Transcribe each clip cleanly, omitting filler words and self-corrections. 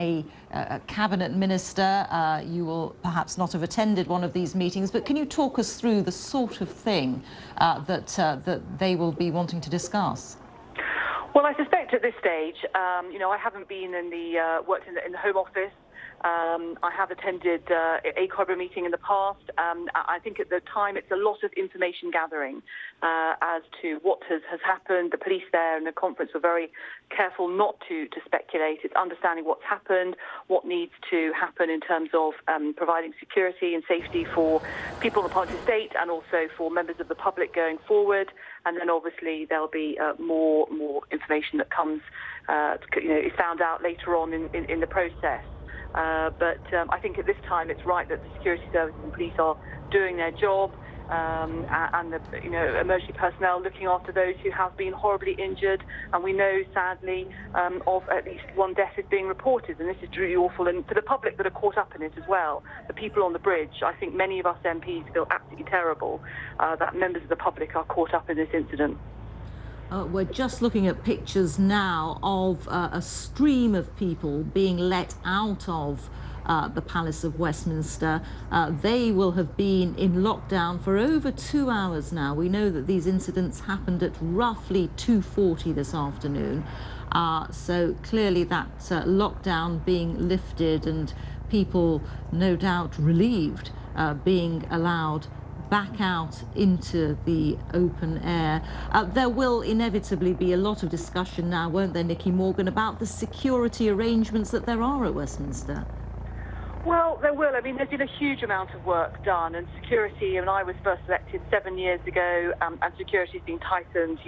a cabinet minister. You will perhaps not have attended one of these meetings, but can you talk us through the sort of thing that they will be wanting to discuss? Well, I suspect at this stage, I haven't been worked in the Home Office. I have attended a COBRA meeting in the past. I think at the time it's a lot of information gathering as to what has happened. The police there and the conference were very careful not to speculate. It's understanding what's happened, what needs to happen in terms of providing security and safety for people in the party state and also for members of the public going forward. And then obviously there'll be more information that comes, is found out later on in the process. But I think at this time it's right that the security services and police are doing their job, and the emergency personnel looking after those who have been horribly injured. And we know, sadly, of at least one death is being reported, and this is really awful. And for the public that are caught up in it as well, the people on the bridge, I think many of us MPs feel absolutely terrible that members of the public are caught up in this incident. We're just looking at pictures now of a stream of people being let out of the Palace of Westminster. They will have been in lockdown for over 2 hours now. We know that these incidents happened at roughly 2:40 this afternoon. So clearly that lockdown being lifted and people no doubt relieved being allowed back out into the open air. There will inevitably be a lot of discussion now, won't there, Nicky Morgan, about the security arrangements that there are at Westminster? Well, there will. I mean, there's been a huge amount of work done, and security, and I was first elected 7 years ago, and security has been tightened,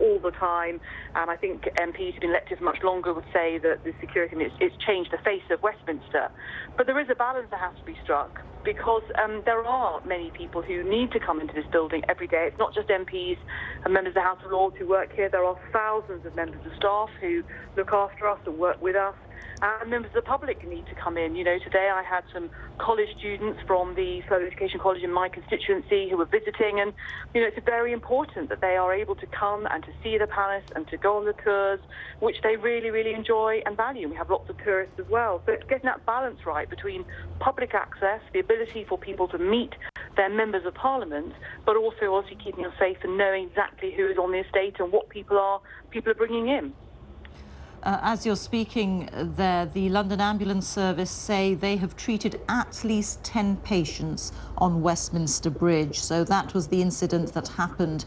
all the time. I think MPs who've been elected for much longer would say that the security, it's changed the face of Westminster. But there is a balance that has to be struck, because there are many people who need to come into this building every day. It's not just MPs and members of the House of Lords who work here. There are thousands of members of staff who look after us and work with us. And members of the public need to come in. Today I had some college students from the Further Education College in my constituency who were visiting, and, it's very important that they are able to come and to see the palace and to go on the tours, which they really, really enjoy and value. We have lots of tourists as well. So it's getting that balance right between public access, the ability for people to meet their members of parliament, but also obviously keeping them safe and knowing exactly who is on the estate and what people are bringing in. As you're speaking there, the London Ambulance Service say they have treated at least 10 patients on Westminster Bridge. So that was the incident that happened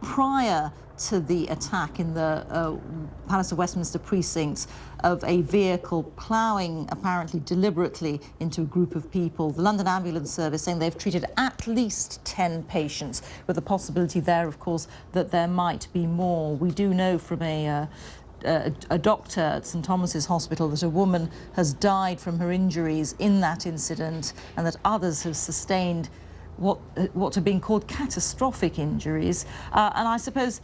prior to the attack in the Palace of Westminster precincts of a vehicle ploughing apparently deliberately into a group of people. The London Ambulance Service saying they've treated at least 10 patients, with the possibility there, of course, that there might be more. We do know from a doctor at St Thomas's Hospital that a woman has died from her injuries in that incident, and that others have sustained what are being called catastrophic injuries. And I suppose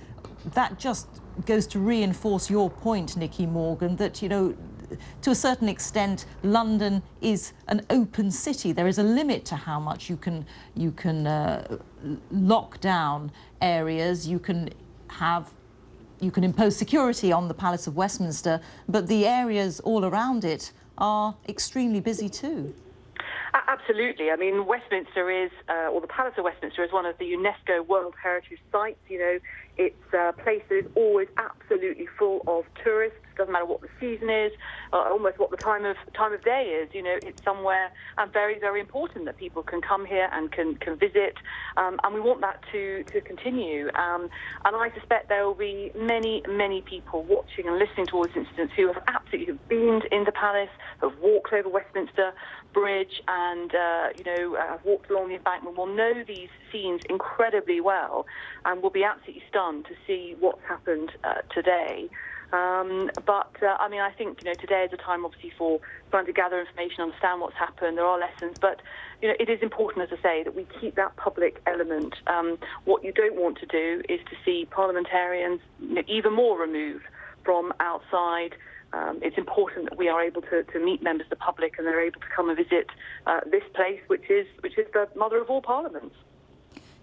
that just goes to reinforce your point, Nicky Morgan, that, to a certain extent, London is an open city. There is a limit to how much you can lock down areas. You can impose security on the Palace of Westminster, but the areas all around it are extremely busy too. Absolutely. I mean, Westminster is, or the Palace of Westminster is one of the UNESCO World Heritage Sites. It's a place that is always absolutely full of tourists. Doesn't matter what the season is, almost what the time of day is. It's somewhere very, very important that people can come here and can visit, and we want that to continue. And I suspect there will be many, many people watching and listening to all these incidents who have absolutely been in the palace, have walked over Westminster Bridge, and have walked along the embankment. Will know these scenes incredibly well, and will be absolutely stunned to see what's happened today. I think, today is a time, obviously, for trying to gather information, understand what's happened. There are lessons, but, it is important, as I say, that we keep that public element. What you don't want to do is to see parliamentarians even more removed from outside. It's important that we are able to meet members of the public, and they're able to come and visit this place, which is the mother of all parliaments.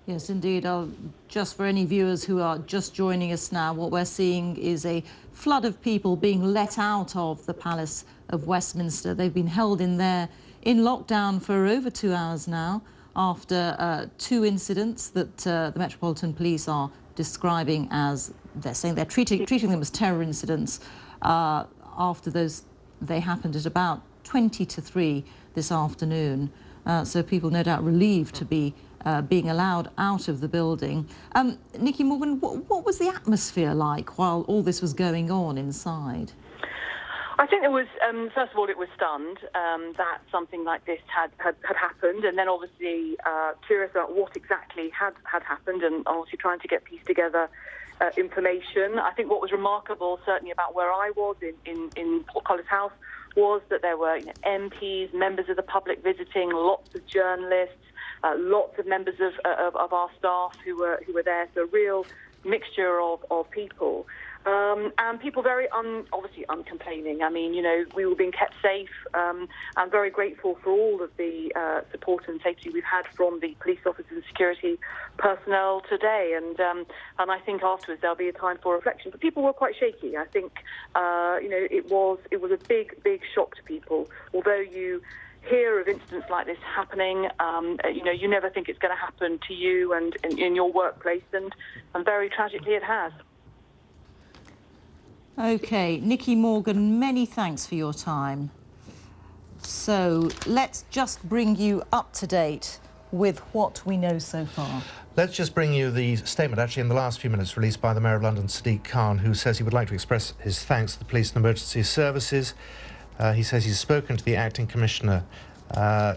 Yes, indeed. Just for any viewers who are just joining us now, what we're seeing is a flood of people being let out of the Palace of Westminster. They've been held in there in lockdown for over 2 hours now after 2 incidents that the Metropolitan Police are describing as, they're saying they're treating them as terror incidents. After those, they happened at about 20 to 3 this afternoon. So people no doubt relieved to be being allowed out of the building. Nikki Morgan, what was the atmosphere like while all this was going on inside? I think it was, first of all, it was stunned that something like this had happened, and then obviously curious about what exactly had happened, and obviously trying to piece together information. I think what was remarkable, certainly about where I was in Portcullis House, was that there were MPs, members of the public visiting, lots of journalists, lots of members of our staff who were there. So a real mixture of people. And people very obviously uncomplaining. I mean, we were being kept safe. I'm very grateful for all of the support and safety we've had from the police officers and security personnel today. And I think afterwards there'll be a time for reflection. But people were quite shaky. I think it was a big shock to people. Although you hear of incidents like this happening, you never think it's going to happen to you and in your workplace, and very tragically it has. OK, Nikki Morgan, many thanks for your time. So let's just bring you up to date with what we know so far. Let's just bring you the statement, actually, in the last few minutes, released by the Mayor of London, Sadiq Khan, who says he would like to express his thanks to the police and emergency services. He says he's spoken to the acting commissioner,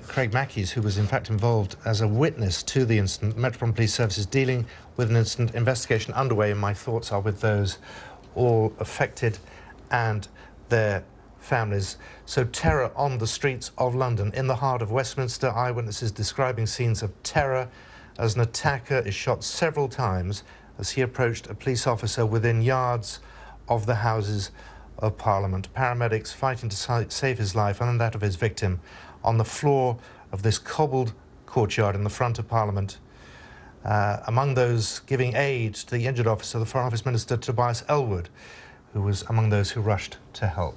Craig Mackeys, who was in fact involved as a witness to the incident. Metropolitan Police Services dealing with an incident, investigation underway, and my thoughts are with those all affected and their families. So terror on the streets of London, in the heart of Westminster. Eyewitnesses describing scenes of terror as an attacker is shot several times as he approached a police officer within yards of the Houses of Parliament. Paramedics fighting to save his life and that of his victim on the floor of this cobbled courtyard in the front of Parliament. Among those giving aid to the injured officer, the Foreign Office Minister Tobias Ellwood, who was among those who rushed to help.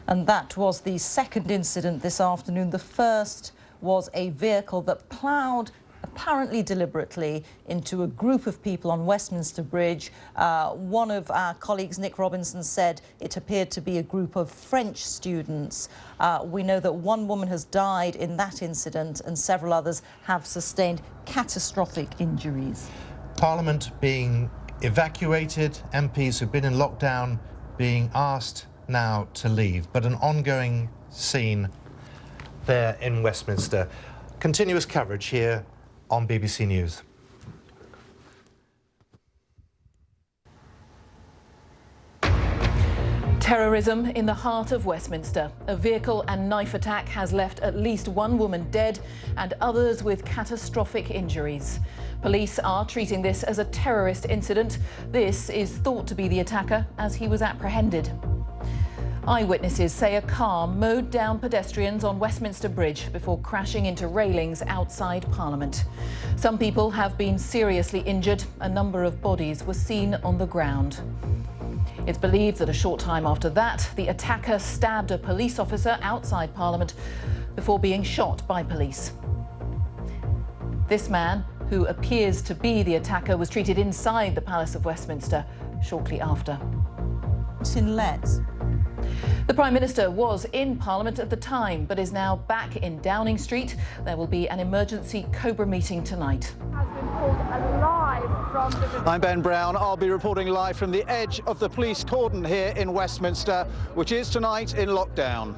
And that was the second incident this afternoon. The first was a vehicle that ploughed, apparently deliberately, into a group of people on Westminster Bridge. One of our colleagues, Nick Robinson, said it appeared to be a group of French students. We know that one woman has died in that incident and several others have sustained catastrophic injuries. Parliament being evacuated, MPs who've been in lockdown being asked now to leave, but an ongoing scene there in Westminster. Continuous coverage here on BBC News. Terrorism in the heart of Westminster. A vehicle and knife attack has left at least one woman dead and others with catastrophic injuries. Police are treating this as a terrorist incident. This is thought to be the attacker as he was apprehended. Eyewitnesses say a car mowed down pedestrians on Westminster Bridge before crashing into railings outside Parliament. Some people have been seriously injured. A number of bodies were seen on the ground. It's believed that a short time after that, the attacker stabbed a police officer outside Parliament before being shot by police. This man, who appears to be the attacker, was treated inside the Palace of Westminster shortly after. The Prime Minister was in Parliament at the time, but is now back in Downing Street. There will be an emergency Cobra meeting tonight. I'm Ben Brown. I'll be reporting live from the edge of the police cordon here in Westminster, which is tonight in lockdown.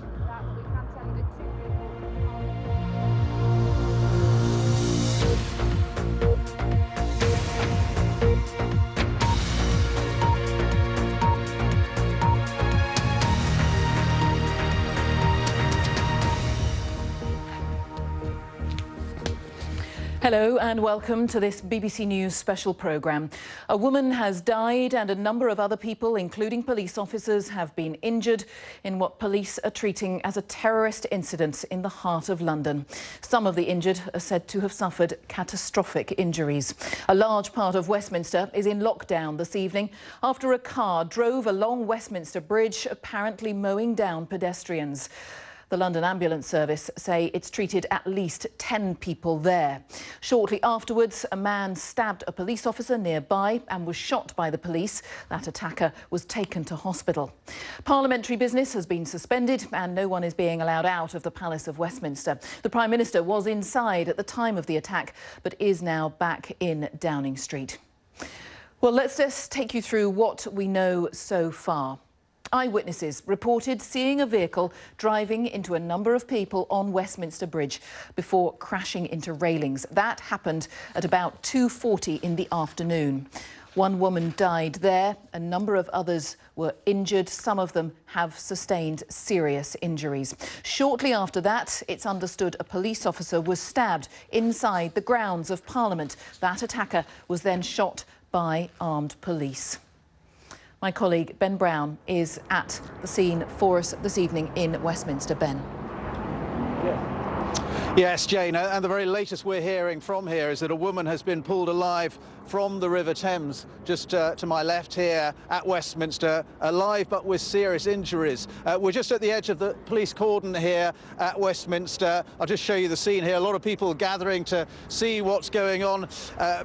Hello and welcome to this BBC News special programme. A woman has died and a number of other people, including police officers, have been injured in what police are treating as a terrorist incident in the heart of London. Some of the injured are said to have suffered catastrophic injuries. A large part of Westminster is in lockdown this evening after a car drove along Westminster Bridge, apparently mowing down pedestrians. The London Ambulance Service say it's treated at least 10 people there. Shortly afterwards, a man stabbed a police officer nearby and was shot by the police. That attacker was taken to hospital. Parliamentary business has been suspended and no one is being allowed out of the Palace of Westminster. The Prime Minister was inside at the time of the attack, but is now back in Downing Street. Well, let's just take you through what we know so far. Eyewitnesses reported seeing a vehicle driving into a number of people on Westminster Bridge before crashing into railings. That happened at about 2:40 in the afternoon. One woman died there. A number of others were injured. Some of them have sustained serious injuries. Shortly after that, it's understood a police officer was stabbed inside the grounds of Parliament. That attacker was then shot by armed police. My colleague Ben Brown is at the scene for us this evening in Westminster. Ben. Yes, Jane, and the very latest we're hearing from here is that a woman has been pulled alive from the River Thames, just to my left here at Westminster, alive but with serious injuries. We're just at the edge of the police cordon here at Westminster. I'll just show you the scene here. A lot of people gathering to see what's going on.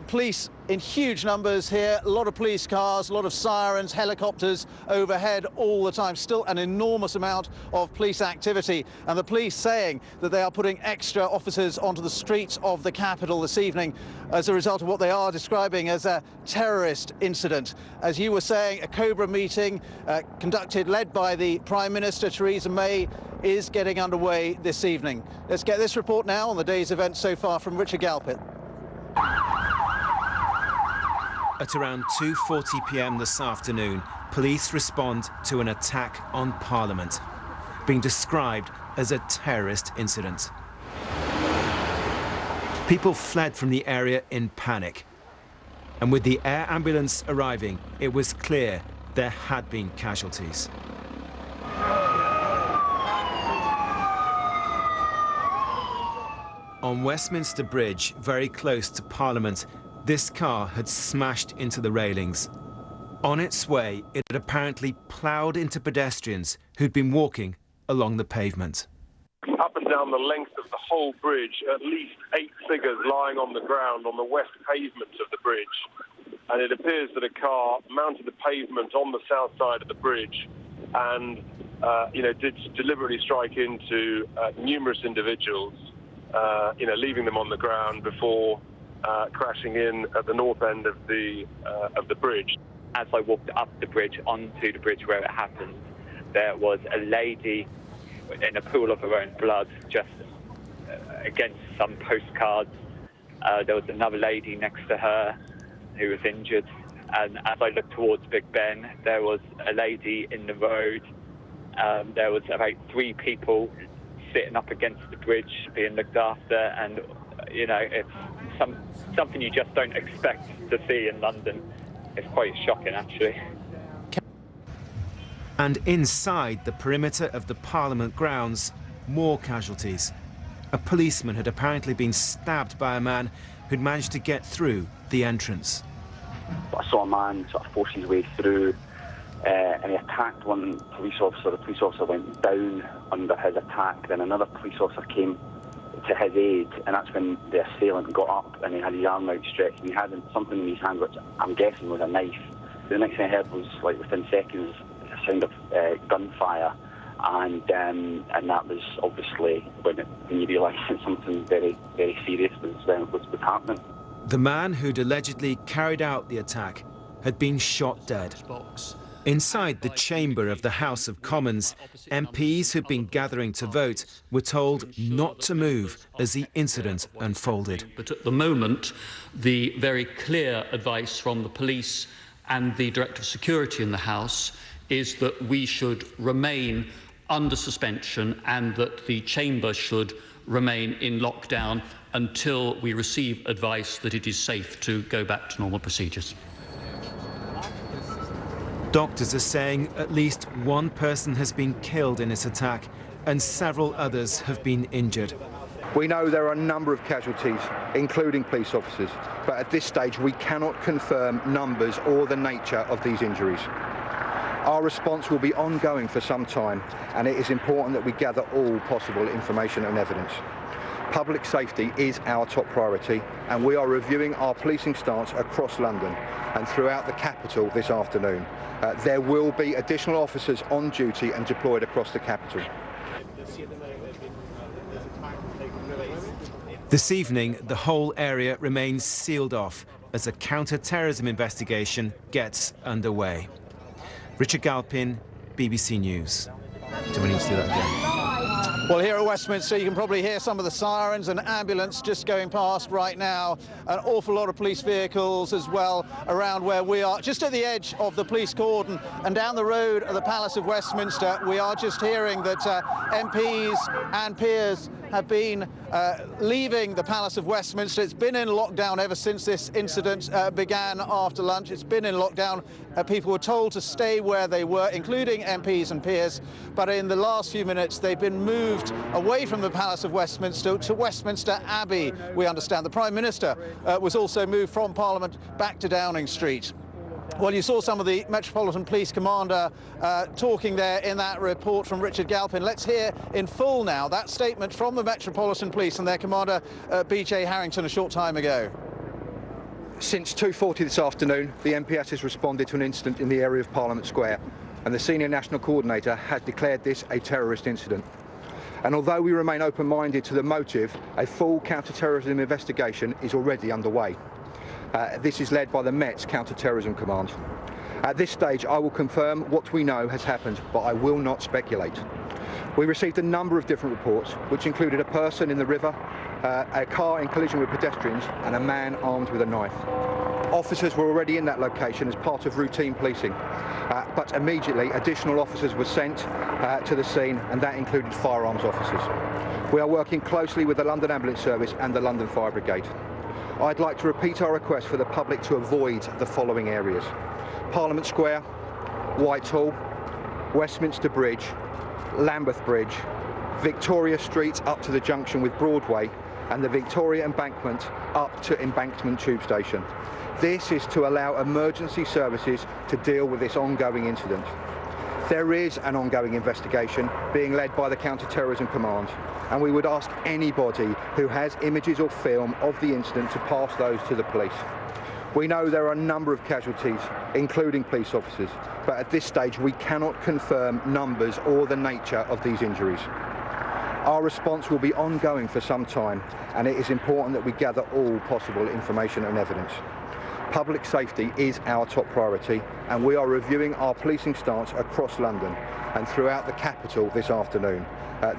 Police in huge numbers here, a lot of police cars, a lot of sirens, helicopters overhead all the time. Still an enormous amount of police activity. And the police saying that they are putting extra officers onto the streets of the capital this evening as a result of what they are describing as a terrorist incident. As you were saying, a Cobra meeting led by the Prime Minister, Theresa May, is getting underway this evening. Let's get this report now on the day's events so far from Richard Galpit. At around 2:40 p.m. this afternoon, police respond to an attack on Parliament, being described as a terrorist incident. People fled from the area in panic. And with the air ambulance arriving, it was clear there had been casualties. On Westminster Bridge, very close to Parliament, this car had smashed into the railings. On its way, it had apparently ploughed into pedestrians who'd been walking along the pavement. Up and down the length of the whole bridge, at least 8 figures lying on the ground on the west pavement of the bridge. And it appears that a car mounted the pavement on the south side of the bridge and, did deliberately strike into numerous individuals, leaving them on the ground before crashing in at the north end of the bridge. As I walked up the bridge onto the bridge where it happened, there was a lady in a pool of her own blood, just against some postcards. There was another lady next to her who was injured. And as I looked towards Big Ben, there was a lady in the road. There was about 3 people sitting up against the bridge being looked after. And, it's something you just don't expect to see in London. It's quite shocking, actually. And inside the perimeter of the Parliament grounds, more casualties. A policeman had apparently been stabbed by a man who'd managed to get through the entrance. I saw a man sort of force his way through and he attacked one police officer. The police officer went down under his attack. Then another police officer came to his aid, and that's when the assailant got up and he had his arm outstretched and he had something in his hand which I'm guessing was a knife. The next thing I heard was, like, within seconds, a sound of gunfire, and that was obviously when you realise that something very, very serious was happening. The man who'd allegedly carried out the attack had been shot dead. Inside the chamber of the House of Commons, MPs who'd been gathering to vote were told not to move as the incident unfolded. But at the moment, the very clear advice from the police and the Director of Security in the House is that we should remain under suspension and that the chamber should remain in lockdown until we receive advice that it is safe to go back to normal procedures. Doctors are saying at least one person has been killed in this attack and several others have been injured. We know there are a number of casualties, including police officers, but at this stage we cannot confirm numbers or the nature of these injuries. Our response will be ongoing for some time, and it is important that we gather all possible information and evidence. Public safety is our top priority, and we are reviewing our policing stance across London and throughout the capital this afternoon. There will be additional officers on duty and deployed across the capital. This evening, the whole area remains sealed off as a counter-terrorism investigation gets underway. Richard Galpin, BBC News. Do we need to do that again? Well, here at Westminster, you can probably hear some of the sirens and ambulance just going past right now. An awful lot of police vehicles as well around where we are, just at the edge of the police cordon and down the road of the Palace of Westminster. We are just hearing that MPs and peers have been leaving the Palace of Westminster. It's been in lockdown ever since this incident began after lunch. It's been in lockdown. People were told to stay where they were, including MPs and peers. But in the last few minutes, they've been moved away from the Palace of Westminster to Westminster Abbey, we understand. The Prime Minister was also moved from Parliament back to Downing Street. Well, you saw some of the Metropolitan Police Commander talking there in that report from Richard Galpin. Let's hear in full now that statement from the Metropolitan Police and their Commander, B.J. Harrington, a short time ago. Since 2:40 this afternoon, the MPS has responded to an incident in the area of Parliament Square, and the Senior National Coordinator has declared this a terrorist incident. And although we remain open-minded to the motive, a full counter-terrorism investigation is already underway. This is led by the Met's Counter-Terrorism Command. At this stage, I will confirm what we know has happened, but I will not speculate. We received a number of different reports, which included a person in the river, a car in collision with pedestrians, and a man armed with a knife. Officers were already in that location as part of routine policing, but immediately additional officers were sent to the scene, and that included firearms officers. We are working closely with the London Ambulance Service and the London Fire Brigade. I'd like to repeat our request for the public to avoid the following areas: Parliament Square, Whitehall, Westminster Bridge, Lambeth Bridge, Victoria Street up to the junction with Broadway, and the Victoria Embankment up to Embankment Tube Station. This is to allow emergency services to deal with this ongoing incident. There is an ongoing investigation being led by the Counter-Terrorism Command, and we would ask anybody who has images or film of the incident to pass those to the police. We know there are a number of casualties, including police officers, but at this stage we cannot confirm numbers or the nature of these injuries. Our response will be ongoing for some time, and it is important that we gather all possible information and evidence. Public safety is our top priority, and we are reviewing our policing stance across London and throughout the capital this afternoon.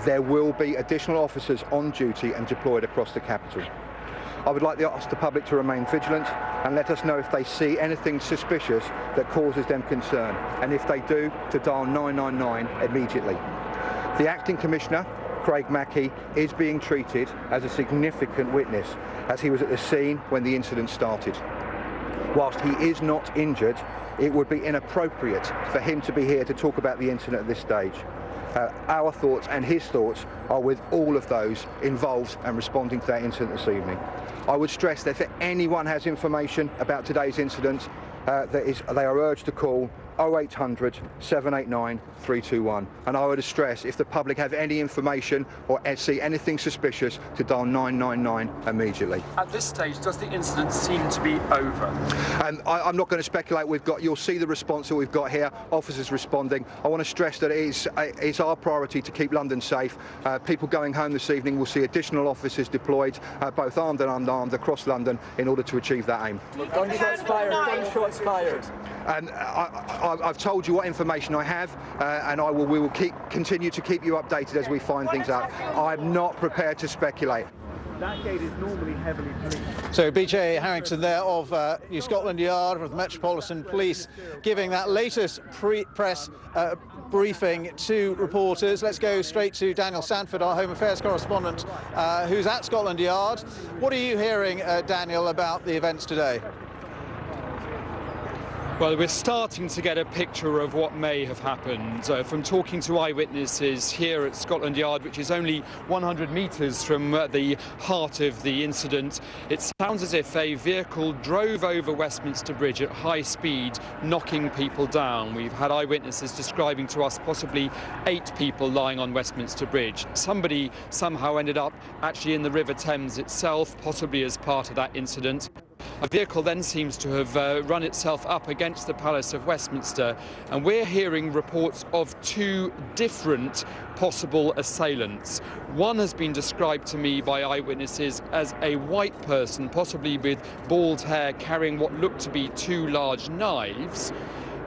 There will be additional officers on duty and deployed across the capital. I would like to ask the public to remain vigilant and let us know if they see anything suspicious that causes them concern, and if they do, to dial 999 immediately. The Acting Commissioner, Craig Mackey, is being treated as a significant witness, as he was at the scene when the incident started. Whilst he is not injured, it would be inappropriate for him to be here to talk about the incident at this stage. Our thoughts and his thoughts are with all of those involved and responding to that incident this evening. I would stress that if anyone has information about today's incident, they are urged to call 0800 789 321. And I would stress, if the public have any information or see anything suspicious, to dial 999 immediately. At this stage, does the incident seem to be over? I'm not going to speculate. You'll see the response that we've got here, officers responding. I want to stress that it's our priority to keep London safe. People going home this evening will see additional officers deployed, both armed and unarmed, across London in order to achieve that aim. Gunshots fired, gunshots fired. And I've told you what information I have, and we will continue to keep you updated as we find things out. I'm not prepared to speculate. That gate is normally heavily policed. So BJ Harrington there of New Scotland Yard, of the Metropolitan Police, giving that latest press briefing to reporters. Let's go straight to Daniel Sanford, our Home Affairs correspondent, who's at Scotland Yard. What are you hearing, Daniel, about the events today? Well, we're starting to get a picture of what may have happened from talking to eyewitnesses here at Scotland Yard, which is only 100 metres from the heart of the incident. It sounds as if a vehicle drove over Westminster Bridge at high speed, knocking people down. We've had eyewitnesses describing to us possibly 8 people lying on Westminster Bridge. Somebody somehow ended up actually in the River Thames itself, possibly as part of that incident. A vehicle then seems to have run itself up against the Palace of Westminster, and we're hearing reports of 2 different possible assailants. One has been described to me by eyewitnesses as a white person, possibly with bald hair, carrying what looked to be 2 large knives.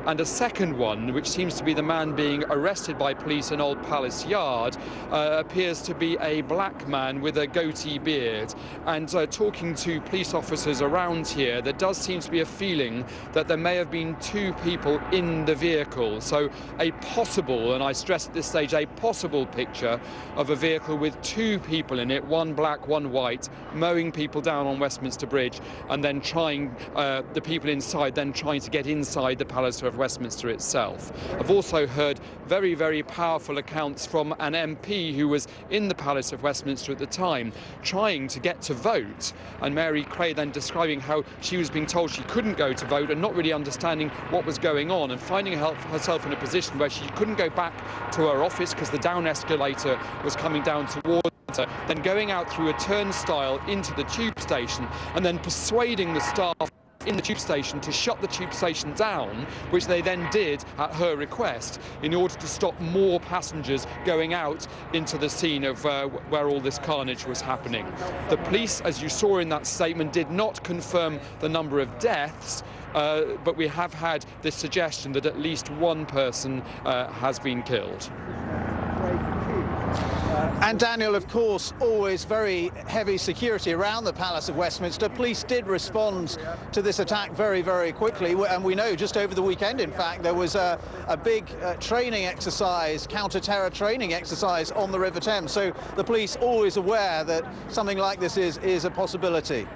And a second one, which seems to be the man being arrested by police in Old Palace Yard, appears to be a black man with a goatee beard. And talking to police officers around here, there does seem to be a feeling that there may have been 2 people in the vehicle. So a possible, and I stress at this stage, a possible picture of a vehicle with 2 people in it, one black, one white, mowing people down on Westminster Bridge, and then trying, the people inside, then trying to get inside the Palace of Westminster itself. I've also heard very, very powerful accounts from an MP who was in the Palace of Westminster at the time, trying to get to vote, and Mary Cray then describing how she was being told she couldn't go to vote and not really understanding what was going on, and finding herself in a position where she couldn't go back to her office because the down escalator was coming down towards her, then going out through a turnstile into the tube station, and then persuading the staff in the tube station to shut the tube station down, which they then did at her request, in order to stop more passengers going out into the scene of where all this carnage was happening. The police, as you saw in that statement, did not confirm the number of deaths, but we have had this suggestion that at least 1 person has been killed. And Daniel, of course, always very heavy security around the Palace of Westminster. Police did respond to this attack very, very quickly. And we know just over the weekend, in fact, there was a big training exercise, counter-terror training exercise on the River Thames. So the police always aware that something like this is a possibility.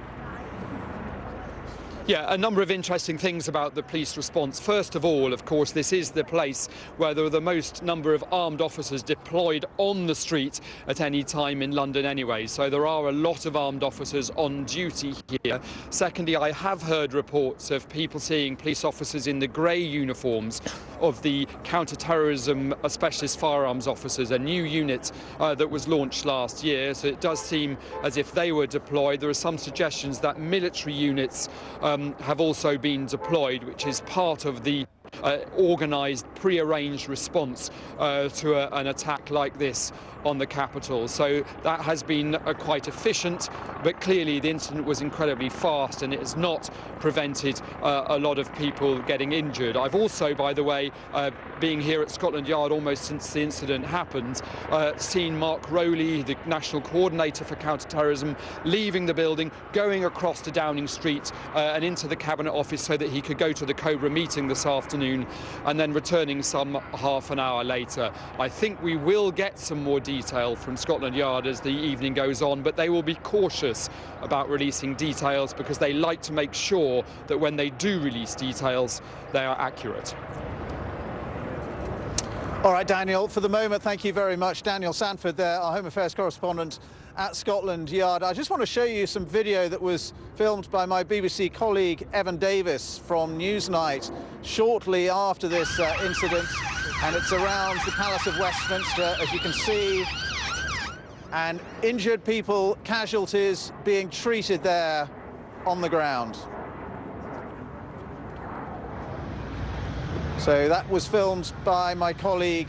Yeah, a number of interesting things about the police response. First of all, of course, this is the place where there are the most number of armed officers deployed on the street at any time in London anyway. So there are a lot of armed officers on duty here. Secondly, I have heard reports of people seeing police officers in the grey uniforms of the counter-terrorism specialist firearms officers, a new unit that was launched last year. So it does seem as if they were deployed. There are some suggestions that military units have also been deployed, which is part of the organised, pre-arranged response to an attack like this on the capital. So that has been quite efficient, but clearly the incident was incredibly fast and it has not prevented a lot of people getting injured. I've also, by the way, being here at Scotland Yard almost since the incident happened, seen Mark Rowley, the National Coordinator for Counter-Terrorism, leaving the building, going across to Downing Street and into the Cabinet Office so that he could go to the Cobra meeting this afternoon, and then returning some half an hour later. I think we will get some more detail from Scotland Yard as the evening goes on, but they will be cautious about releasing details because they like to make sure that when they do release details, they are accurate. All right, Daniel, for the moment, thank you very much. Daniel Sanford there, our Home Affairs correspondent at Scotland Yard. I just want to show you some video that was filmed by my BBC colleague Evan Davis from Newsnight shortly after this incident, and it's around the Palace of Westminster, as you can see, and injured people, casualties being treated there on the ground. So that was filmed by my colleague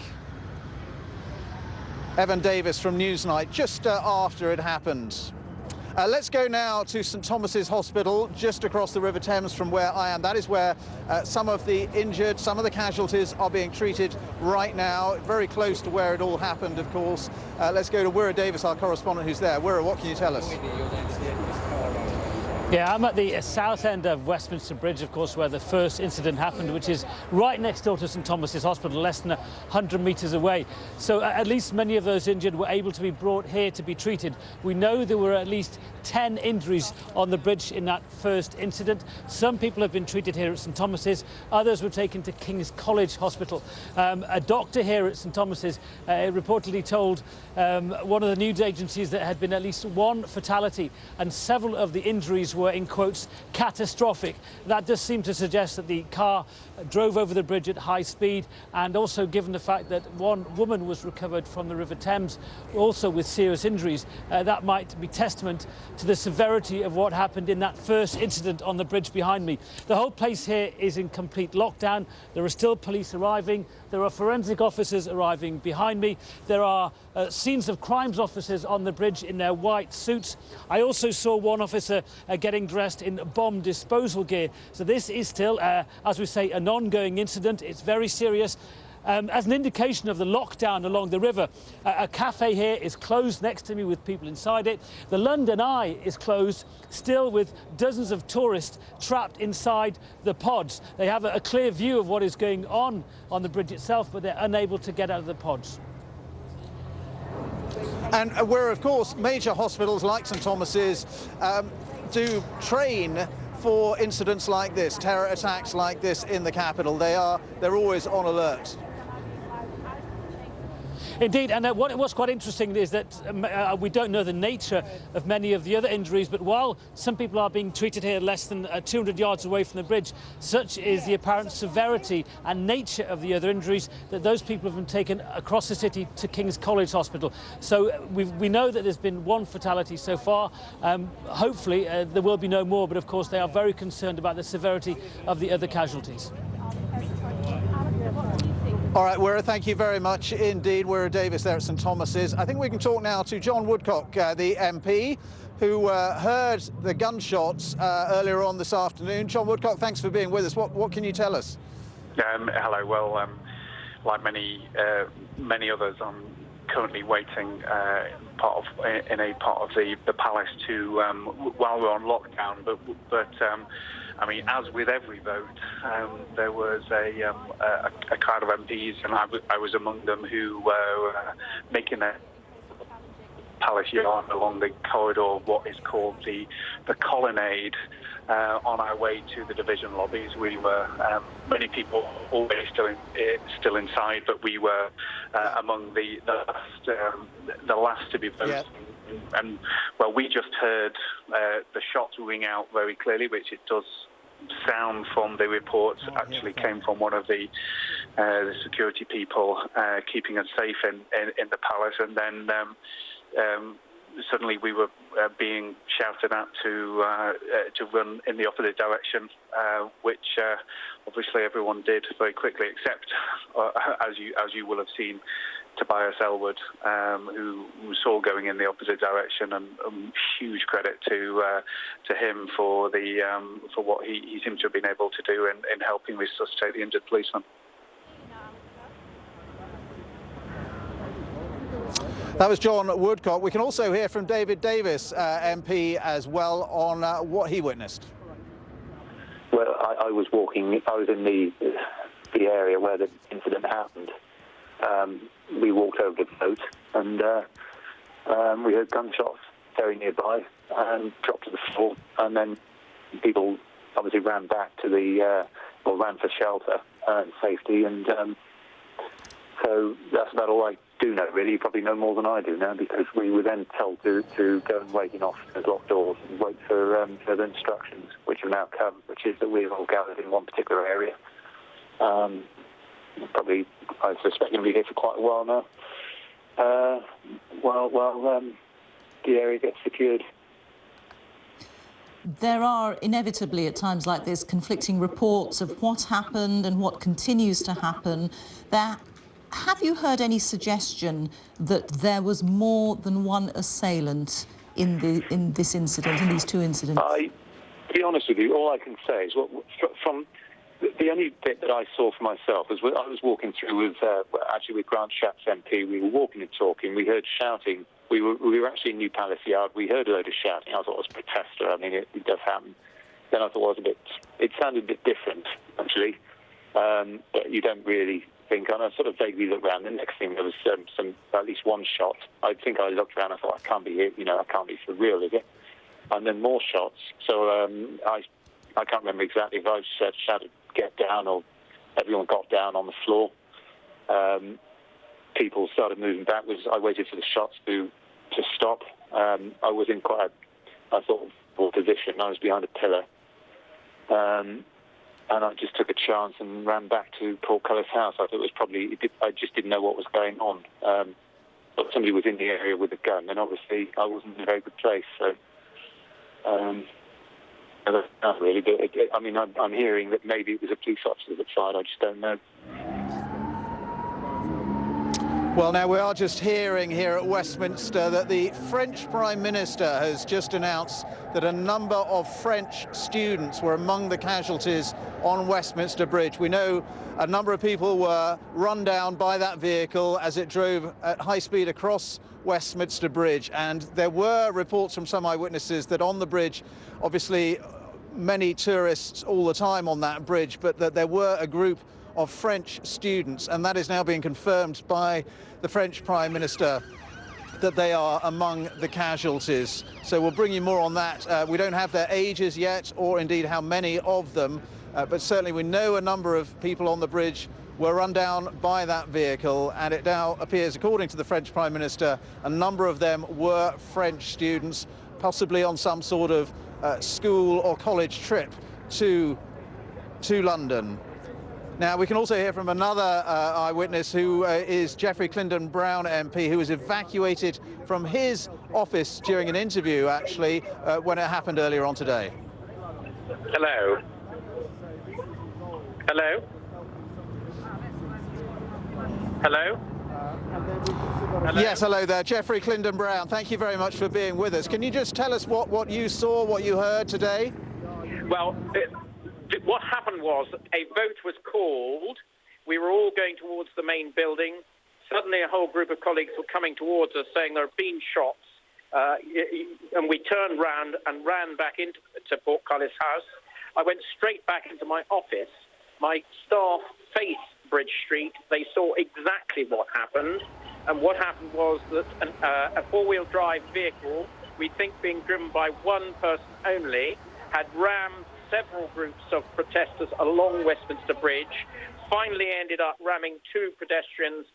Evan Davis from Newsnight just after it happened. Let's go now to St Thomas's Hospital, just across the River Thames from where I am. That is where some of the injured, some of the casualties are being treated right now, very close to where it all happened, of course. Let's go to Wirra Davis, our correspondent who's there. Wirra, what can you tell us? Yeah, I'm at the south end of Westminster Bridge, of course, where the first incident happened, which is right next door to St Thomas's Hospital, less than 100 metres away. So at least many of those injured were able to be brought here to be treated. We know there were at least 10 injuries on the bridge in that first incident. Some people have been treated here at St Thomas's, others were taken to King's College Hospital. A doctor here at St Thomas's reportedly told one of the news agencies that there had been at least one fatality and several of the injuries were, in quotes, catastrophic. That does seem to suggest that the car drove over the bridge at high speed, and also given the fact that one woman was recovered from the River Thames also with serious injuries, that might be testament to the severity of what happened in that first incident on the bridge behind me. The whole place here is in complete lockdown. There are still police arriving. There are forensic officers arriving behind me. There are scenes of crimes officers on the bridge in their white suits. I also saw one officer getting dressed in bomb disposal gear. So this is still, as we say, an ongoing incident. It's very serious. As an indication of the lockdown along the river, a cafe here is closed next to me with people inside it. The London Eye is closed, still with dozens of tourists trapped inside the pods. They have a clear view of what is going on the bridge itself, but they're unable to get out of the pods. And where, of course, major hospitals like St Thomas's do train for incidents like this, terror attacks like this in the capital. They're always on alert. Indeed, and what's quite interesting is that we don't know the nature of many of the other injuries, but while some people are being treated here less than 200 yards away from the bridge, such is the apparent severity and nature of the other injuries that those people have been taken across the city to King's College Hospital. So we know that there's been one fatality so far. Hopefully there will be no more, but of course they are very concerned about the severity of the other casualties. All right, Wirra, thank you very much indeed. Wirra Davis there at St Thomas's. I think we can talk now to John Woodcock, the MP, who heard the gunshots earlier on this afternoon. John Woodcock, thanks for being with us. What can you tell us? Hello. Well, like many others, I'm currently waiting in a part of the palace to while we're on lockdown. But I mean, as with every vote, there was a crowd of MPs, and I was among them, who were making their palace yard along the corridor, what is called the colonnade, on our way to the division lobbies. We were many people already still inside, but we were among the last to be voting. Yeah. And well, we just heard the shots ring out very clearly, which it does sound from the reports actually came from one of the security people keeping us safe in the palace, and then suddenly we were being shouted at to run in the opposite direction, which obviously everyone did very quickly, except as you will have seen, Tobias Elwood, who saw going in the opposite direction, and huge credit to him for what he seemed to have been able to do in helping resuscitate the injured policeman. That was John Woodcock. We can also hear from David Davis, MP, as well, on what he witnessed. Well, I was in the area where the incident happened. We walked over to the boat, and we heard gunshots very nearby and dropped to the floor, and then people obviously ran back to ran for shelter and safety, and so that's about all I do know, really. You probably know more than I do now, because we were then told to go and wait in officers' locked doors and wait for further instructions, which have now come, which is that we've all gathered in one particular area. Probably, I suspect, going to be here for quite a while now. While the area gets secured. There are inevitably at times like this conflicting reports of what happened and what continues to happen. Have you heard any suggestion that there was more than one assailant in this incident, in these two incidents? To be honest with you, all I can say is from the only bit that I saw for myself was when I was walking through with Grant Shapps MP. We were walking and talking. We heard shouting. We were actually in New Palace Yard. We heard a load of shouting. I thought it was a protester. I mean, it does happen. Then I thought it sounded a bit different, actually. But you don't really think. And I sort of vaguely looked around. The next thing, there was at least one shot. I think I looked around. I thought, I can't be here. I can't be for real, is it? And then more shots. So I can't remember exactly if I shouted, "Get down," or everyone got down on the floor. People started moving backwards. I waited for the shots to stop. I was in quite a poor position. I was behind a pillar. And I just took a chance and ran back to Portcullis House. I thought it was I just didn't know what was going on. But somebody was in the area with a gun, and obviously I wasn't in a very good place. So, not really. But I'm hearing that maybe it was a police officer that fired. I just don't know. Well, now we are just hearing here at Westminster that the French Prime Minister has just announced that a number of French students were among the casualties on Westminster Bridge. We know a number of people were run down by that vehicle as it drove at high speed across Westminster Bridge, and there were reports from some eyewitnesses that on the bridge, obviously many tourists all the time on that bridge, but that there were a group of French students, and that is now being confirmed by the French Prime Minister that they are among the casualties. So we'll bring you more on that. We don't have their ages yet, or indeed how many of them, but certainly we know a number of people on the bridge were run down by that vehicle, and it now appears, according to the French Prime Minister, a number of them were French students, possibly on some sort of school or college trip to London. Now, we can also hear from another eyewitness, who is Geoffrey Clyndon Brown MP, who was evacuated from his office during an interview, actually, when it happened earlier on today. Hello. Hello? Hello? Hello? Yes, hello there. Geoffrey Clyndon Brown, thank you very much for being with us. Can you just tell us what you saw, what you heard today? Well, what happened was a vote was called. We were all going towards the main building. Suddenly a whole group of colleagues were coming towards us saying there have been shots. And we turned round and ran back into Portcullis House. I went straight back into my office. My staff faced Bridge Street. They saw exactly what happened. And what happened was that a four-wheel drive vehicle, we think being driven by one person only, had rammed several groups of protesters along Westminster Bridge, finally ended up ramming two pedestrians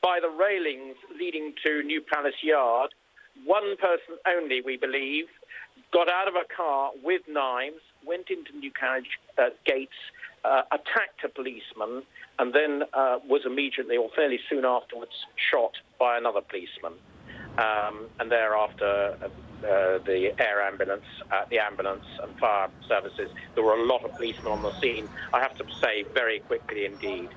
by the railings leading to New Palace Yard. One person only, we believe, got out of a car with knives, went into New Carriage Gates, attacked a policeman, and then was immediately or fairly soon afterwards shot by another policeman. And thereafter, the air ambulance, the ambulance and fire services, there were a lot of policemen on the scene, I have to say, very quickly indeed.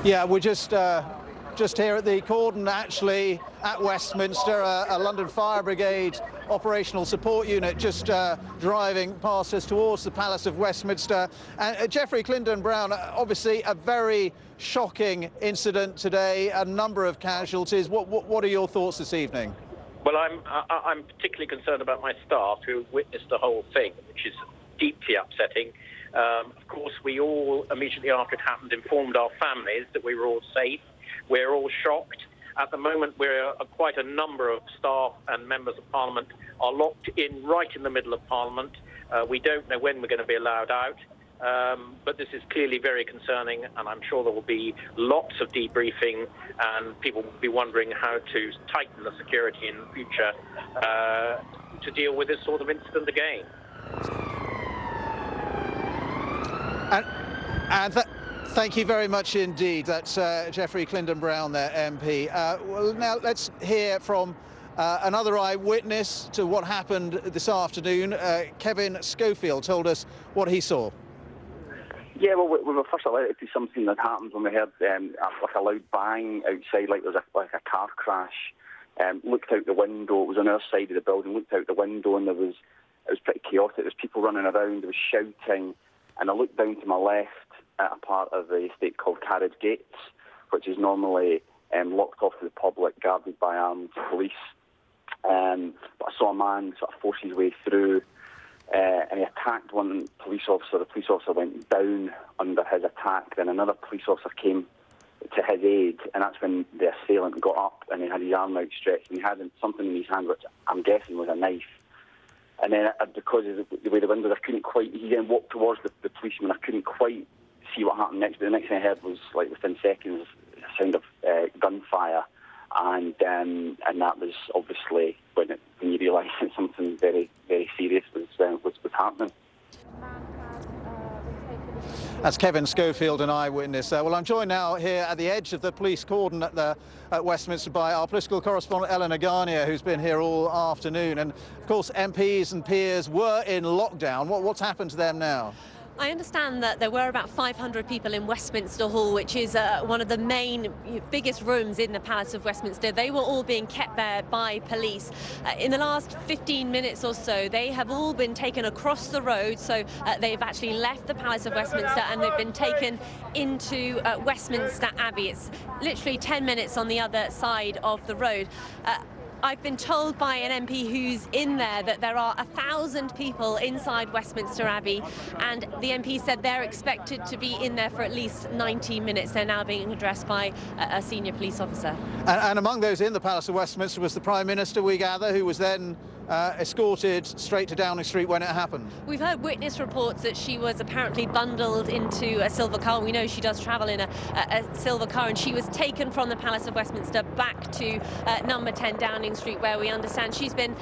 Yeah, we're just here at the cordon, actually, at Westminster, a London Fire Brigade operational support unit just driving past us towards the Palace of Westminster. And Geoffrey Clyndon Brown, obviously a very shocking incident today, a number of casualties. What are your thoughts this evening? Well, I'm particularly concerned about my staff who witnessed the whole thing, which is deeply upsetting. Of course, we all, immediately after it happened, informed our families that we were all safe. We're all shocked. At the moment, quite a number of staff and members of Parliament are locked in right in the middle of Parliament. We don't know when we're going to be allowed out, but this is clearly very concerning, and I'm sure there will be lots of debriefing, and people will be wondering how to tighten the security in the future to deal with this sort of incident again. Thank you very much indeed. That's Geoffrey Clyndon Brown there, MP. Well, now let's hear from another eyewitness to what happened this afternoon. Kevin Schofield told us what he saw. Yeah, well, we were first alerted to something that happened when we heard like a loud bang outside, like there was like a car crash looked out the window. It was on our side of the building. Looked out the window, and it was pretty chaotic. There was people running around. There was shouting, and I looked down to my left at a part of the estate called Carriage Gates, which is normally locked off to the public, guarded by armed police. But I saw a man sort of force his way through, and he attacked one police officer. The police officer went down under his attack. Then another police officer came to his aid, and that's when the assailant got up, and he had his arm outstretched, and he had something in his hand, which I'm guessing was a knife. And then, because of the way the windows, I couldn't quite. He then walked towards the policeman. I couldn't quite see what happened next. But the next thing I heard was, like, within seconds, a sound of gunfire, and that was obviously when you realise that something very, very serious was happening. That's Kevin Schofield, an eyewitness. Well, I'm joined now here at the edge of the police cordon at Westminster by our political correspondent Eleanor Garnier, who's been here all afternoon. And, of course, MPs and peers were in lockdown. What's happened to them now? I understand that there were about 500 people in Westminster Hall, which is one of the biggest rooms in the Palace of Westminster. They were all being kept there by police. In the last 15 minutes or so, they have all been taken across the road. So they've actually left the Palace of Westminster and they've been taken into Westminster Abbey. It's literally 10 minutes on the other side of the road. I've been told by an MP who's in there that there are 1,000 people inside Westminster Abbey, and the MP said they're expected to be in there for at least 90 minutes. They're now being addressed by a senior police officer. And among those in the Palace of Westminster was the Prime Minister, we gather, who was then escorted straight to Downing Street when it happened. We've heard witness reports that she was apparently bundled into a silver car. We know she does travel in a silver car, and she was taken from the Palace of Westminster back to number 10 Downing Street, where we understand she's been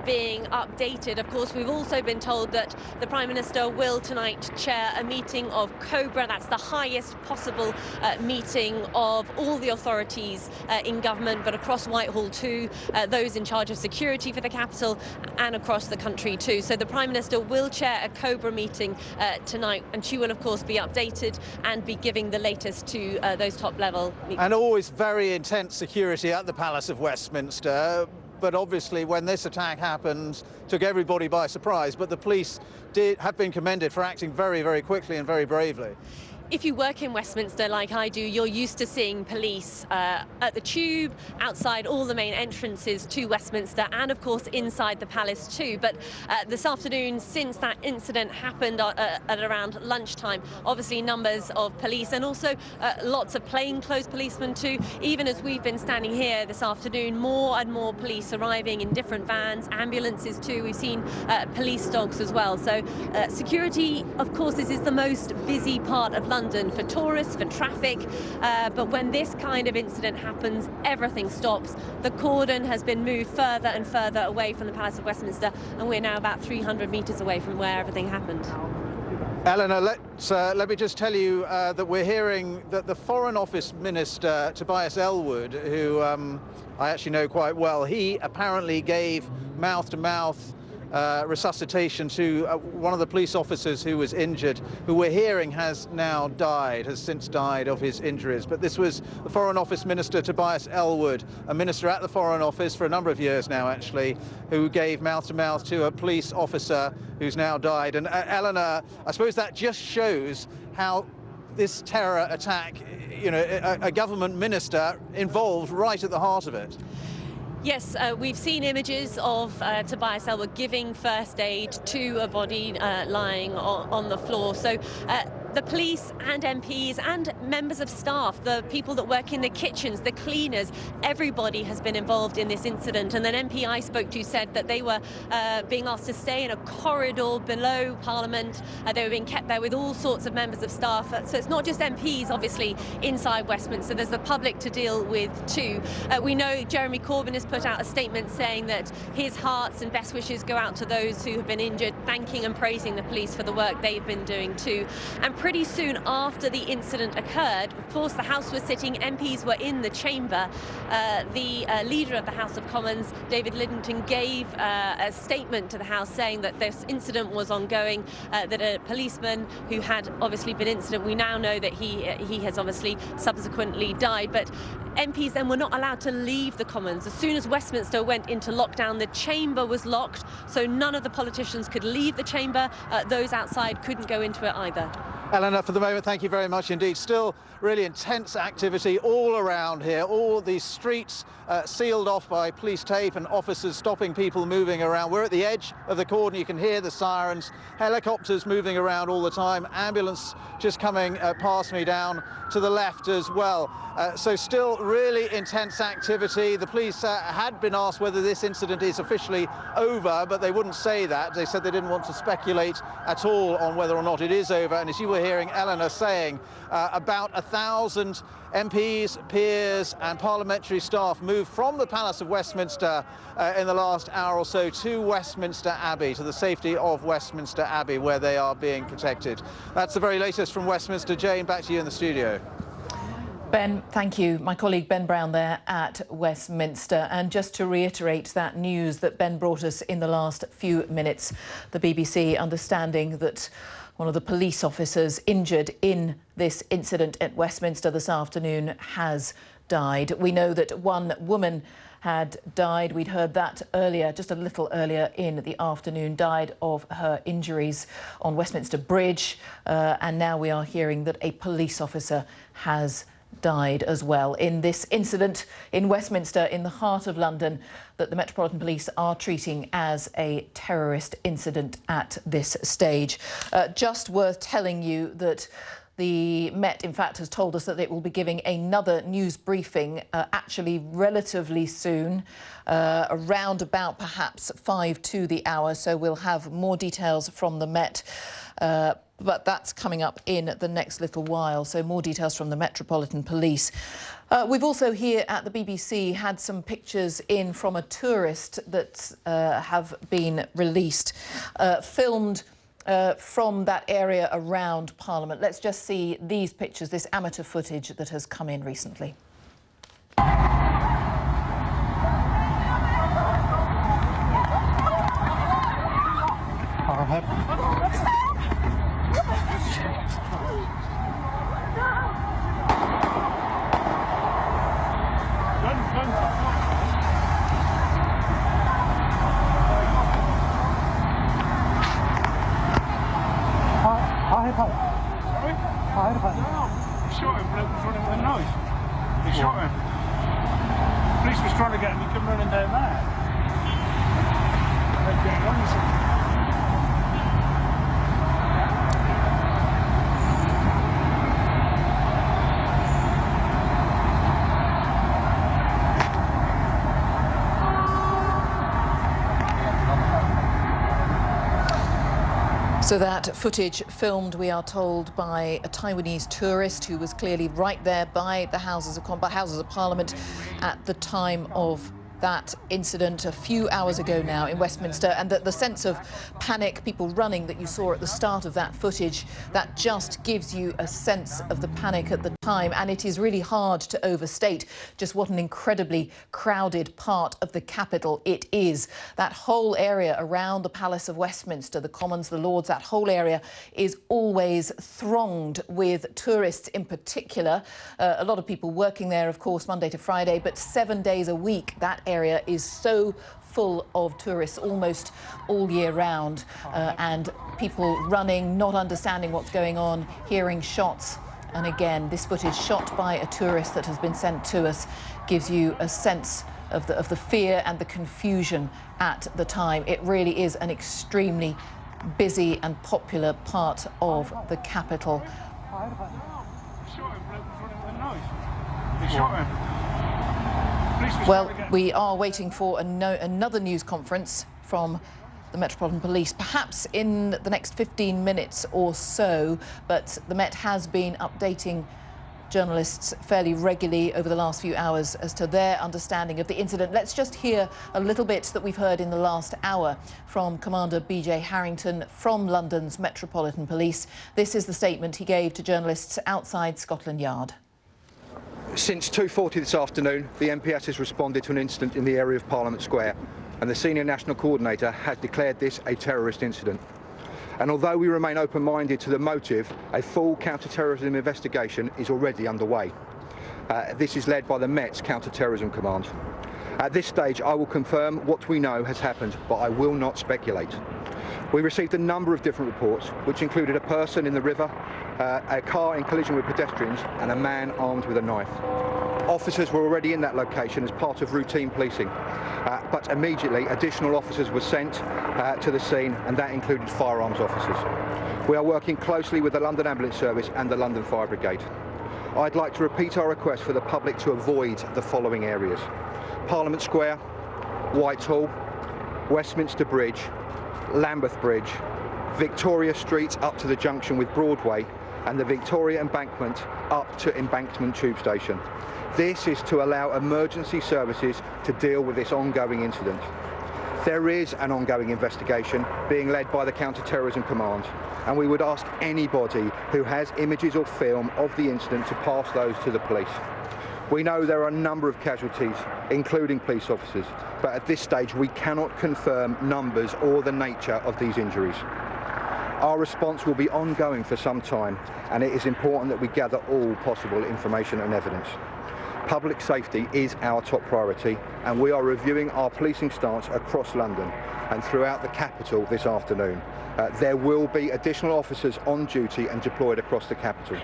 being updated. Of course, we've also been told that the Prime Minister will tonight chair a meeting of COBRA. That's the highest possible meeting of all the authorities in government, but across Whitehall too, those in charge of security for the capital and across the country too. So the Prime Minister will chair a COBRA meeting tonight, and she will of course be updated and be giving the latest to those top level meetings. And always very intense security at the Palace of Westminster. But obviously when this attack happened, took everybody by surprise. But the police have been commended for acting very, very quickly and very bravely. If you work in Westminster like I do, you're used to seeing police at the Tube, outside all the main entrances to Westminster, and of course inside the palace too. But this afternoon, since that incident happened at around lunchtime, obviously numbers of police and also lots of plainclothes policemen too. Even as we've been standing here this afternoon, more and more police arriving in different vans, ambulances too. We've seen police dogs as well. So security, of course, this is the most busy part of London for tourists, for traffic, but when this kind of incident happens, everything stops. The cordon has been moved further and further away from the Palace of Westminster, and we're now about 300 metres away from where everything happened. Eleanor, let me just tell you that we're hearing that the Foreign Office Minister, Tobias Ellwood, who I actually know quite well, he apparently gave mouth-to-mouth resuscitation to one of the police officers who was injured, who we're hearing has since died of his injuries. But this was the Foreign Office Minister Tobias Ellwood, a minister at the Foreign Office for a number of years now actually, who gave mouth-to-mouth to a police officer who's now died. And Eleanor, I suppose that just shows how this terror attack, you know, a government minister involved right at the heart of it. Yes, we've seen images of Tobias Ellwood giving first aid to a body lying on the floor. So the police and MPs and members of staff, the people that work in the kitchens, the cleaners, everybody has been involved in this incident. And an MP I spoke to said that they were being asked to stay in a corridor below Parliament. They were being kept there with all sorts of members of staff. So it's not just MPs, obviously, inside Westminster. There's the public to deal with too. We know Jeremy Corbyn has put out a statement saying that his hearts and best wishes go out to those who have been injured, thanking and praising the police for the work they've been doing too. And pretty soon after the incident occurred, heard, of course, the House was sitting, MPs were in the chamber. The leader of the House of Commons, David Lidington, gave a statement to the House saying that this incident was ongoing, that a policeman who had obviously been incident, we now know that he has obviously subsequently died, but MPs then were not allowed to leave the Commons. As soon as Westminster went into lockdown, the chamber was locked, so none of the politicians could leave the chamber. Those outside couldn't go into it either. Eleanor, for the moment, thank you very much indeed. Still really intense activity all around here. All these streets sealed off by police tape and officers stopping people moving around. We're at the edge of the cordon. You can hear the sirens, helicopters moving around all the time, ambulance just coming past me down to the left as well. So still really intense activity. The police had been asked whether this incident is officially over, but they wouldn't say that. They said they didn't want to speculate at all on whether or not it is over. And as you were hearing Eleanor saying, about 1,000 MPs, peers and parliamentary staff moved from the Palace of Westminster in the last hour or so to Westminster Abbey, to the safety of Westminster Abbey, where they are being protected. That's the very latest from Westminster. Jane, back to you in the studio. Ben, thank you. My colleague Ben Brown there at Westminster. And just to reiterate that news that Ben brought us in the last few minutes, the BBC understanding that one of the police officers injured in this incident at Westminster this afternoon has died. We know that one woman had died. We'd heard that earlier, just a little earlier in the afternoon, died of her injuries on Westminster Bridge. And now we are hearing that a police officer has died as well in this incident in Westminster, in the heart of London, that the Metropolitan Police are treating as a terrorist incident at this stage. Just worth telling you that the Met, in fact, has told us that it will be giving another news briefing actually relatively soon, around about perhaps 5 to the hour. So we'll have more details from the Met. But that's coming up in the next little while, so more details from the Metropolitan Police. We've also here at the BBC had some pictures in from a tourist that have been released, filmed from that area around Parliament. Let's just see these pictures, this amateur footage that has come in recently. Shot him, bloke was running with a knife. He shot him. Police was trying to get him, he came running down there. They're getting on something. So that footage filmed, we are told, by a Taiwanese tourist who was clearly right there by the Houses of Parliament at the time of that incident a few hours ago now in Westminster, and that the sense of panic, people running that you saw at the start of that footage, that just gives you a sense of the panic at the time. And it is really hard to overstate just what an incredibly crowded part of the capital it is. That whole area around the Palace of Westminster, the Commons, the Lords, that whole area is always thronged with tourists in particular. A lot of people working there, of course, Monday to Friday, but 7 days a week, that area is so full of tourists almost all year round, and people running, not understanding what's going on, hearing shots. And again, this footage shot by a tourist that has been sent to us gives you a sense of the fear and the confusion at the time. It really is an extremely busy and popular part of the capital. Well, we are waiting for another news conference from the Metropolitan Police, perhaps in the next 15 minutes or so, but the Met has been updating journalists fairly regularly over the last few hours as to their understanding of the incident. Let's just hear a little bit that we've heard in the last hour from Commander B.J. Harrington from London's Metropolitan Police. This is the statement he gave to journalists outside Scotland Yard. Since 2:40 this afternoon, the MPS has responded to an incident in the area of Parliament Square, and the Senior National Coordinator has declared this a terrorist incident. And although we remain open-minded to the motive, a full counter-terrorism investigation is already underway. This is led by the Met's Counter-Terrorism Command. At this stage, I will confirm what we know has happened, but I will not speculate. We received a number of different reports, which included a person in the river, a car in collision with pedestrians, and a man armed with a knife. Officers were already in that location as part of routine policing, but immediately additional officers were sent to the scene, and that included firearms officers. We are working closely with the London Ambulance Service and the London Fire Brigade. I'd like to repeat our request for the public to avoid the following areas: Parliament Square, Whitehall, Westminster Bridge, Lambeth Bridge, Victoria Street up to the junction with Broadway, and the Victoria Embankment up to Embankment Tube Station. This is to allow emergency services to deal with this ongoing incident. There is an ongoing investigation being led by the Counter-Terrorism Command, and we would ask anybody who has images or film of the incident to pass those to the police. We know there are a number of casualties, including police officers, but at this stage we cannot confirm numbers or the nature of these injuries. Our response will be ongoing for some time, and it is important that we gather all possible information and evidence. Public safety is our top priority, and we are reviewing our policing stance across London and throughout the capital this afternoon. There will be additional officers on duty and deployed across the capital.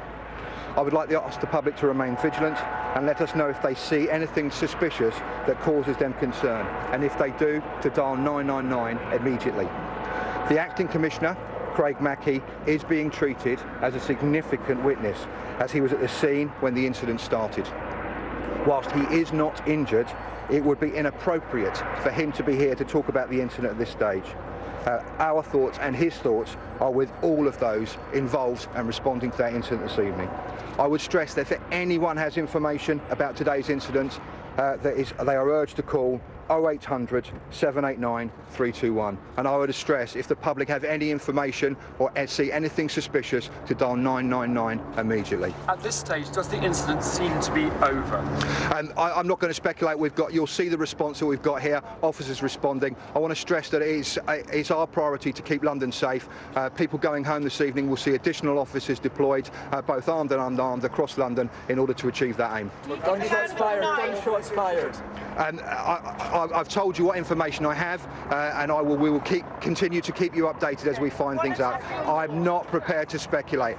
I would like to ask the public to remain vigilant and let us know if they see anything suspicious that causes them concern, and if they do, to dial 999 immediately. The Acting Commissioner, Craig Mackey, is being treated as a significant witness, as he was at the scene when the incident started. Whilst he is not injured, it would be inappropriate for him to be here to talk about the incident at this stage. Our thoughts and his thoughts are with all of those involved and responding to that incident this evening. I would stress that if anyone has information about today's incident, they are urged to call 0800 789 321. And I would stress, if the public have any information or see anything suspicious, to dial 999 immediately. At this stage, does the incident seem to be over? I'm not going to speculate. You'll see the response that we've got here, officers responding. I want to stress that it's our priority to keep London safe. People going home this evening will see additional officers deployed, both armed and unarmed, across London in order to achieve that aim. Gunshots fired, gunshots fired. I've told you what information I have, and we will continue to keep you updated as we find things out. I'm not prepared to speculate.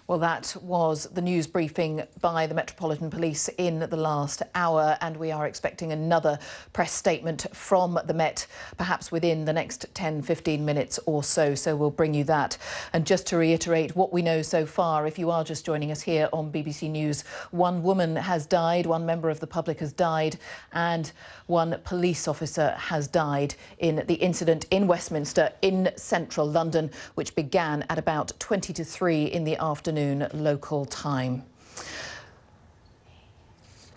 Well, that was the news briefing by the Metropolitan Police in the last hour, and we are expecting another press statement from the Met, perhaps within the next 10-15 minutes or so. So we'll bring you that. And just to reiterate what we know so far, if you are just joining us here on BBC News, one woman has died, one member of the public has died, and one police officer has died in the incident in Westminster in central London, which began at about 20 to 3 in the afternoon local time.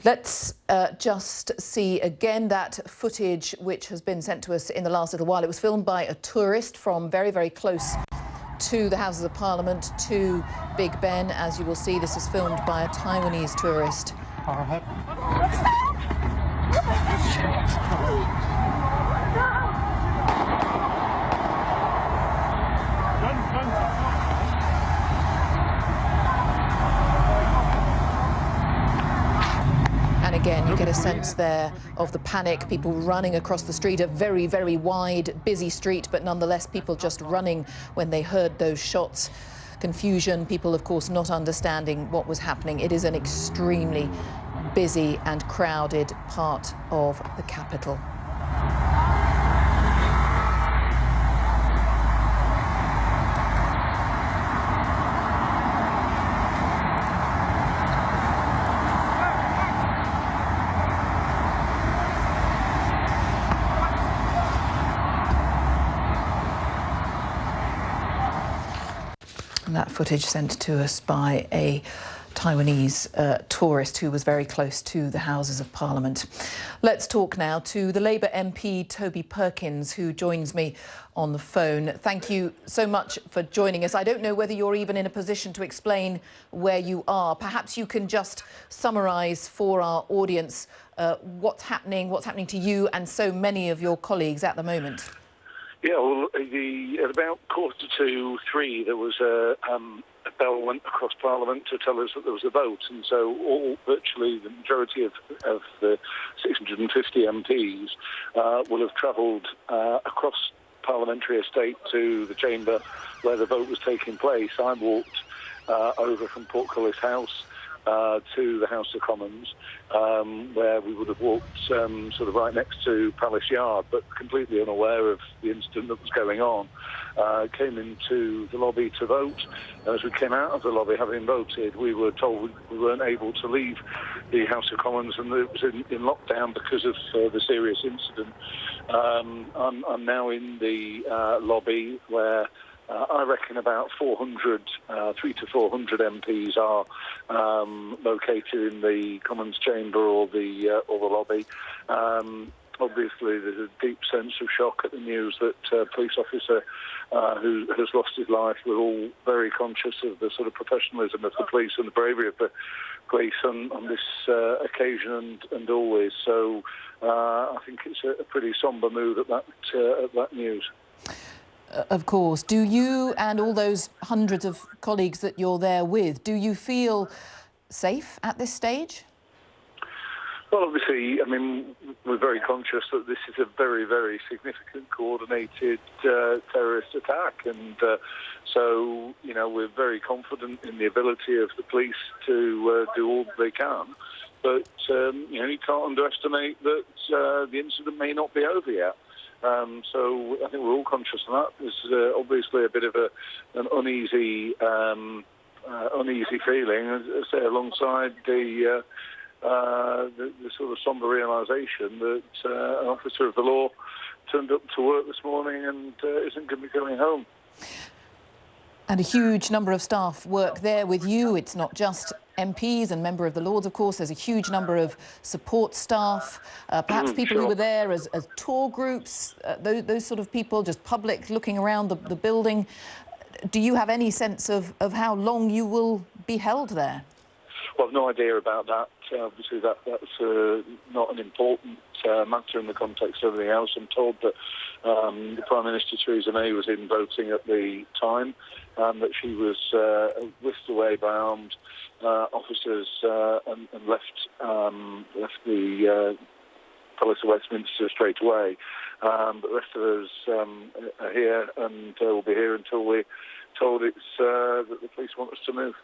Let's just see again that footage which has been sent to us in the last little while. It was filmed by a tourist from very, very close to the Houses of Parliament, to Big Ben. As you will see, this is filmed by a Taiwanese tourist. Again, you get a sense there of the panic, people running across the street, a very, very wide, busy street, but nonetheless people just running when they heard those shots. Confusion, people, of course, not understanding what was happening. It is an extremely busy and crowded part of the capital. That footage sent to us by a Taiwanese tourist who was very close to the Houses of Parliament. Let's talk now to the Labour MP Toby Perkins, who joins me on the phone. Thank you so much for joining us. I don't know whether you're even in a position to explain where you are. Perhaps you can just summarise for our audience what's happening to you and so many of your colleagues at the moment. Yeah, well, at about 2:45, there was a bell went across Parliament to tell us that there was a vote, and so virtually the majority of the 650 MPs will have travelled across Parliamentary Estate to the chamber where the vote was taking place. I walked over from Portcullis House to the House of Commons, where we would have walked sort of right next to Palace Yard, but completely unaware of the incident that was going on. Came into the lobby to vote. As we came out of the lobby, having voted, we were told we weren't able to leave the House of Commons and it was in lockdown because of the serious incident. I'm now in the lobby where I reckon about 300 to 400 MPs are located in the Commons chamber or the lobby. Obviously, there's a deep sense of shock at the news that a police officer who has lost his life. We're all very conscious of the sort of professionalism of the police and the bravery of the police on this occasion and always. So I think it's a pretty sombre mood at that news. Of course. Do you and all those hundreds of colleagues that you're there with, do you feel safe at this stage? Well, obviously, I mean, we're very conscious that this is a very, very significant coordinated terrorist attack. And so, you know, we're very confident in the ability of the police to do all they can. But, you know, you can't underestimate that the incident may not be over yet. So I think we're all conscious of that. There's obviously a bit of an uneasy feeling, as I say, alongside the sort of sombre realisation that an officer of the law turned up to work this morning and isn't going to be going home. And a huge number of staff work there with you. It's not just MPs and Member of the Lords, of course. There's a huge number of support staff, perhaps people who were there as tour groups, those sort of people, just public looking around the building. Do you have any sense of how long you will be held there? Well, I've no idea about that. Obviously, that's not an important matter in the context of everything else. I'm told that the Prime Minister, Theresa May, was in voting at the time, that she was whisked away by armed officers and left the Palace of Westminster straight away. But the rest of us are here and will be here until we're told that the police want us to move.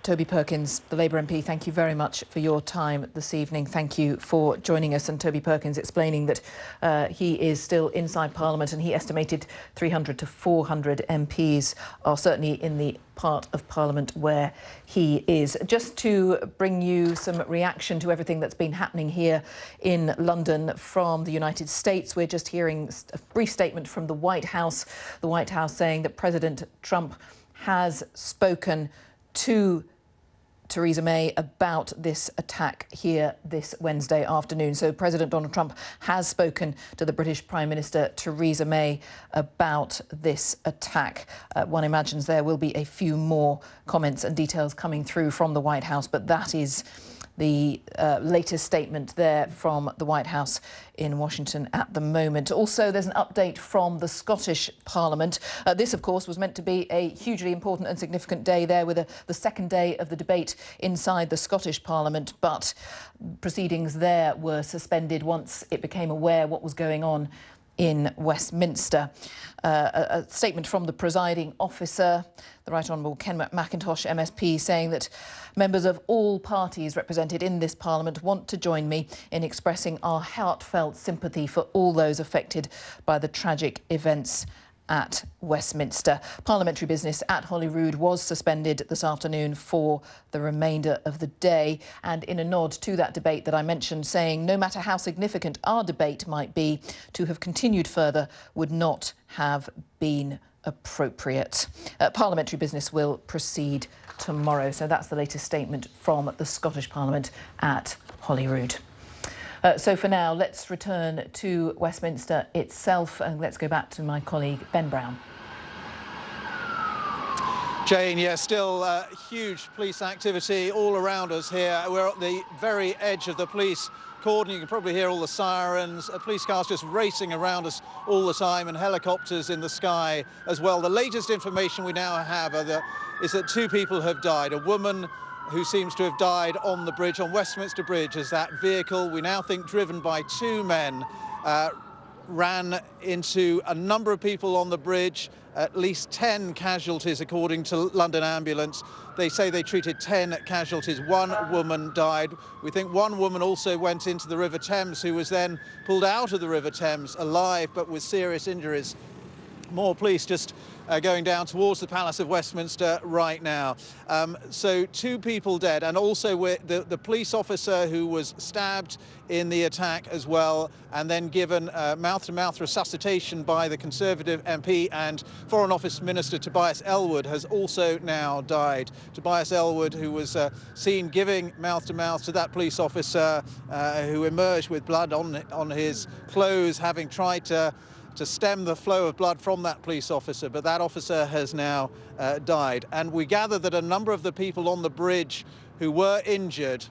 Toby Perkins, the Labour MP, thank you very much for your time this evening. Thank you for joining us. And Toby Perkins explaining that he is still inside Parliament and he estimated 300 to 400 MPs are certainly in the part of Parliament where he is. Just to bring you some reaction to everything that's been happening here in London from the United States, we're just hearing a brief statement from the White House. The White House saying that President Trump has spoken to Theresa May about this attack here this Wednesday afternoon. So President Donald Trump has spoken to the British Prime Minister Theresa May about this attack. One imagines there will be a few more comments and details coming through from the White House, but that is the latest statement there from the White House in Washington at the moment. Also, there's an update from the Scottish Parliament. This, of course, was meant to be a hugely important and significant day there with the second day of the debate inside the Scottish Parliament, but proceedings there were suspended once it became aware what was going on in Westminster. A statement from the presiding officer, the Right Honourable Ken McIntosh MSP, saying that members of all parties represented in this Parliament want to join me in expressing our heartfelt sympathy for all those affected by the tragic events at Westminster. Parliamentary business at Holyrood was suspended this afternoon for the remainder of the day, and in a nod to that debate that I mentioned, saying no matter how significant our debate might be, to have continued further would not have been appropriate. Parliamentary business will proceed tomorrow. So that's the latest statement from the Scottish Parliament at Holyrood. So for now, let's return to Westminster itself and let's go back to my colleague Ben Brown. Jane, yeah, still huge police activity all around us here. We're at the very edge of the police cordon. You can probably hear all the sirens, police cars just racing around us all the time, and helicopters in the sky as well. The latest information we now have is that 2 people have died. A woman who seems to have died on the bridge, on Westminster Bridge, as that vehicle, we now think driven by 2 men, ran into a number of people on the bridge. At least 10 casualties, according to London Ambulance. They say they treated 10 casualties. 1 woman died. We think 1 woman also went into the River Thames, who was then pulled out of the River Thames alive, but with serious injuries. More police just going down towards the Palace of Westminster right now. So 2 people dead, and also the police officer who was stabbed in the attack as well, and then given mouth-to-mouth resuscitation by the Conservative MP and Foreign Office Minister Tobias Ellwood has also now died. Tobias Ellwood, who was seen giving mouth-to-mouth to that police officer who emerged with blood on his clothes, having tried to stem the flow of blood from that police officer, but that officer has now died. And we gather that a number of the people on the bridge who were injured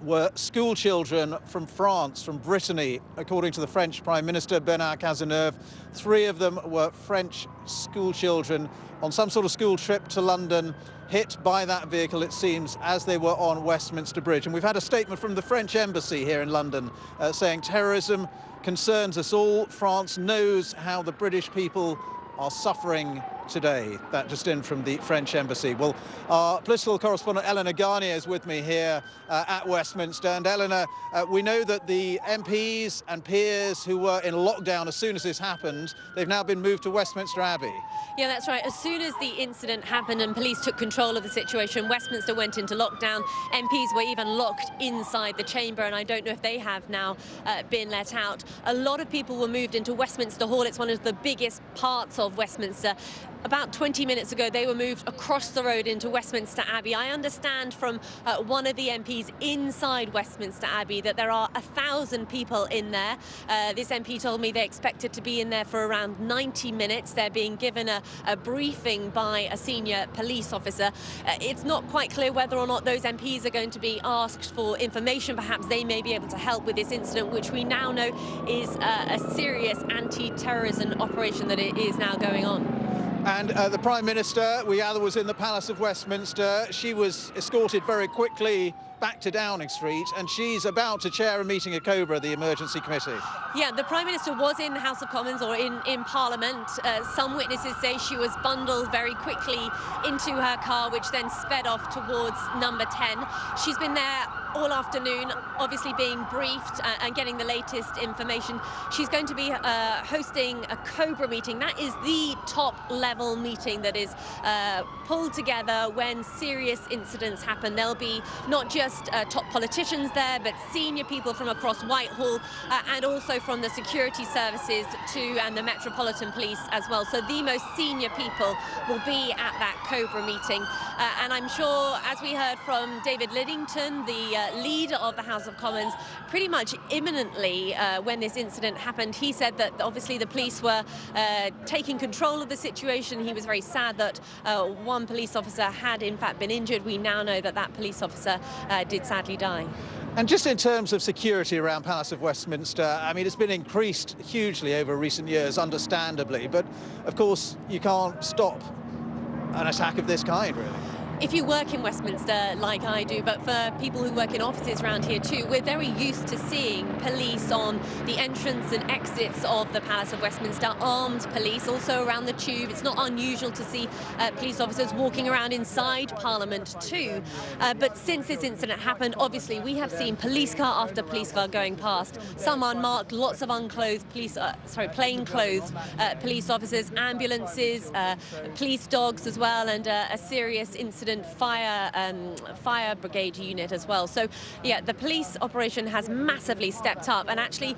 were school children from France, from Brittany, according to the French Prime Minister, Bernard Cazeneuve. 3 of them were French school children on some sort of school trip to London, hit by that vehicle, it seems, as they were on Westminster Bridge. And we've had a statement from the French embassy here in London saying terrorism concerns us all. France knows how the British people are suffering today. That just in from the French embassy. Well, our political correspondent Eleanor Garnier is with me here at Westminster. And Eleanor, we know that the MPs and peers who were in lockdown as soon as this happened, they've now been moved to Westminster Abbey. Yeah, that's right. As soon as the incident happened and police took control of the situation, Westminster went into lockdown. MPs were even locked inside the chamber, and I don't know if they have now been let out. A lot of people were moved into Westminster Hall. It's one of the biggest parts of Westminster. About 20 minutes ago, they were moved across the road into Westminster Abbey. I understand from one of the MPs inside Westminster Abbey that there are 1,000 people in there. This MP told me they expected to be in there for around 90 minutes. They're being given a briefing by a senior police officer. It's not quite clear whether or not those MPs are going to be asked for information. Perhaps they may be able to help with this incident, which we now know is a serious anti-terrorism operation that is now going on. And the Prime Minister, we gather, was in the Palace of Westminster. She was escorted very quickly back to Downing Street, and she's about to chair a meeting at Cobra, the Emergency Committee. Yeah, the Prime Minister was in the House of Commons or in Parliament. Some witnesses say she was bundled very quickly into her car, which then sped off towards number 10. She's been there all afternoon, obviously being briefed and getting the latest information. She's going to be hosting a Cobra meeting. That is the top-level meeting that is pulled together when serious incidents happen. There'll be not just top politicians there, but senior people from across Whitehall and also from the security services too, and the Metropolitan Police as well. So the most senior people will be at that Cobra meeting. And I'm sure, as we heard from David Lidington, the leader of the House of Commons, pretty much imminently when this incident happened, he said that obviously the police were taking control of the situation. He was very sad that one police officer had in fact been injured. We now know that that police officer did sadly die. And just in terms of security around Palace of Westminster, I mean, it's been increased hugely over recent years, understandably, but of course you can't stop an attack of this kind, really. If you work in Westminster, like I do, but for people who work in offices around here too, we're very used to seeing police on the entrance and exits of the Palace of Westminster, armed police, also around the Tube. It's not unusual to see police officers walking around inside Parliament too. But since this incident happened, obviously we have seen police car after police car going past. Some unmarked, lots of unclothed police, plainclothes police officers, ambulances, police dogs as well, and a serious incident incident fire brigade unit as well. So yeah, the police operation has massively stepped up, and actually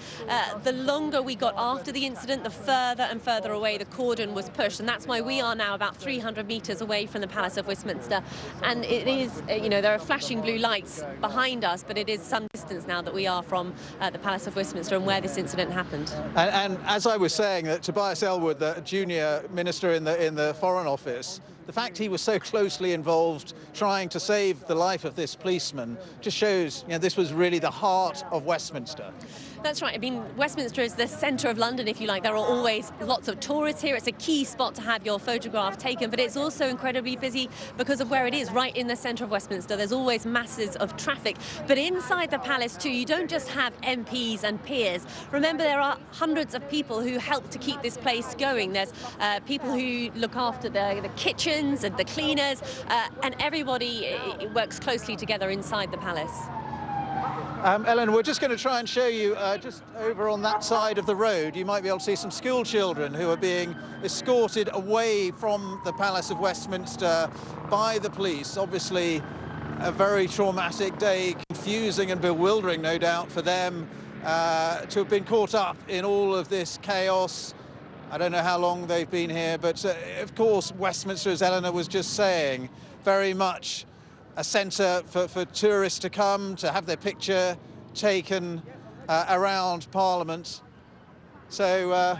the longer we got after the incident, the further and further away the cordon was pushed, and that's why we are now about 300 metres away from the Palace of Westminster. And it is, you know, there are flashing blue lights behind us, but it is some distance now that we are from the Palace of Westminster and where this incident happened. And as I was saying, that Tobias Ellwood, the junior minister in the Foreign Office, the fact he was so closely involved trying to save the life of this policeman just shows, you know, this was really the heart of Westminster. That's right. I mean, Westminster is the centre of London, if you like. There are always lots of tourists here. It's a key spot to have your photograph taken, but it's also incredibly busy because of where it is, right in the centre of Westminster. There's always masses of traffic. But inside the palace too, you don't just have MPs and peers. Remember, there are hundreds of people who help to keep this place going. There's people who look after the kitchens and the cleaners, and everybody works closely together inside the palace. Ellen, we're just going to try and show you just over on that side of the road. You might be able to see some school children who are being escorted away from the Palace of Westminster by the police. Obviously, a very traumatic day, confusing and bewildering, no doubt, for them to have been caught up in all of this chaos. I don't know how long they've been here, but of course, Westminster, as Eleanor was just saying, very much a centre for tourists to come, to have their picture taken around Parliament. So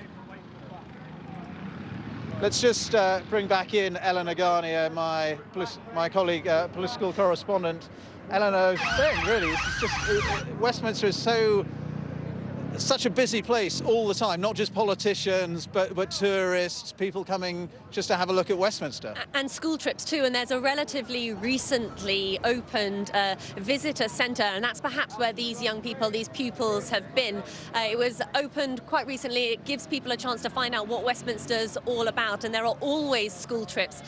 let's just bring back in Eleanor Garnier, my colleague, political correspondent. Eleanor, saying really, it's just Westminster is such a busy place all the time, not just politicians, but tourists, people coming just to have a look at Westminster. And school trips too, and there's a relatively recently opened visitor centre, and that's perhaps where these young people, these pupils have been. It was opened quite recently. It gives people a chance to find out what Westminster's all about, and there are always school trips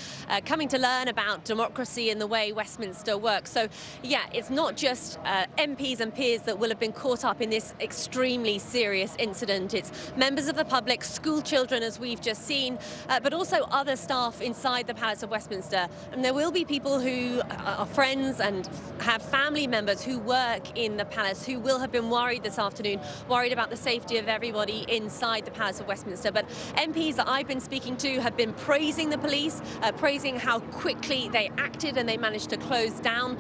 coming to learn about democracy and the way Westminster works. So yeah, it's not just MPs and peers that will have been caught up in this extremely serious incident. It's members of the public, school children, as we've just seen, but also other staff inside the Palace of Westminster. And there will be people who are friends and have family members who work in the palace who will have been worried this afternoon, worried about the safety of everybody inside the Palace of Westminster. But MPs that I've been speaking to have been praising the police, praising how quickly they acted and they managed to close down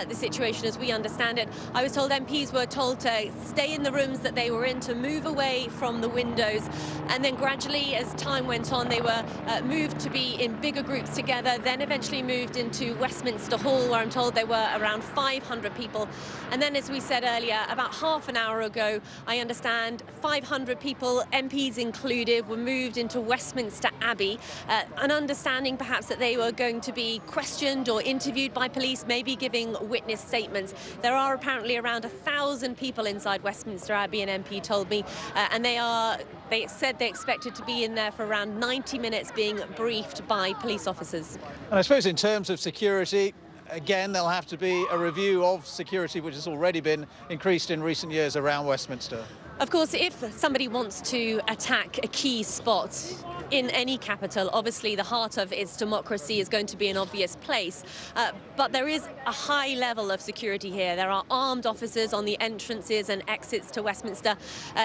the situation as we understand it. I was told MPs were told to stay in the rooms that they were in, to move away from the windows, and then gradually as time went on they were moved to be in bigger groups together, then eventually moved into Westminster Hall, where I'm told there were around 500 people. And then, as we said earlier, about half an hour ago, I understand 500 people, MPs included, were moved into Westminster Abbey, an understanding perhaps that they were going to be questioned or interviewed by police, maybe giving witness statements. There are apparently around 1,000 people inside Westminster Abbey, an MP told me, and they said they expected to be in there for around 90 minutes being briefed by police officers. And I suppose in terms of security, again, there'll have to be a review of security, which has already been increased in recent years around Westminster. Of course, if somebody wants to attack a key spot in any capital, obviously the heart of its democracy is going to be an obvious place. But there is a high level of security here. There are armed officers on the entrances and exits to Westminster.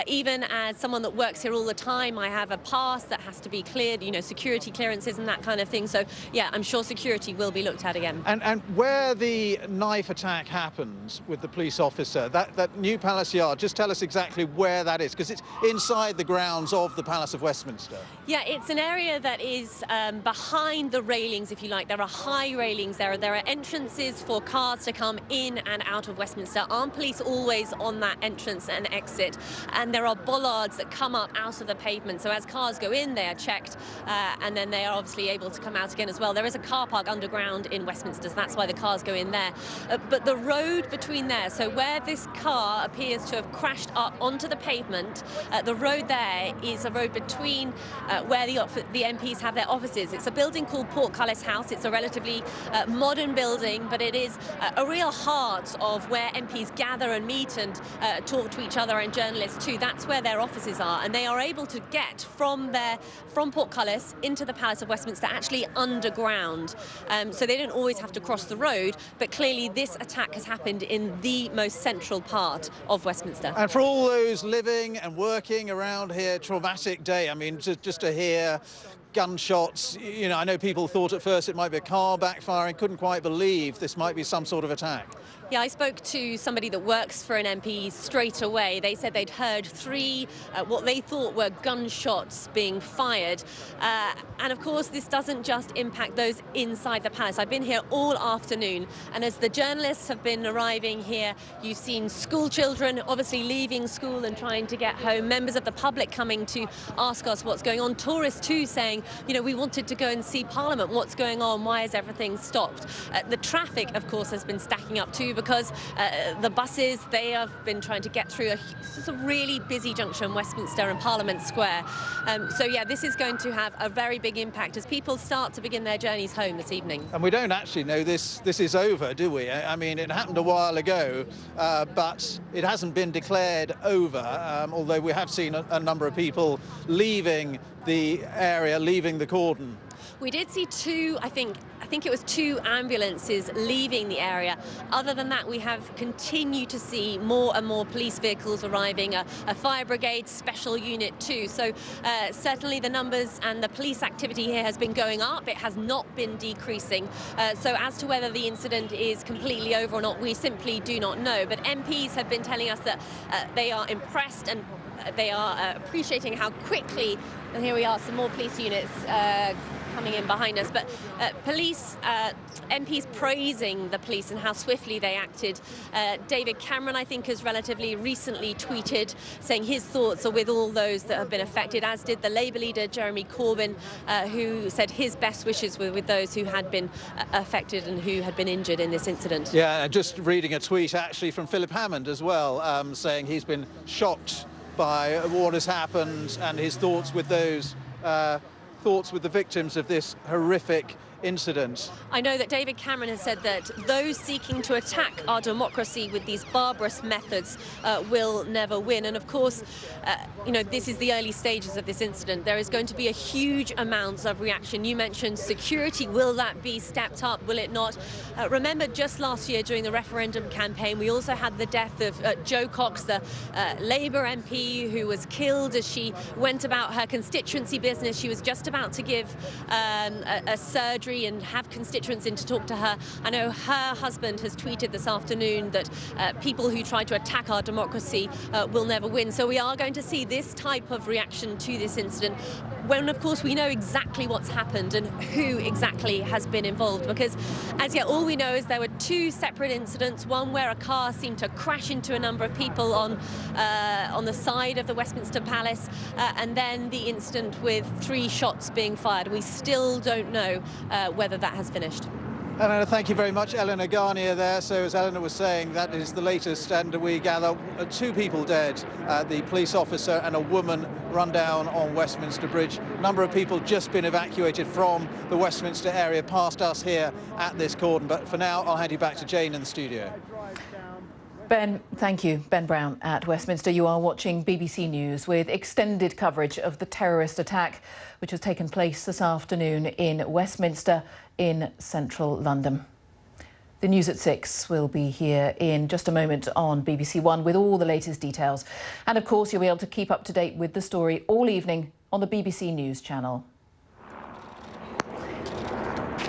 Even as someone that works here all the time, I have a pass that has to be cleared, you know, security clearances and that kind of thing. So, yeah, I'm sure security will be looked at again. And where the knife attack happened with the police officer, that New Palace Yard, just tell us exactly where that is, because it's inside the grounds of the Palace of Westminster. Yeah, it's an area that is behind the railings, if you like. There are high railings there. There are entrances for cars to come in and out of Westminster. Armed police always on that entrance and exit. And there are bollards that come up out of the pavement. So as cars go in, they are checked, and then they are obviously able to come out again as well. There is a car park underground in Westminster, so that's why the cars go in there. But the road between there, so where this car appears to have crashed up onto the pavement, the road there is a road between where where the MPs have their offices. It's a building called Portcullis House. It's a relatively modern building, but it is a real heart of where MPs gather and meet and talk to each other, and journalists too. That's where their offices are, and they are able to get from Portcullis into the Palace of Westminster actually underground. So they don't always have to cross the road, but clearly this attack has happened in the most central part of Westminster. And for all those living and working around here, traumatic day. I mean, just to hear gunshots, you know, I know people thought at first it might be a car backfiring, couldn't quite believe this might be some sort of attack. Yeah, I spoke to somebody that works for an MP straight away. They said they'd heard three what they thought were gunshots being fired. And of course, this doesn't just impact those inside the palace. I've been here all afternoon, and as the journalists have been arriving here, you've seen school children obviously leaving school and trying to get home, members of the public coming to ask us what's going on, tourists too saying, you know, we wanted to go and see Parliament, what's going on, why is everything stopped? The traffic, of course, has been stacking up too, because the buses, they have been trying to get through a really busy junction, Westminster and Parliament Square. So yeah, this is going to have a very big impact as people start to begin their journeys home this evening. And we don't actually know this is over, do we? I mean, it happened a while ago, but it hasn't been declared over, although we have seen a number of people leaving the area, leaving the cordon. We did see two, I think it was two ambulances leaving the area. Other than that, we have continued to see more and more police vehicles arriving, a fire brigade special unit too. So certainly the numbers and the police activity here has been going up. It has not been decreasing. So as to whether the incident is completely over or not, we simply do not know. But MPs have been telling us that they are impressed and they are appreciating how quickly, and here we are, some more police units coming in behind us, but MPs praising the police and how swiftly they acted. David Cameron, I think, has relatively recently tweeted saying his thoughts are with all those that have been affected, as did the Labour leader Jeremy Corbyn, who said his best wishes were with those who had been affected and who had been injured in this incident. Yeah, just reading a tweet actually from Philip Hammond as well, saying he's been shocked by what has happened and his thoughts with those thoughts with the victims of this horrific incident. I know that David Cameron has said that those seeking to attack our democracy with these barbarous methods will never win. And of course, you know, this is the early stages of this incident. There is going to be a huge amount of reaction. You mentioned security. Will that be stepped up? Will it not? Remember, just last year during the referendum campaign, we also had the death of Jo Cox, the Labour MP who was killed as she went about her constituency business. She was just about to give a surgery and have constituents in to talk to her. I know her husband has tweeted this afternoon that people who try to attack our democracy will never win. So we are going to see this type of reaction to this incident when, of course, we know exactly what's happened and who exactly has been involved, because as yet all we know is there were two separate incidents, one where a car seemed to crash into a number of people on the side of the Westminster Palace, and then the incident with 3 shots being fired. We still don't know whether that has finished. Eleanor, thank you very much. Eleanor Garnier there. So as Eleanor was saying, that is the latest, and we gather 2 people dead, the police officer and a woman run down on Westminster Bridge. A number of people just been evacuated from the Westminster area past us here at this cordon. But for now, I'll hand you back to Jane in the studio. Ben, thank you. Ben Brown at Westminster. You are watching BBC News with extended coverage of the terrorist attack which has taken place this afternoon in Westminster in central London. The news at 6 will be here in just a moment on BBC One with all the latest details. And of course, you'll be able to keep up to date with the story all evening on the BBC News channel.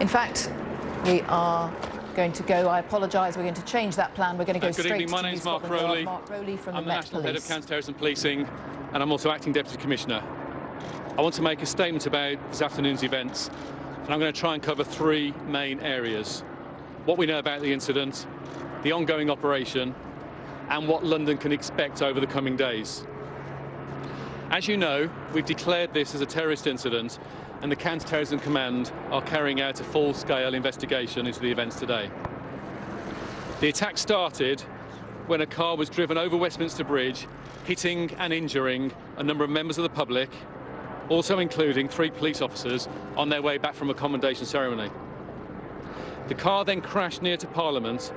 In fact, we are going to go, I apologise, we're going to change that plan. We're going to go straight to Good evening, my name's Mark Rowley. Mark Rowley from I'm the the Met National Head of Police. Counter-Terrorism Policing, and I'm also Acting Deputy Commissioner. I want to make a statement about this afternoon's events, and I'm going to try and cover 3 main areas. What we know about the incident, the ongoing operation, and what London can expect over the coming days. As you know, we've declared this as a terrorist incident, and the Counter-Terrorism Command are carrying out a full-scale investigation into the events today. The attack started when a car was driven over Westminster Bridge, hitting and injuring a number of members of the public, also including 3 police officers on their way back from a commendation ceremony. The car then crashed near to Parliament,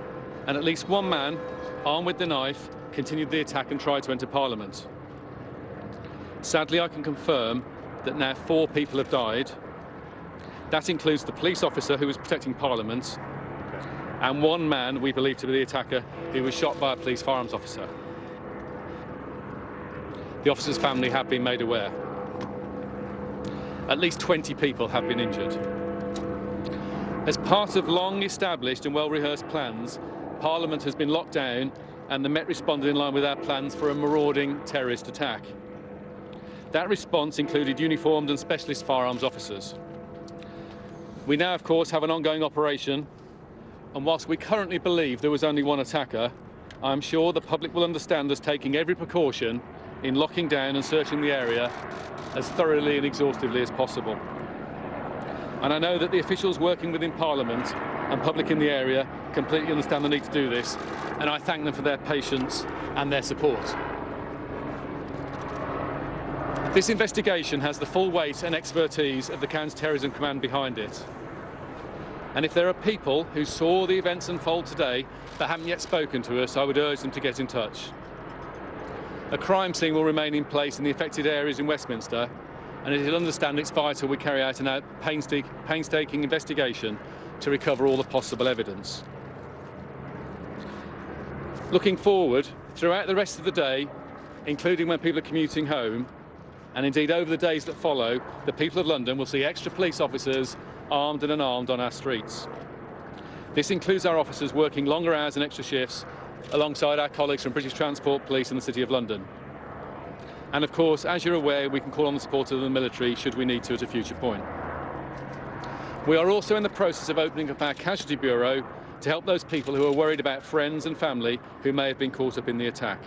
and at least one man, armed with the knife, continued the attack and tried to enter Parliament. Sadly, I can confirm that now 4 people have died. That includes the police officer who was protecting Parliament, and one man we believe to be the attacker who was shot by a police firearms officer. The officer's family have been made aware. At least 20 people have been injured. As part of long established and well-rehearsed plans, Parliament has been locked down and the Met responded in line with our plans for a marauding terrorist attack. That response included uniformed and specialist firearms officers. We now, of course, have an ongoing operation, and whilst we currently believe there was only one attacker, I'm sure the public will understand us taking every precaution in locking down and searching the area as thoroughly and exhaustively as possible. And I know that the officials working within Parliament and public in the area completely understand the need to do this, and I thank them for their patience and their support. This investigation has the full weight and expertise of the Counter-Terrorism Command behind it. And if there are people who saw the events unfold today but haven't yet spoken to us, I would urge them to get in touch. A crime scene will remain in place in the affected areas in Westminster, and it is understand it's vital we carry out a painstaking investigation to recover all the possible evidence. Looking forward, throughout the rest of the day, including when people are commuting home, and indeed over the days that follow, the people of London will see extra police officers armed and unarmed on our streets. This includes our officers working longer hours and extra shifts alongside our colleagues from British Transport Police and the City of London. And of course, as you're aware, we can call on the support of the military should we need to at a future point. We are also in the process of opening up our Casualty Bureau to help those people who are worried about friends and family who may have been caught up in the attack.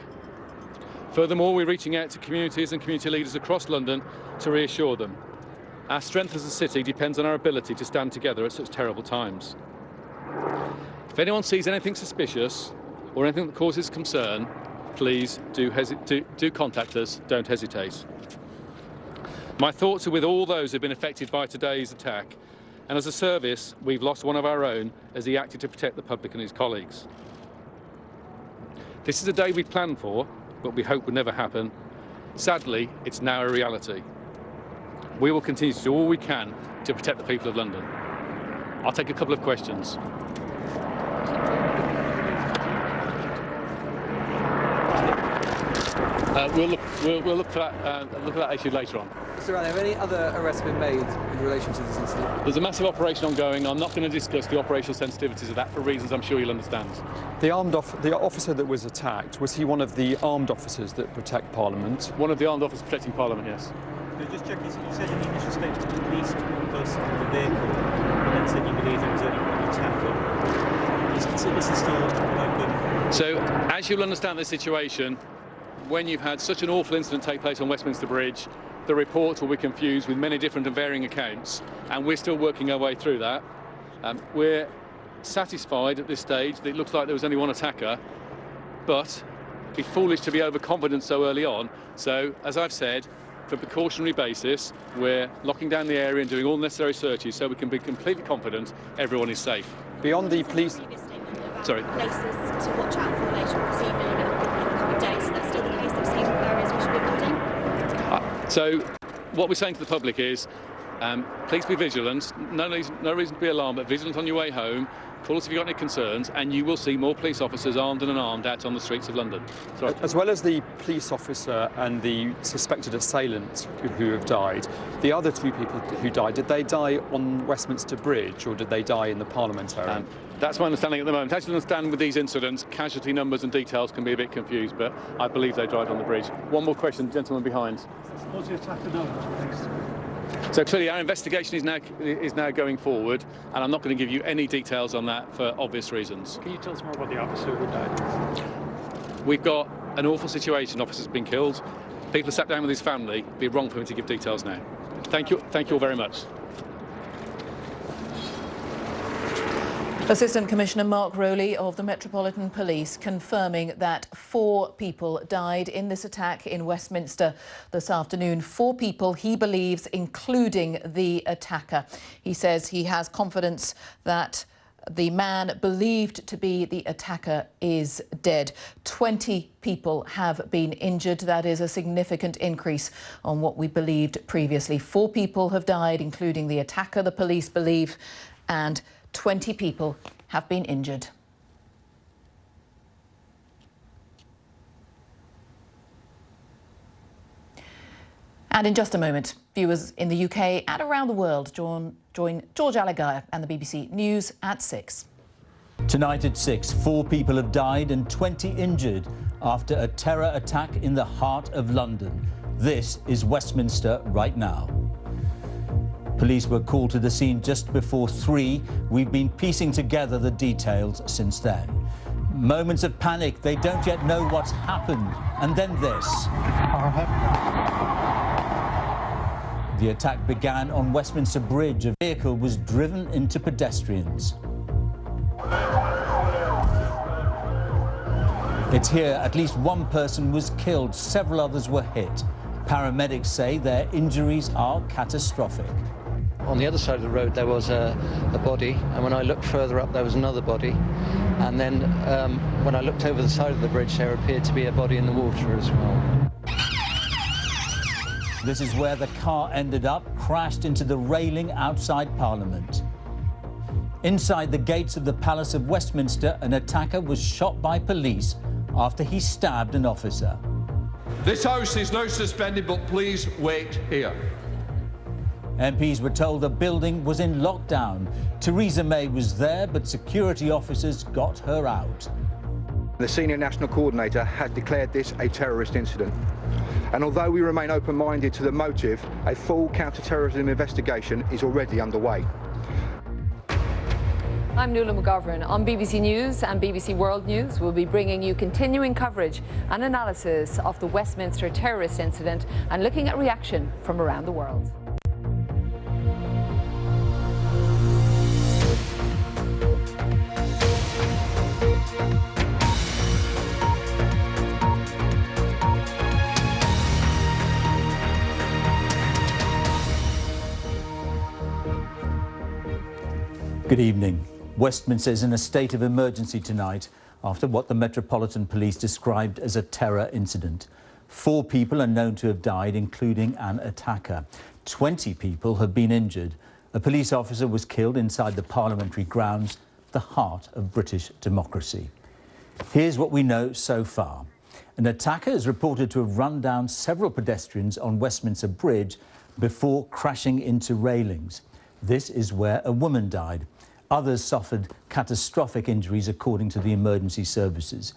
Furthermore, we're reaching out to communities and community leaders across London to reassure them. Our strength as a city depends on our ability to stand together at such terrible times. If anyone sees anything suspicious or anything that causes concern, please do contact us, don't hesitate. My thoughts are with all those who have been affected by today's attack, and as a service, we've lost one of our own as he acted to protect the public and his colleagues. This is a day we planned for, but we hope would never happen. Sadly, it's now a reality. We will continue to do all we can to protect the people of London. I'll take a couple of questions. We'll look for that issue later on. Sir, have any other arrests been made in relation to this incident? There's a massive operation ongoing. I'm not going to discuss the operational sensitivities of that for reasons I'm sure you'll understand. The officer that was attacked, was he one of the armed officers that protect Parliament? One of the armed officers protecting Parliament, yes. Just check, you said in the initial statement that the police were close to the vehicle, and then said you believe there was only one attacker. Is this still open? So, as you'll understand the situation, when you've had such an awful incident take place on Westminster Bridge, the reports will be confused with many different and varying accounts, and we're still working our way through that. We're satisfied at this stage that it looks like there was only one attacker, but it'd be foolish to be overconfident so early on. So, as I've said, for a precautionary basis, we're locking down the area and doing all necessary searches so we can be completely confident everyone is safe. Beyond the police... Sorry. Places to watch out for later this evening and in the coming days. Is that still the case? There are safe areas we should be avoiding? So what we're saying to the public is, please be vigilant. No reason to be alarmed, but vigilant on your way home. Call us if you've got any concerns, and you will see more police officers armed and unarmed out on the streets of London. Sorry. As well as the police officer and the suspected assailant who have died, the other 2 people who died, did they die on Westminster Bridge or did they die in the Parliament area? That's my understanding at the moment. As you understand with these incidents, casualty numbers and details can be a bit confused, but I believe they died on the bridge. One more question, gentleman behind. Was the attacker known? So clearly our investigation is now going forward, and I'm not going to give you any details on that for obvious reasons. Can you tell us more about the officer who died? We've got an awful situation. Officer's been killed. People have sat down with his family. It'd be wrong for me to give details now. Thank you all very much. Assistant Commissioner Mark Rowley of the Metropolitan Police confirming that 4 people died in this attack in Westminster this afternoon. 4 people, he believes, including the attacker. He says he has confidence that the man believed to be the attacker is dead. 20 people have been injured. That is a significant increase on what we believed previously. 4 people have died, including the attacker, the police believe, and 20 people have been injured. And in just a moment, viewers in the UK and around the world join George Allegire and the BBC News at 6. Tonight at 6, 4 people have died and 20 injured after a terror attack in the heart of London. This is Westminster right now. Police were called to the scene just before 3. We've been piecing together the details since then. Moments of panic, they don't yet know what's happened. And then this. The attack began on Westminster Bridge. A vehicle was driven into pedestrians. It's here at least 1 person was killed, several others were hit. Paramedics say their injuries are catastrophic. On the other side of the road there was a body, and when I looked further up there was another body, and then when I looked over the side of the bridge there appeared to be a body in the water as well. This is where the car ended up, crashed into the railing outside Parliament. Inside the gates of the Palace of Westminster, an attacker was shot by police after he stabbed an officer. This House is now suspended, but please wait here. MPs were told the building was in lockdown. Theresa May was there, but security officers got her out. The Senior National Coordinator has declared this a terrorist incident. And although we remain open-minded to the motive, a full counter-terrorism investigation is already underway. I'm Nuala McGovern. On BBC News and BBC World News, we'll be bringing you continuing coverage and analysis of the Westminster terrorist incident and looking at reaction from around the world. Good evening. Westminster is in a state of emergency tonight after what the Metropolitan Police described as a terror incident. 4 people are known to have died, including an attacker. 20 people have been injured. A police officer was killed inside the parliamentary grounds, the heart of British democracy. Here's what we know so far. An attacker is reported to have run down several pedestrians on Westminster Bridge before crashing into railings. This is where a woman died. Others suffered catastrophic injuries, according to the emergency services.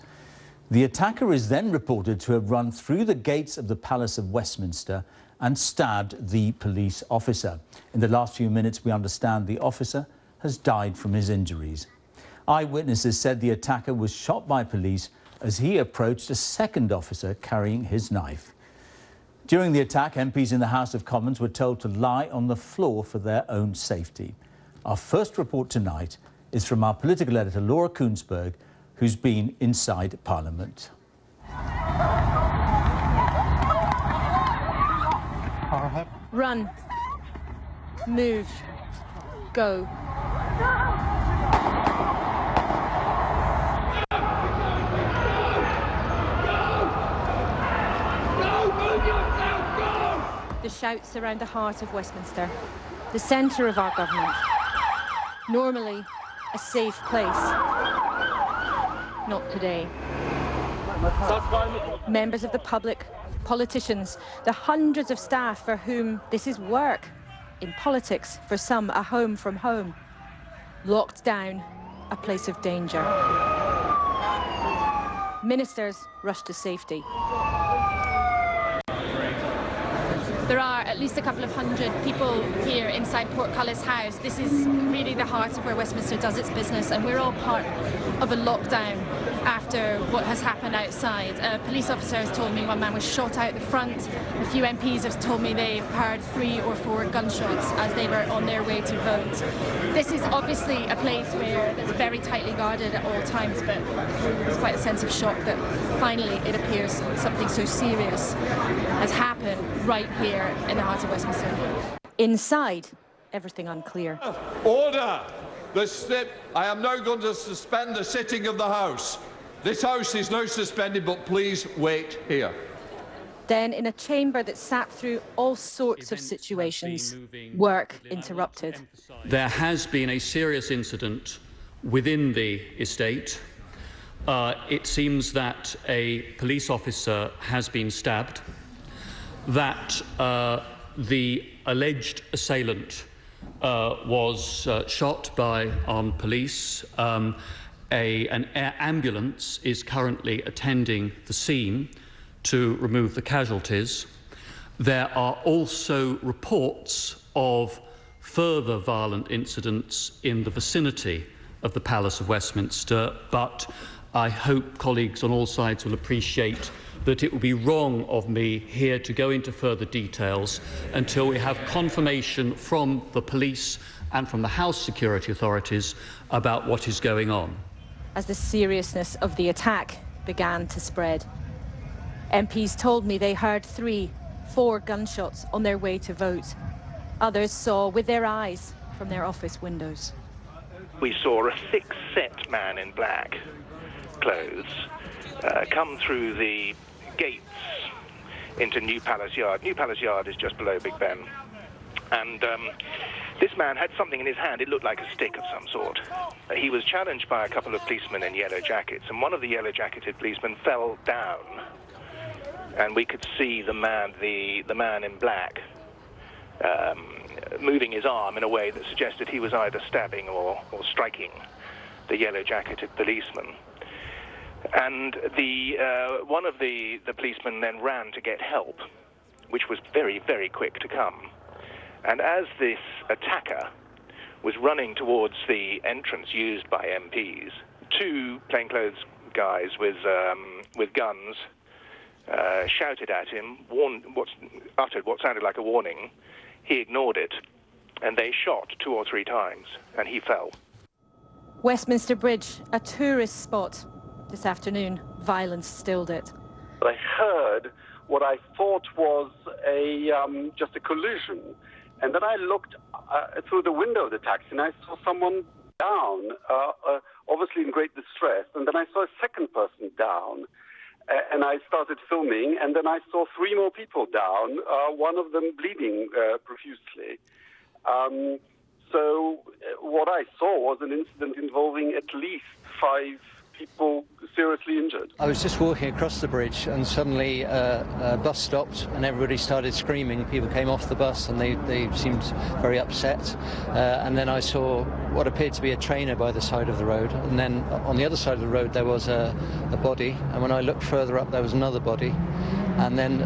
The attacker is then reported to have run through the gates of the Palace of Westminster and stabbed the police officer. In the last few minutes, we understand the officer has died from his injuries. Eyewitnesses said the attacker was shot by police as he approached a second officer carrying his knife. During the attack, MPs in the House of Commons were told to lie on the floor for their own safety. Our first report tonight is from our political editor, Laura Koonsberg, who's been inside Parliament. Run. Move. Go. The shouts around the heart of Westminster, the centre of our government. Normally a safe place. Not today. Members of the public, politicians, the hundreds of staff for whom this is work. In politics, for some, a home from home. Locked down, a place of danger. Ministers rush to safety. There are at least a couple of hundred people here inside Portcullis House. This is really the heart of where Westminster does its business, and we're all part of a lockdown after what has happened outside. A police officer has told me one man was shot out the front. A few MPs have told me they've heard 3 or 4 gunshots as they were on their way to vote. This is obviously a place where it's very tightly guarded at all times, but there's quite a sense of shock that finally it appears something so serious has happened right here in the heart of Westminster. Inside, everything unclear. Order! I am now going to suspend the sitting of the House. This House is now suspended, but please wait here. Then, in a chamber that sat through all sorts of situations, work interrupted. There has been a serious incident within the estate. It seems that a police officer has been stabbed, that the alleged assailant was shot by armed police. An air ambulance is currently attending the scene to remove the casualties. There are also reports of further violent incidents in the vicinity of the Palace of Westminster, but I hope colleagues on all sides will appreciate that it would be wrong of me here to go into further details until we have confirmation from the police and from the House security authorities about what is going on. As the seriousness of the attack began to spread, MPs told me they heard 3, 4 gunshots on their way to vote. Others saw with their eyes from their office windows. We saw a thick-set man in black clothes come through the gates into New Palace Yard. New Palace Yard is just below Big Ben. And this man had something in his hand. It looked like a stick of some sort. He was challenged by a couple of policemen in yellow jackets, and one of the yellow-jacketed policemen fell down. And we could see the man in black moving his arm in a way that suggested he was either stabbing or striking the yellow-jacketed policeman. And one of the policemen then ran to get help, which was very, very quick to come. And as this attacker was running towards the entrance used by MPs, 2 plainclothes guys with guns shouted at him, uttered what sounded like a warning. He ignored it, and they shot 2 or 3 times, and he fell. Westminster Bridge, a tourist spot. This afternoon, violence stilled it. I heard what I thought was just a collision, and then I looked through the window of the taxi, and I saw someone down, obviously in great distress, and then I saw a second person down, and I started filming, and then I saw 3 more people down, one of them bleeding profusely. So what I saw was an incident involving at least 5 people seriously injured. I was just walking across the bridge and suddenly a bus stopped and everybody started screaming. People came off the bus and they seemed very upset. And then I saw what appeared to be a trainer by the side of the road. And then on the other side of the road there was a body. And when I looked further up there was another body. And then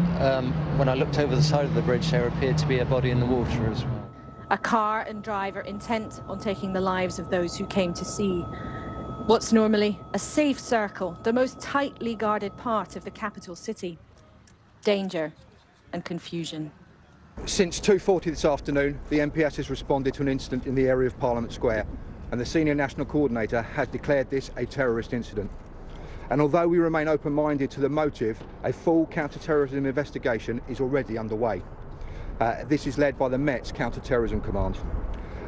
when I looked over the side of the bridge there appeared to be a body in the water as well. A car and driver intent on taking the lives of those who came to see what's normally a safe circle, the most tightly guarded part of the capital city. Danger and confusion. Since 2:40 this afternoon, the MPS has responded to an incident in the area of Parliament Square, and the Senior National Coordinator has declared this a terrorist incident. And although we remain open-minded to the motive, a full counter-terrorism investigation is already underway. This is led by the Met's Counter-Terrorism Command.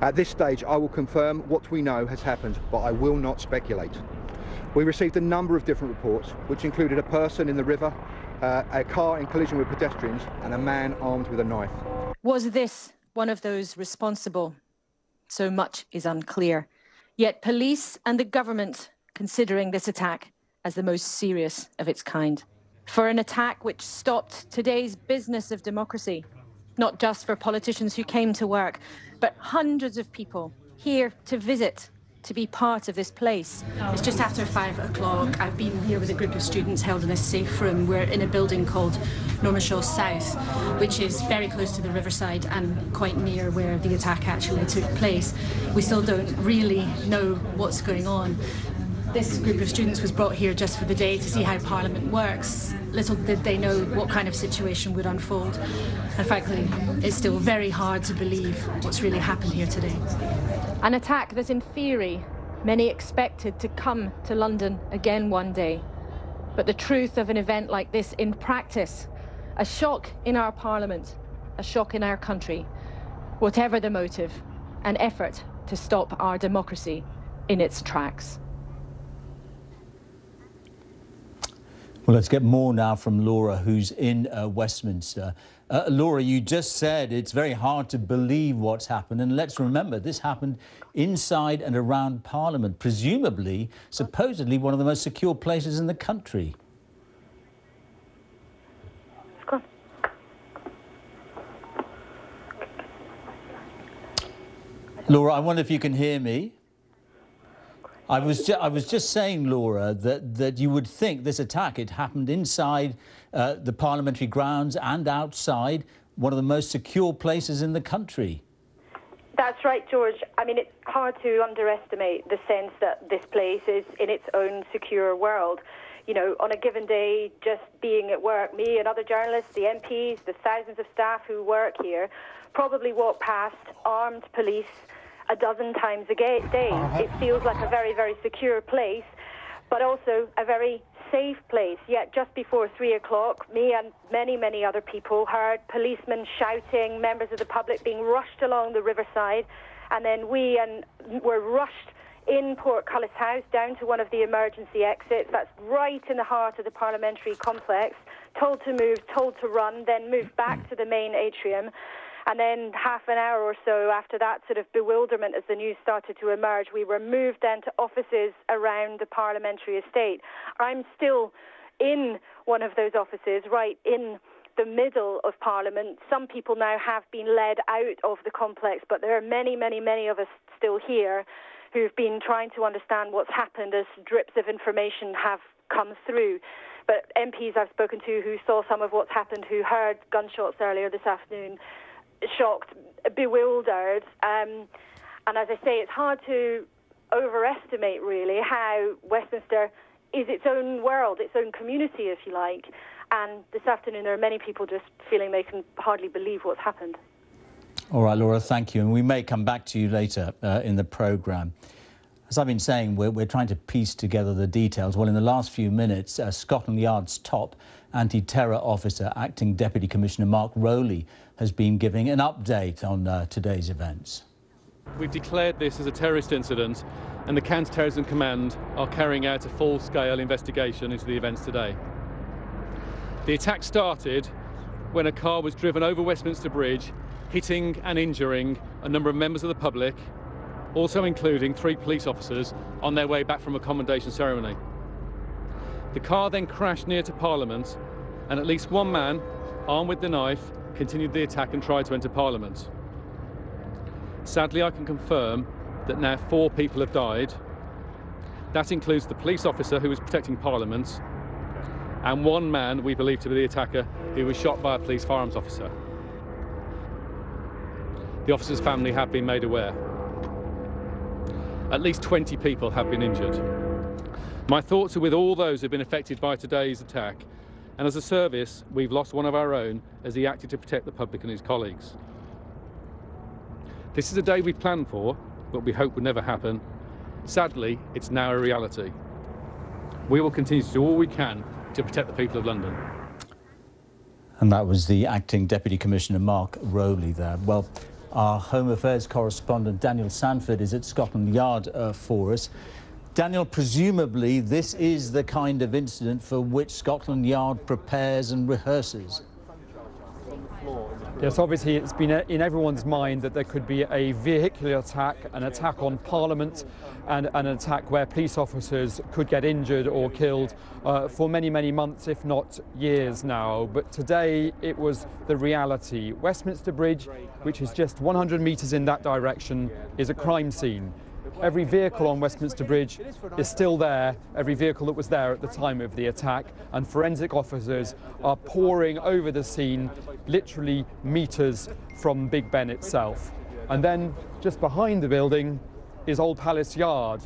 At this stage, I will confirm what we know has happened, but I will not speculate. We received a number of different reports, which included a person in the river, a car in collision with pedestrians, and a man armed with a knife. Was this one of those responsible? So much is unclear. Yet police and the government considering this attack as the most serious of its kind. For an attack which stopped today's business of democracy, not just for politicians who came to work, but hundreds of people here to visit to be part of this place. It's just after 5 o'clock. I've been here with a group of students held in a safe room. We're in a building called Norman Shaw South, which is very close to the riverside and quite near where the attack actually took place. We still don't really know what's going on. This group of students was brought here just for the day to see how Parliament works. Little did they know what kind of situation would unfold. And frankly, it's still very hard to believe what's really happened here today. An attack that in theory many expected to come to London again one day. But the truth of an event like this in practice, a shock in our Parliament, a shock in our country, whatever the motive, an effort to stop our democracy in its tracks. Well, let's get more now from Laura, who's in Westminster. Laura, you just said it's very hard to believe what's happened. And let's remember, this happened inside and around Parliament, presumably, supposedly one of the most secure places in the country. Laura, I wonder if you can hear me. I was just saying, Laura, that you would think this attack, it happened inside the parliamentary grounds and outside one of the most secure places in the country. That's right, George. I mean, it's hard to underestimate the sense that this place is in its own secure world. You know, on a given day, just being at work, me and other journalists, the MPs, the thousands of staff who work here, probably walk past armed police a dozen times a day. It feels like a very, very secure place, but also a very safe place. Yet just before 3 o'clock, me and many, many other people heard policemen shouting, members of the public being rushed along the riverside, and then we were rushed in Portcullis House down to one of the emergency exits. That's right in the heart of the parliamentary complex, told to move, told to run, then moved back to the main atrium. And then half an hour or so after that sort of bewilderment as the news started to emerge, we were moved then to offices around the parliamentary estate. I'm still in one of those offices, right in the middle of Parliament. Some people now have been led out of the complex, but there are many, many, many of us still here who've been trying to understand what's happened as drips of information have come through. But MPs I've spoken to who saw some of what's happened, who heard gunshots earlier this afternoon, shocked, bewildered, and as I say, it's hard to overestimate really how Westminster is its own world, its own community, if you like. And this afternoon there are many people just feeling they can hardly believe what's happened. All right, Laura, thank you. And we may come back to you later in the programme. As I've been saying, we're trying to piece together the details. Well, in the last few minutes, Scotland Yard's top anti-terror officer, Acting Deputy Commissioner Mark Rowley, has been giving an update on today's events. We've declared this as a terrorist incident, and the Counter-Terrorism Command are carrying out a full-scale investigation into the events today. The attack started when a car was driven over Westminster Bridge, hitting and injuring a number of members of the public, also including 3 police officers on their way back from a commendation ceremony. The car then crashed near to Parliament, and at least one man, armed with the knife, continued the attack and tried to enter Parliament. Sadly, I can confirm that now 4 people have died. That includes the police officer who was protecting Parliament, and one man we believe to be the attacker who was shot by a police firearms officer. The officer's family have been made aware. At least 20 people have been injured. My thoughts are with all those who have been affected by today's attack, and as a service, we've lost one of our own as he acted to protect the public and his colleagues. This is a day we planned for, but we hope would never happen. Sadly, it's now a reality. We will continue to do all we can to protect the people of London. And that was the Acting Deputy Commissioner Mark Rowley there. Well, our Home Affairs correspondent Daniel Sanford is at Scotland Yard for us. Daniel, presumably this is the kind of incident for which Scotland Yard prepares and rehearses. Yes, obviously it's been in everyone's mind that there could be a vehicular attack, an attack on Parliament, and an attack where police officers could get injured or killed for many, many months, if not years now. But today it was the reality. Westminster Bridge, which is just 100 metres in that direction, is a crime scene. Every vehicle on Westminster Bridge is still there, every vehicle that was there at the time of the attack, and forensic officers are pouring over the scene, literally metres from Big Ben itself. And then just behind the building is Old Palace Yard,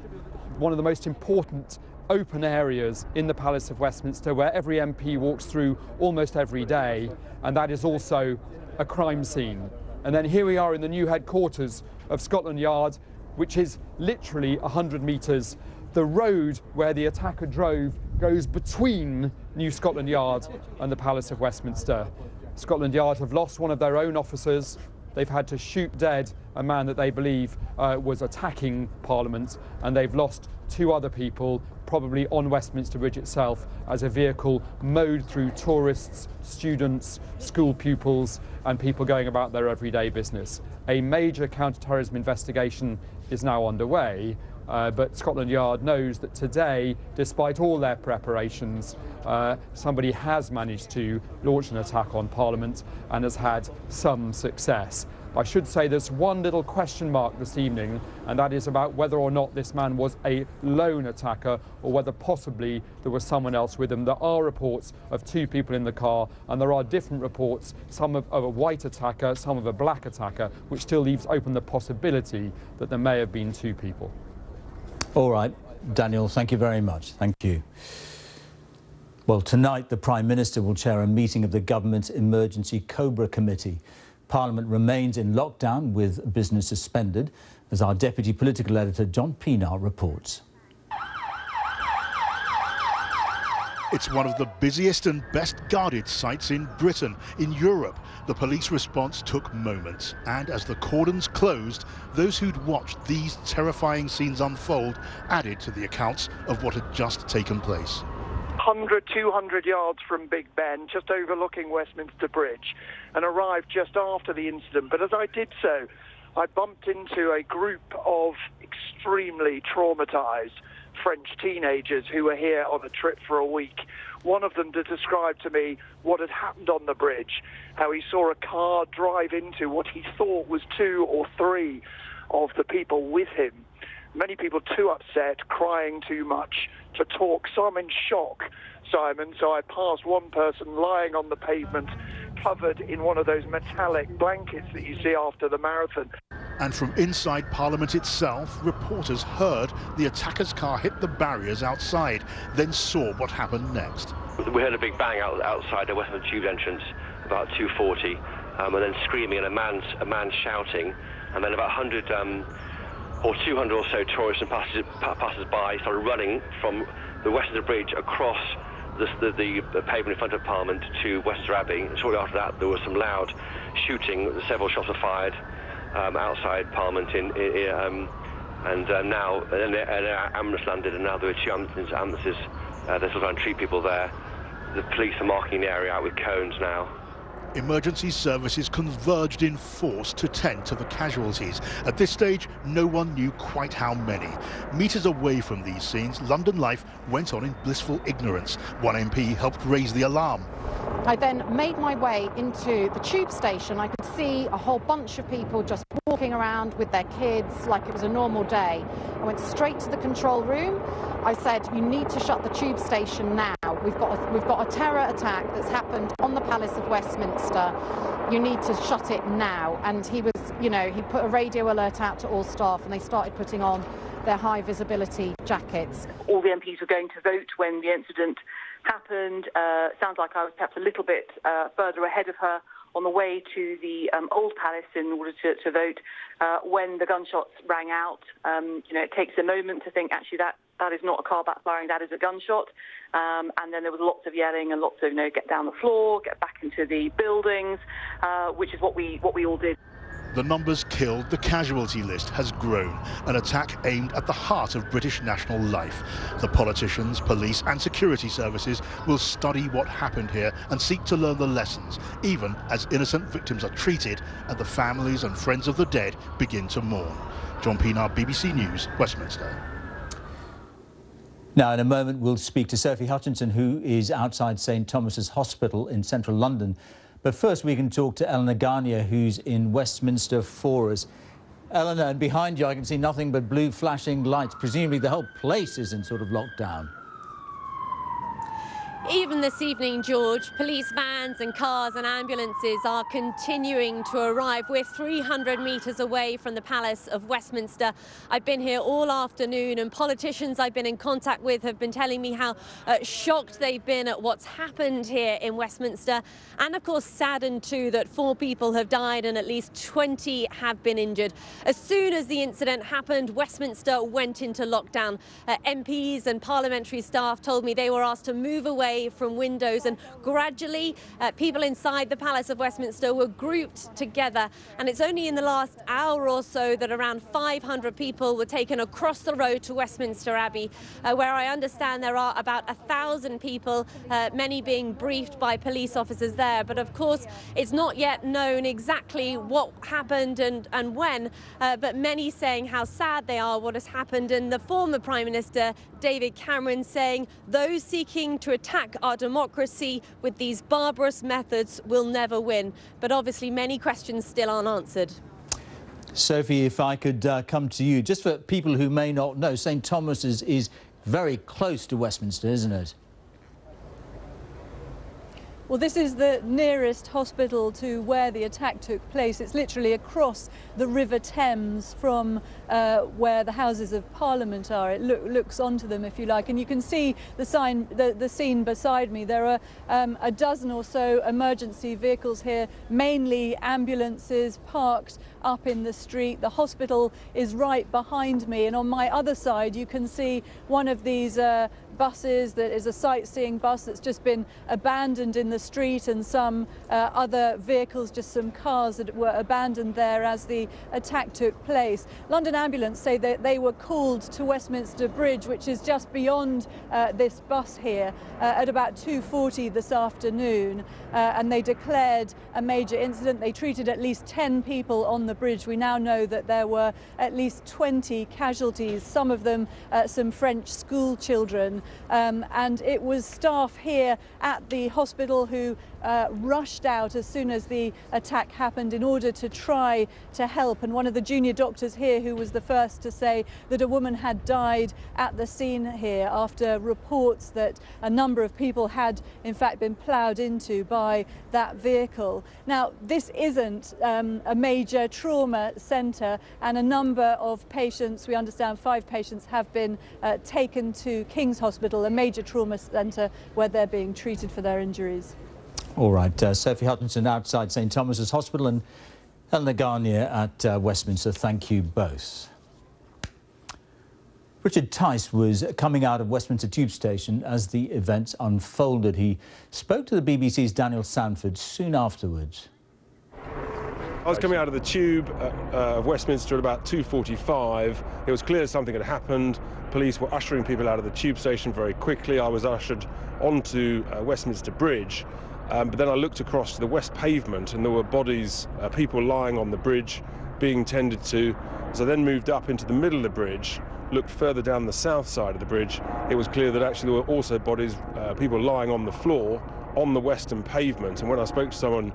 one of the most important open areas in the Palace of Westminster, where every MP walks through almost every day, and that is also a crime scene. And then here we are in the new headquarters of Scotland Yard, which is literally 100 metres. The road where the attacker drove goes between New Scotland Yard and the Palace of Westminster. Scotland Yard have lost one of their own officers. They've had to shoot dead a man that they believe was attacking Parliament, and they've lost 2 other people, probably on Westminster Bridge itself, as a vehicle mowed through tourists, students, school pupils, and people going about their everyday business. A major counter-terrorism investigation is now underway, but Scotland Yard knows that today, despite all their preparations, somebody has managed to launch an attack on Parliament and has had some success. I should say there's one little question mark this evening, and that is about whether or not this man was a lone attacker or whether possibly there was someone else with him. There are reports of 2 people in the car, and there are different reports, some of a white attacker, some of a black attacker, which still leaves open the possibility that there may have been 2 people. All right, Daniel, thank you very much. Thank you. Well, tonight the Prime Minister will chair a meeting of the government's Emergency Cobra Committee. Parliament remains in lockdown with business suspended, as our Deputy Political Editor John Pienaar reports. It's one of the busiest and best guarded sites in Britain. In Europe, the police response took moments, and as the cordons closed, those who'd watched these terrifying scenes unfold added to the accounts of what had just taken place. 100, 200 yards from Big Ben, just overlooking Westminster Bridge, and arrived just after the incident. But as I did so, I bumped into a group of extremely traumatized French teenagers who were here on a trip for a week. One of them described to me what had happened on the bridge, how he saw a car drive into what he thought was 2 or 3 of the people with him. Many people too upset, crying too much to talk. So I'm in shock, Simon. So I passed one person lying on the pavement, covered in one of those metallic blankets that you see after the marathon. And from inside Parliament itself, reporters heard the attacker's car hit the barriers outside, then saw what happened next. We heard a big bang outside the Westminster Tube entrance, about 2:40, and then screaming and a man shouting, and then about 100 or 200 or so tourists and passers-by started running from the Westminster Bridge across the pavement in front of Parliament to Westminster Abbey. And shortly after that, there was some loud shooting. Several shots were fired outside Parliament, and now an ambulance landed, and now there are 2 ambulances. They're still trying to treat people there. The police are marking the area out with cones now. Emergency services converged in force to tend to the casualties. At this stage, no one knew quite how many. Metres away from these scenes, London life went on in blissful ignorance. One MP helped raise the alarm. I then made my way into the tube station. I could see a whole bunch of people just walking around with their kids like it was a normal day. I went straight to the control room. I said, you need to shut the tube station now. We've got a terror attack that's happened on the Palace of Westminster. You need to shut it now. And he was, he put a radio alert out to all staff, and they started putting on their high visibility jackets. All the MPs were going to vote when the incident happened. Sounds like I was perhaps a little bit further ahead of her on the way to the Old Palace in order to vote when the gunshots rang out. It takes a moment to think, actually, that is not a car backfiring, that is a gunshot. And then there was lots of yelling and lots of, get down the floor, get back into the buildings, which is what we all did. The numbers killed, the casualty list has grown. An attack aimed at the heart of British national life. The politicians, police and security services will study what happened here and seek to learn the lessons, even as innocent victims are treated and the families and friends of the dead begin to mourn. John Pienaar, BBC News, Westminster. Now, in a moment, we'll speak to Sophie Hutchinson, who is outside St Thomas's Hospital in central London. But first, we can talk to Eleanor Garnier, who's in Westminster for us. Eleanor, and behind you I can see nothing but blue flashing lights. Presumably the whole place is in sort of lockdown. Even this evening, George, police vans and cars and ambulances are continuing to arrive. We're 300 metres away from the Palace of Westminster. I've been here all afternoon, and politicians I've been in contact with have been telling me how shocked they've been at what's happened here in Westminster, and of course saddened too that 4 people have died and at least 20 have been injured. As soon as the incident happened, Westminster went into lockdown. MPs and parliamentary staff told me they were asked to move away from windows, and gradually people inside the Palace of Westminster were grouped together, and it's only in the last hour or so that around 500 people were taken across the road to Westminster Abbey, where I understand there are about 1,000 people, many being briefed by police officers there. But of course it's not yet known exactly what happened and when, but many saying how sad they are what has happened, and the former Prime Minister David Cameron saying those seeking to attack our democracy with these barbarous methods will never win. But obviously many questions still aren't answered. Sophie, if I could come to you, just for people who may not know, St Thomas's is very close to Westminster, isn't it? Well, this is the nearest hospital to where the attack took place. It's literally across the River Thames from where the Houses of Parliament are. It looks onto them, if you like, and you can see the scene beside me. There are a dozen or so emergency vehicles here, mainly ambulances parked up in the street. The hospital is right behind me, and on my other side you can see one of these buses that is a sightseeing bus that's just been abandoned in the street, and some other vehicles, just some cars that were abandoned there as the attack took place. London Ambulance say that they were called to Westminster Bridge, which is just beyond this bus here, at about 2:40 this afternoon, and they declared a major incident. They treated at least 10 people on the bridge. We now know that there were at least 20 casualties, some of them some French school children, and it was staff here at the hospital who rushed out as soon as the attack happened in order to try to help. And one of the junior doctors here, who was the first to say that a woman had died at the scene here after reports that a number of people had in fact been ploughed into by that vehicle. Now, this isn't a major trauma centre, and a number of patients, we understand 5 patients, have been taken to King's Hospital, a major trauma centre, where they're being treated for their injuries. All right, Sophie Hutchinson outside St Thomas's Hospital and Eleanor Garnier at Westminster, thank you both. Richard Tice was coming out of Westminster Tube Station as the events unfolded. He spoke to the BBC's Daniel Sanford soon afterwards. I was coming out of the tube of Westminster at about 2:45. It was clear something had happened. Police were ushering people out of the tube station very quickly. I was ushered onto Westminster Bridge, but then I looked across to the west pavement and there were bodies, people lying on the bridge being tended to. As I then moved up into the middle of the bridge, looked further down the south side of the bridge, it was clear that actually there were also bodies, people lying on the floor on the western pavement. And when I spoke to someone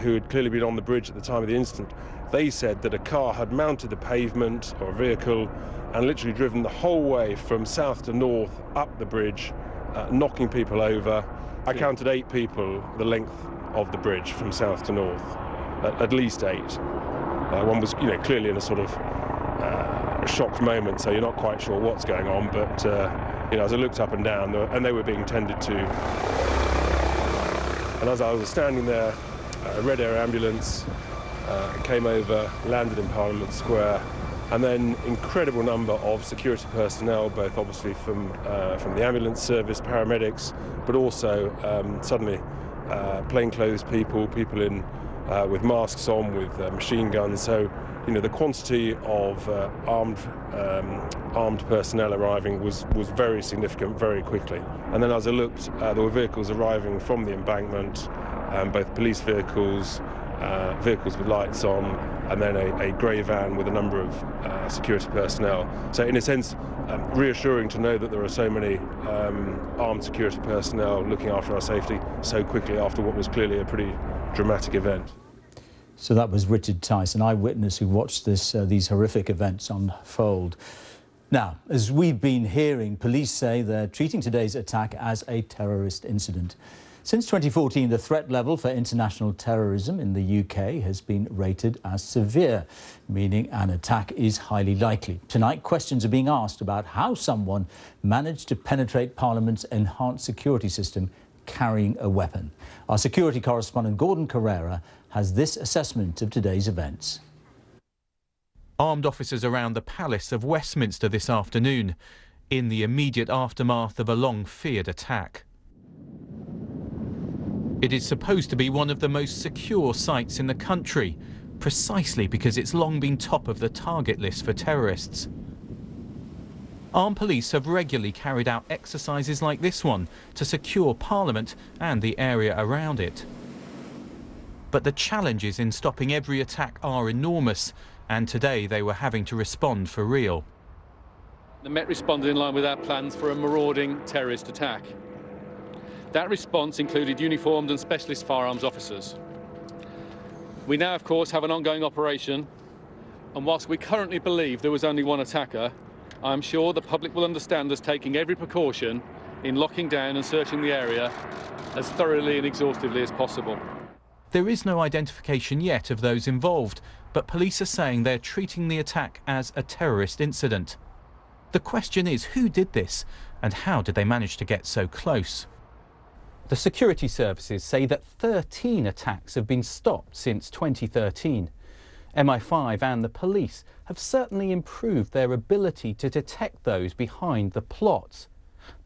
who had clearly been on the bridge at the time of the incident, they said that a car had mounted the pavement, or a vehicle, and literally driven the whole way from south to north up the bridge, knocking people over. I counted 8 people the length of the bridge from south to north, at least 8. One was, clearly in a sort of shocked moment, so you're not quite sure what's going on, but as I looked up and down, and they were being tended to. And as I was standing there, a Red Air ambulance came over, landed in Parliament Square, and then incredible number of security personnel, both obviously from the ambulance service, paramedics, but also suddenly plainclothes people in with masks on, with machine guns. So, the quantity of armed personnel arriving was very significant very quickly. And then as I looked, there were vehicles arriving from the embankment, both police vehicles, vehicles with lights on, and then a grey van with a number of security personnel. So in a sense, reassuring to know that there are so many armed security personnel looking after our safety so quickly after what was clearly a pretty dramatic event. So that was Richard Tice, an eyewitness who watched these horrific events unfold. Now, as we've been hearing, police say they're treating today's attack as a terrorist incident. Since 2014, the threat level for international terrorism in the UK has been rated as severe, meaning an attack is highly likely. Tonight, questions are being asked about how someone managed to penetrate Parliament's enhanced security system carrying a weapon. Our security correspondent Gordon Carrera has this assessment of today's events. Armed officers around the Palace of Westminster this afternoon in the immediate aftermath of a long-feared attack. It is supposed to be one of the most secure sites in the country, precisely because it's long been top of the target list for terrorists. Armed police have regularly carried out exercises like this one to secure Parliament and the area around it. But the challenges in stopping every attack are enormous, and today they were having to respond for real. The Met responded in line with our plans for a marauding terrorist attack. That response included uniformed and specialist firearms officers. We now, of course, have an ongoing operation, and whilst we currently believe there was only one attacker, I'm sure the public will understand us taking every precaution in locking down and searching the area as thoroughly and exhaustively as possible. There is no identification yet of those involved, but police are saying they're treating the attack as a terrorist incident. The question is, who did this, and how did they manage to get so close? The security services say that 13 attacks have been stopped since 2013. MI5 and the police have certainly improved their ability to detect those behind the plots.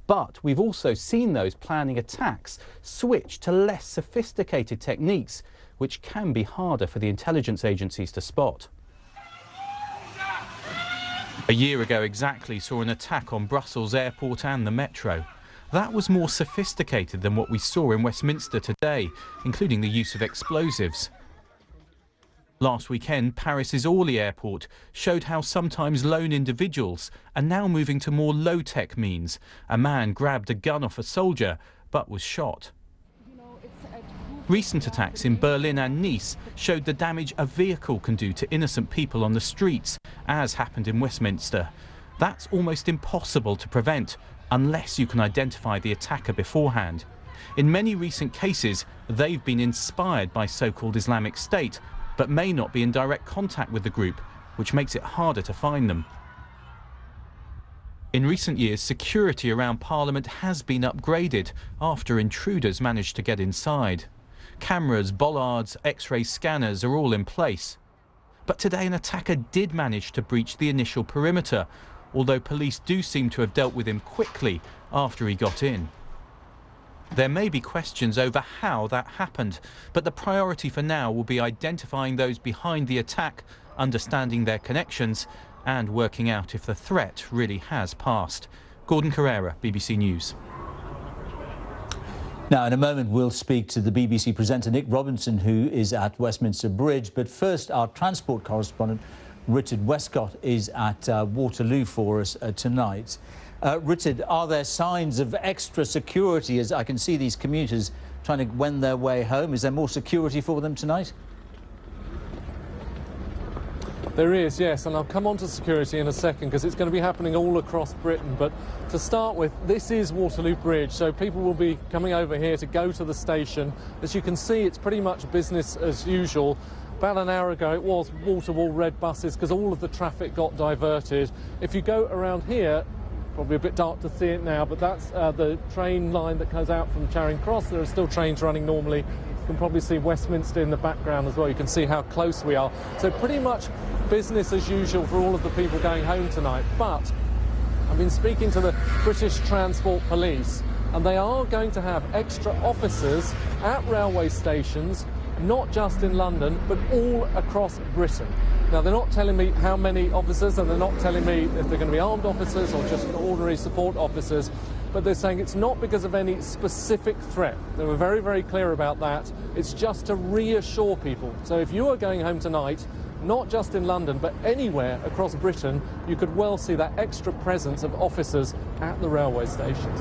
But we've also seen those planning attacks switch to less sophisticated techniques, which can be harder for the intelligence agencies to spot. A year ago exactly saw an attack on Brussels Airport and the Metro. That was more sophisticated than what we saw in Westminster today, including the use of explosives. Last weekend, Paris's Orly Airport showed how sometimes lone individuals are now moving to more low-tech means. A man grabbed a gun off a soldier, but was shot. Recent attacks in Berlin and Nice showed the damage a vehicle can do to innocent people on the streets, as happened in Westminster. That's almost impossible to prevent, unless you can identify the attacker beforehand. In many recent cases, they've been inspired by so-called Islamic State, but may not be in direct contact with the group, which makes it harder to find them. In recent years, security around Parliament has been upgraded after intruders managed to get inside. Cameras, bollards, X-ray scanners are all in place. But today an attacker did manage to breach the initial perimeter, although police do seem to have dealt with him quickly after he got in. There may be questions over how that happened, but the priority for now will be identifying those behind the attack, understanding their connections, and working out if the threat really has passed. Gordon Carrera, BBC News. Now, in a moment, we'll speak to the BBC presenter Nick Robinson, who is at Westminster Bridge. But first, our transport correspondent, Richard Westcott, is at Waterloo for us tonight. Richard, are there signs of extra security as I can see these commuters trying to wend their way home? Is there more security for them tonight? There is, yes, and I'll come on to security in a second because it's going to be happening all across Britain. But to start with, this is Waterloo Bridge, so people will be coming over here to go to the station. As you can see, it's pretty much business as usual. About an hour ago, it was wall-to-wall red buses because all of the traffic got diverted. If you go around here, probably a bit dark to see it now, but that's the train line that goes out from Charing Cross. There are still trains running normally. You can probably see Westminster in the background as well. You can see how close we are. So pretty much business as usual for all of the people going home tonight. But I've been speaking to the British Transport Police, and they are going to have extra officers at railway stations, not just in London, but all across Britain. Now, they're not telling me how many officers, and they're not telling me if they're going to be armed officers or just ordinary support officers, but they're saying it's not because of any specific threat. They were very, very clear about that. It's just to reassure people. So if you are going home tonight, not just in London, but anywhere across Britain, you could well see that extra presence of officers at the railway stations.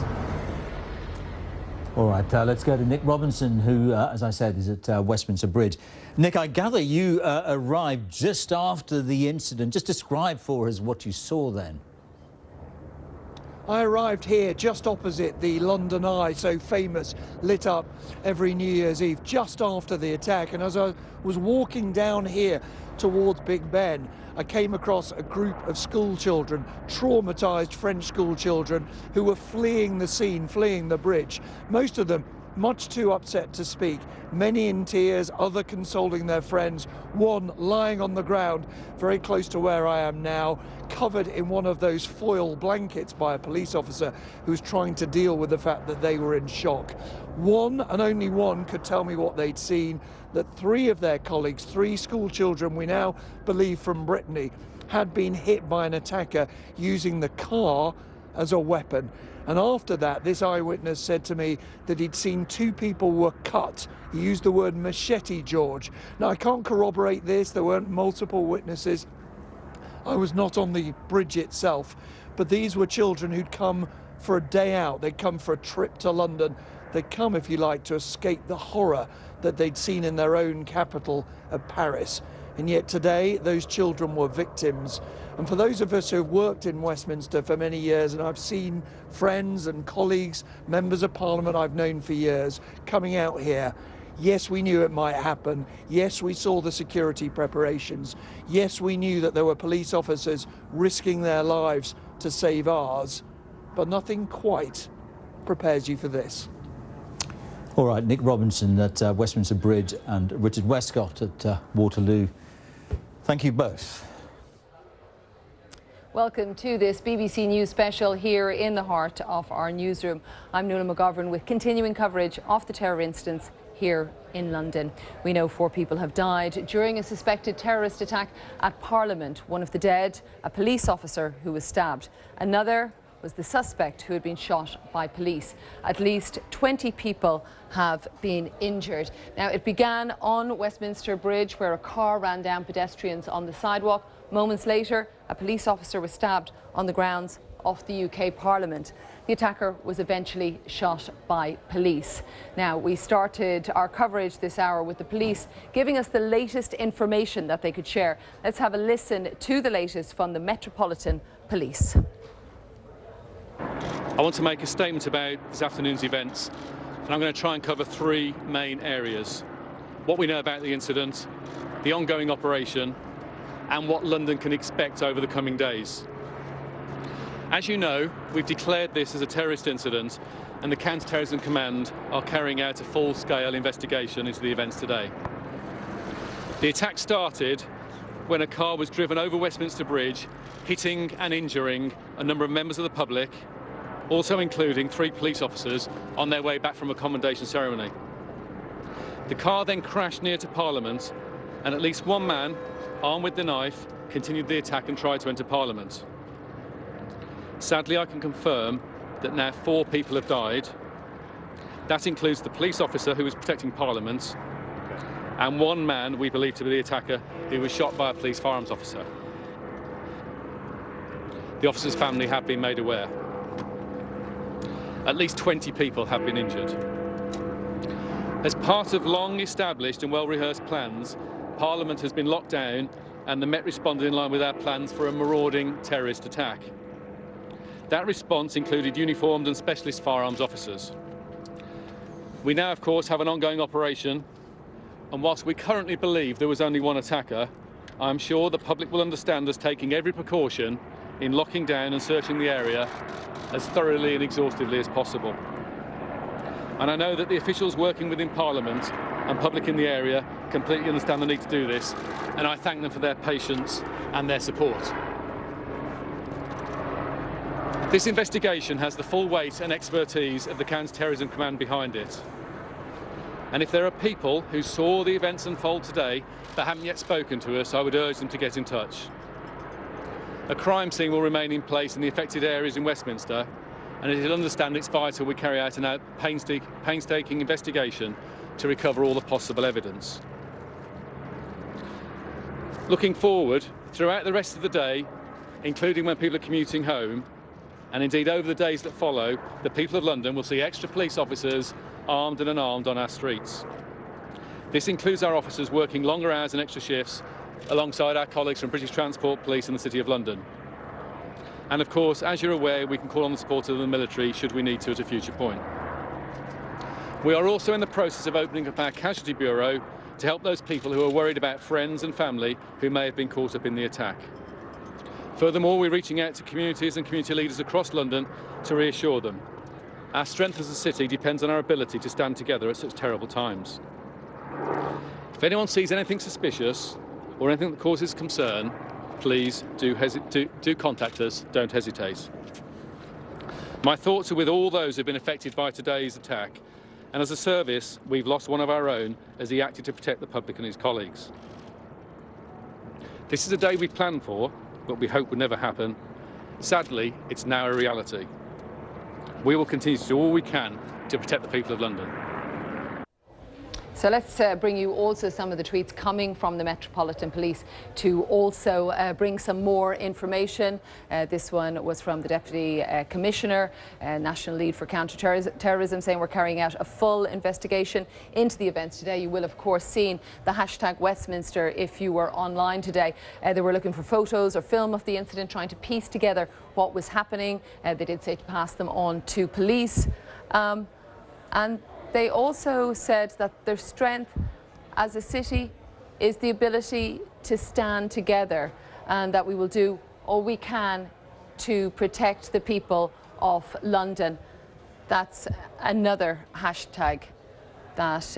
All right, let's go to Nick Robinson, who, as I said, is at Westminster Bridge. Nick, I gather you arrived just after the incident. Just describe for us what you saw then. I arrived here just opposite the London Eye, so famous, lit up every New Year's Eve, just after the attack. And as I was walking down here towards Big Ben, I came across a group of school children, traumatised French school children, who were fleeing the scene, fleeing the bridge. Most of them much too upset to speak, many in tears, other consoling their friends, one lying on the ground very close to where I am now, covered in one of those foil blankets by a police officer who was trying to deal with the fact that they were in shock. One, and only one, could tell me what they'd seen, that three of their colleagues, three school children we now believe from Brittany, had been hit by an attacker using the car as a weapon. And after that, this eyewitness said to me that he'd seen two people were cut. He used the word machete, George. Now, I can't corroborate this. There weren't multiple witnesses. I was not on the bridge itself. But these were children who'd come for a day out. They'd come for a trip to London. They'd come, if you like, to escape the horror that they'd seen in their own capital of Paris. And yet today, those children were victims. And for those of us who have worked in Westminster for many years, and I've seen friends and colleagues, members of Parliament I've known for years, coming out here, yes, we knew it might happen. Yes, we saw the security preparations. Yes, we knew that there were police officers risking their lives to save ours. But nothing quite prepares you for this. All right, Nick Robinson at Westminster Bridge and Richard Westcott at Waterloo. Thank you both. Welcome to this BBC News special here in the heart of our newsroom. I'm Nuala McGovern with continuing coverage of the terror incidents here in London. We know 4 people have died during a suspected terrorist attack at Parliament. One of the dead, a police officer who was stabbed. Another was the suspect who had been shot by police. At least 20 people have been injured. Now, it began on Westminster Bridge, where a car ran down pedestrians on the sidewalk. Moments later, a police officer was stabbed on the grounds of the UK Parliament. The attacker was eventually shot by police. Now, we started our coverage this hour with the police giving us the latest information that they could share. Let's have a listen to the latest from the Metropolitan Police. I want to make a statement about this afternoon's events, and I'm going to try and cover 3 main areas. What we know about the incident, the ongoing operation, and what London can expect over the coming days. As you know, we've declared this as a terrorist incident, and the Counter-Terrorism Command are carrying out a full-scale investigation into the events today. The attack started when a car was driven over Westminster Bridge, hitting and injuring a number of members of the public, also including 3 police officers on their way back from a commendation ceremony. The car then crashed near to Parliament, and at least one man, armed with the knife, continued the attack and tried to enter Parliament. Sadly, I can confirm that now 4 people have died. That includes the police officer who was protecting Parliament, and one man we believe to be the attacker who was shot by a police firearms officer. The officer's family have been made aware. At least 20 people have been injured. As part of long established and well-rehearsed plans, Parliament has been locked down and the Met responded in line with our plans for a marauding terrorist attack. That response included uniformed and specialist firearms officers. We now, of course, have an ongoing operation, and whilst we currently believe there was only one attacker, I'm sure the public will understand us taking every precaution in locking down and searching the area as thoroughly and exhaustively as possible. And I know that the officials working within Parliament and public in the area completely understand the need to do this, and I thank them for their patience and their support. This investigation has the full weight and expertise of the Counter-Terrorism Command behind it. And if there are people who saw the events unfold today but haven't yet spoken to us, I would urge them to get in touch. A crime scene will remain in place in the affected areas in Westminster, and as you'll understand, it's vital we carry out a painstaking investigation to recover all the possible evidence. Looking forward, throughout the rest of the day, including when people are commuting home, And indeed, over the days that follow, the people of London will see extra police officers armed and unarmed on our streets. This includes our officers working longer hours and extra shifts alongside our colleagues from British Transport Police in the City of London. And of course, as you're aware, we can call on the support of the military should we need to at a future point. We are also in the process of opening up our Casualty Bureau to help those people who are worried about friends and family who may have been caught up in the attack. Furthermore, we're reaching out to communities and community leaders across London to reassure them. Our strength as a city depends on our ability to stand together at such terrible times. If anyone sees anything suspicious or anything that causes concern, please do contact us, don't hesitate. My thoughts are with all those who have been affected by today's attack, and as a service, we've lost one of our own as he acted to protect the public and his colleagues. This is a day we planned for, but we hope would never happen. Sadly, it's now a reality. We will continue to do all we can to protect the people of London. So let's bring you also some of the tweets coming from the Metropolitan Police to also bring some more information. This one was from the Deputy Commissioner, National Lead for Counter-Terrorism, saying we're carrying out a full investigation into the events today. You will, of course, seen the hashtag Westminster if you were online today. They were looking for photos or film of the incident, trying to piece together what was happening. They did say to pass them on to police. And they also said that their strength as a city is the ability to stand together, and that we will do all we can to protect the people of London. That's another hashtag that,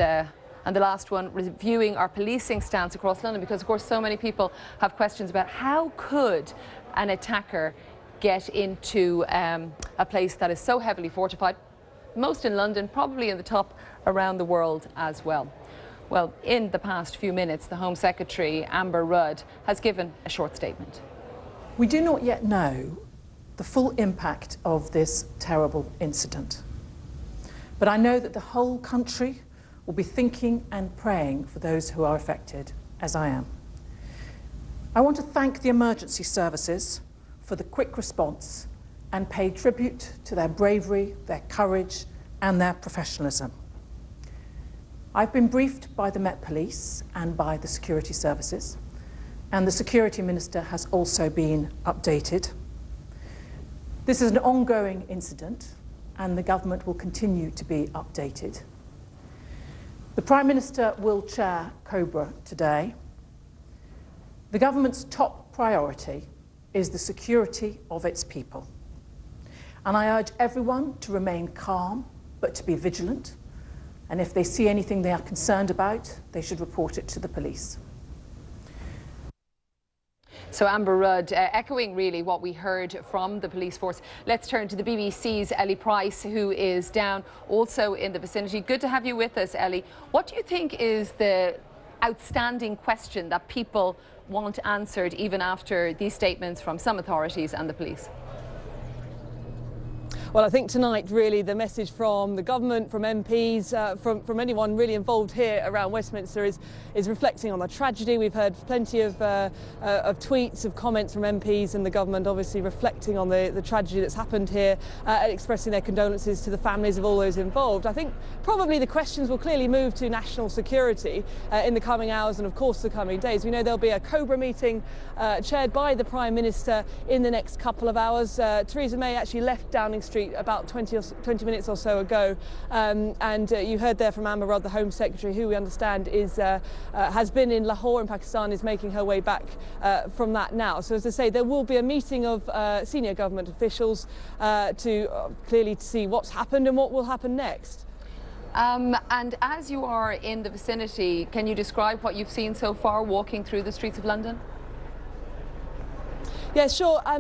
and the last one, reviewing our policing stance across London, because of course so many people have questions about how could an attacker get into a place that is so heavily fortified, most in London, probably in the top around the world as well. Well, in the past few minutes, the Home Secretary, Amber Rudd, has given a short statement. We do not yet know the full impact of this terrible incident, but I know that the whole country will be thinking and praying for those who are affected, as I am. I want to thank the emergency services for the quick response and pay tribute to their bravery, their courage and their professionalism. I've been briefed by the Met Police and by the security services, and the Security Minister has also been updated. This is an ongoing incident and the government will continue to be updated. The Prime Minister will chair COBRA today. The government's top priority is the security of its people. And I urge everyone to remain calm, but to be vigilant. And if they see anything they are concerned about, they should report it to the police. So Amber Rudd, echoing really what we heard from the police force. Let's turn to the BBC's Ellie Price, who is down also in the vicinity. Good to have you with us, Ellie. What do you think is the outstanding question that people want answered even after these statements from some authorities and the police? Well, I think tonight really the message from the government, from MPs, from anyone really involved here around Westminster is reflecting on the tragedy. We've heard plenty of tweets, of comments from MPs and the government obviously reflecting on the tragedy that's happened here and expressing their condolences to the families of all those involved. I think probably the questions will clearly move to national security in the coming hours and of course the coming days. We know there'll be a COBRA meeting chaired by the Prime Minister in the next couple of hours. Theresa May actually left Downing Street about 20 minutes or so ago, and you heard there from Amber Rudd, the Home Secretary, who we understand has been in Lahore in Pakistan, is making her way back from that now. So as I say, there will be a meeting of senior government officials to clearly see what's happened and what will happen next. And as you are in the vicinity, can you describe what you've seen so far walking through the streets of London? Yeah, sure. I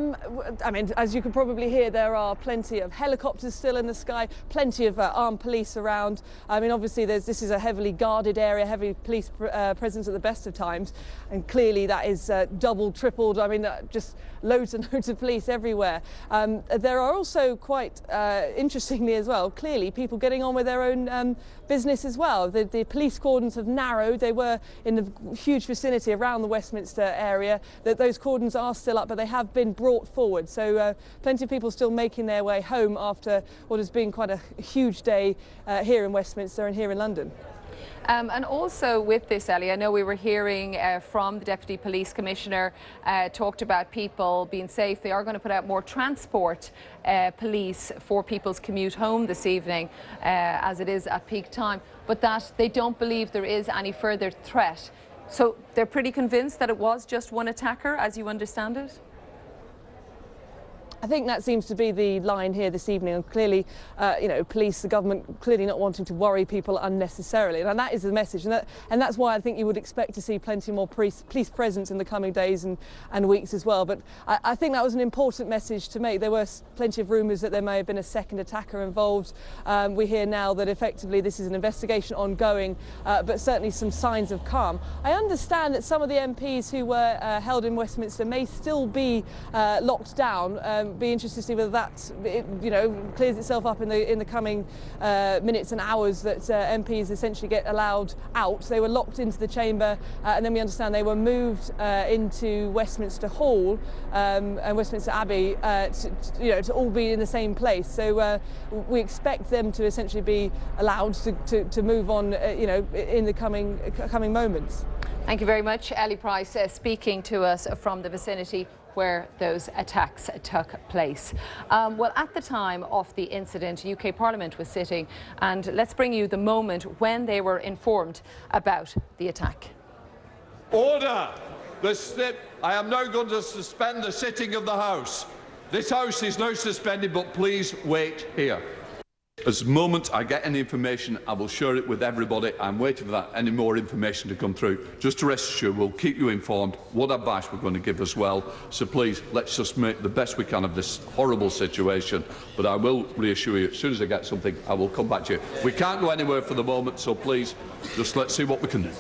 mean, as you can probably hear, there are plenty of helicopters still in the sky, plenty of armed police around. I mean, obviously, this is a heavily guarded area, heavy police presence at the best of times, and clearly that is doubled, tripled. I mean, just loads and loads of police everywhere. There are also quite interestingly as well, clearly people getting on with their own business as well. The police cordons have narrowed. They were in the huge vicinity around the Westminster area. Those cordons are still up, but they have been brought forward. So plenty of people still making their way home after what has been quite a huge day here in Westminster and here in London. And also with this, Ellie, I know we were hearing from the Deputy Police Commissioner, talked about people being safe. They are going to put out more transport police for people's commute home this evening, as it is at peak time, but that they don't believe there is any further threat. So they're pretty convinced that it was just one attacker, as you understand it? I think that seems to be the line here this evening, and clearly, you know, police, the government, clearly not wanting to worry people unnecessarily, and that is the message, and that's why I think you would expect to see plenty more police presence in the coming days and weeks as well. But I think that was an important message to make. There were plenty of rumours that there may have been a second attacker involved. We hear now that effectively this is an investigation ongoing, but certainly some signs of calm. I understand that some of the MPs who were held in Westminster may still be locked down. Be interested to see whether that clears itself up in the coming minutes and hours, that MPs essentially get allowed out. They were locked into the chamber, and then we understand they were moved into Westminster Hall and Westminster Abbey to all be in the same place. So we expect them to essentially be allowed to move on in the coming moments. Thank you very much, Ellie Price, speaking to us from the vicinity where those attacks took place. Well, at the time of the incident, UK Parliament was sitting, and let's bring you the moment when they were informed about the attack. Order! I am now going to suspend the sitting of the House. This House is now suspended, but please wait here. As the moment I get any information, I will share it with everybody. I'm waiting for that, any more information to come through. Just to rest assured, we'll keep you informed what advice we're going to give as well. So please, let's just make the best we can of this horrible situation. But I will reassure you, as soon as I get something, I will come back to you. We can't go anywhere for the moment, so please, just let's see what we can do.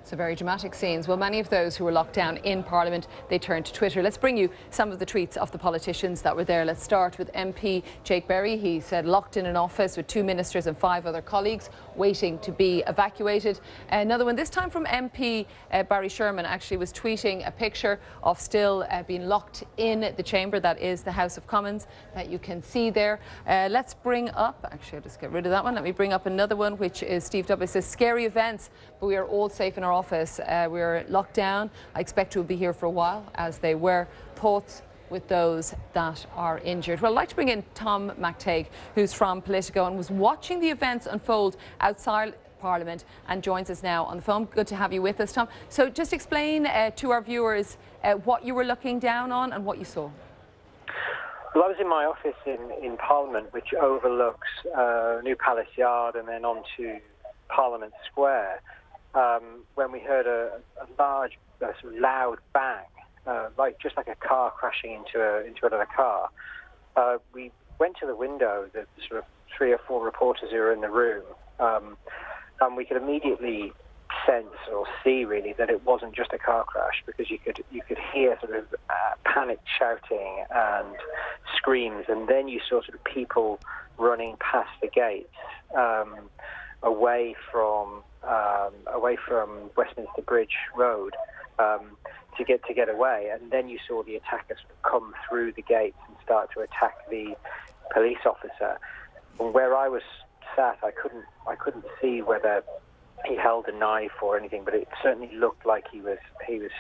So very dramatic scenes. Well, many of those who were locked down in Parliament, they turned to Twitter. Let's bring you some of the tweets of the politicians that were there. Let's start with MP Jake Berry. He said locked in an office with 2 ministers and 5 other colleagues waiting to be evacuated. Another one, this time from MP Barry Sherman, actually was tweeting a picture of still being locked in the chamber. That is the House of Commons that you can see there. Let's bring up, actually I'll just get rid of that one. Let me bring up another one, which is Steve W. says scary events, but we are all safe in our office. We're locked down. I expect to be here for a while, as they were. Thoughts with those that are injured. Well, I'd like to bring in Tom McTague, who's from Politico and was watching the events unfold outside Parliament and joins us now on the phone. Good to have you with us, Tom. So just explain to our viewers what you were looking down on and what you saw. Well, I was in my office in Parliament, which overlooks New Palace Yard and then onto Parliament Square, when we heard a large, sort of loud bang, just like a car crashing into another car. We went to the window, the sort of 3 or 4 reporters who were in the room, and we could immediately sense or see really that it wasn't just a car crash, because you could hear sort of panicked shouting and screams, and then you saw sort of people running past the gates away from Westminster Bridge Road to get away, and then you saw the attackers come through the gates and start to attack the police officer. And where I was sat, I couldn't see whether he held a knife or anything, but it certainly looked like he was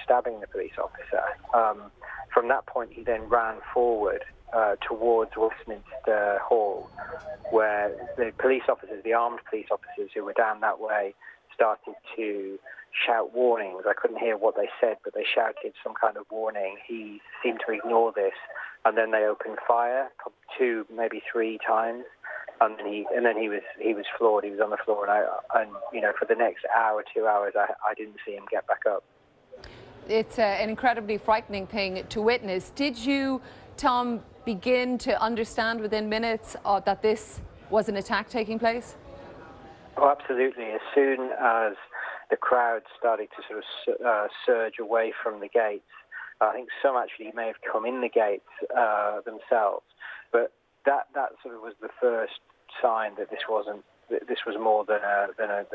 stabbing the police officer. From that point, he then ran forward towards Westminster Hall, where the police officers, the armed police officers who were down that way, started to shout warnings. I couldn't hear what they said, but they shouted some kind of warning. He seemed to ignore this, and then they opened fire 2, maybe 3 times, and then he was floored. He was on the floor, and for the next hour, 2 hours, I didn't see him get back up. It's an incredibly frightening thing to witness. Did you, Tom, begin to understand within minutes that this was an attack taking place? Oh, absolutely. As soon as the crowd started to sort of surge away from the gates, I think some actually may have come in the gates themselves, but that sort of was the first sign that this was more than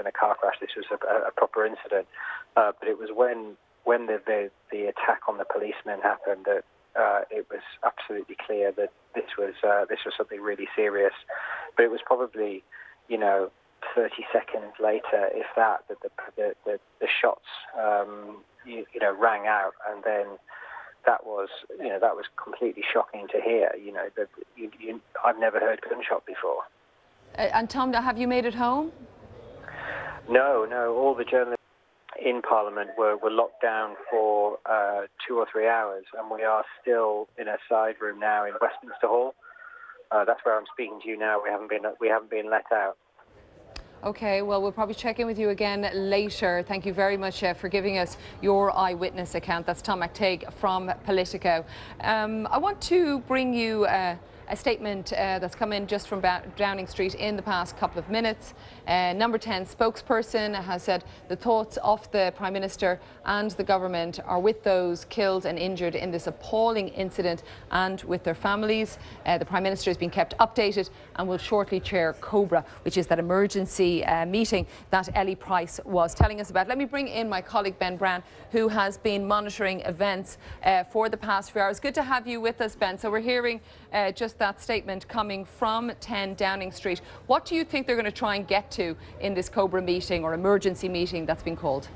a car crash. This was a proper incident. But it was when when the attack on the policemen happened, that it was absolutely clear that this was something really serious. But it was probably, 30 seconds later, if that the shots rang out, and then that was completely shocking to hear. I've never heard gunshot before. And Tom, have you made it home? No. All the journalists in Parliament were locked down for 2 or 3 hours, and we are still in a side room now in Westminster Hall. That's where I'm speaking to you now. We haven't been let out. Okay, well, we'll probably check in with you again later. Thank you very much for giving us your eyewitness account. That's Tom McTague from Politico. I want to bring you a statement that's come in just from Downing Street in the past couple of minutes. Number 10 spokesperson has said the thoughts of the Prime Minister and the government are with those killed and injured in this appalling incident and with their families. The Prime Minister has been kept updated and will shortly chair COBRA, which is that emergency meeting that Ellie Price was telling us about. Let me bring in my colleague Ben Brown, who has been monitoring events for the past few hours. Good to have you with us, Ben. So we're hearing just that statement coming from 10 Downing Street. What do you think they're going to try and get to in this COBRA meeting or emergency meeting that's been called?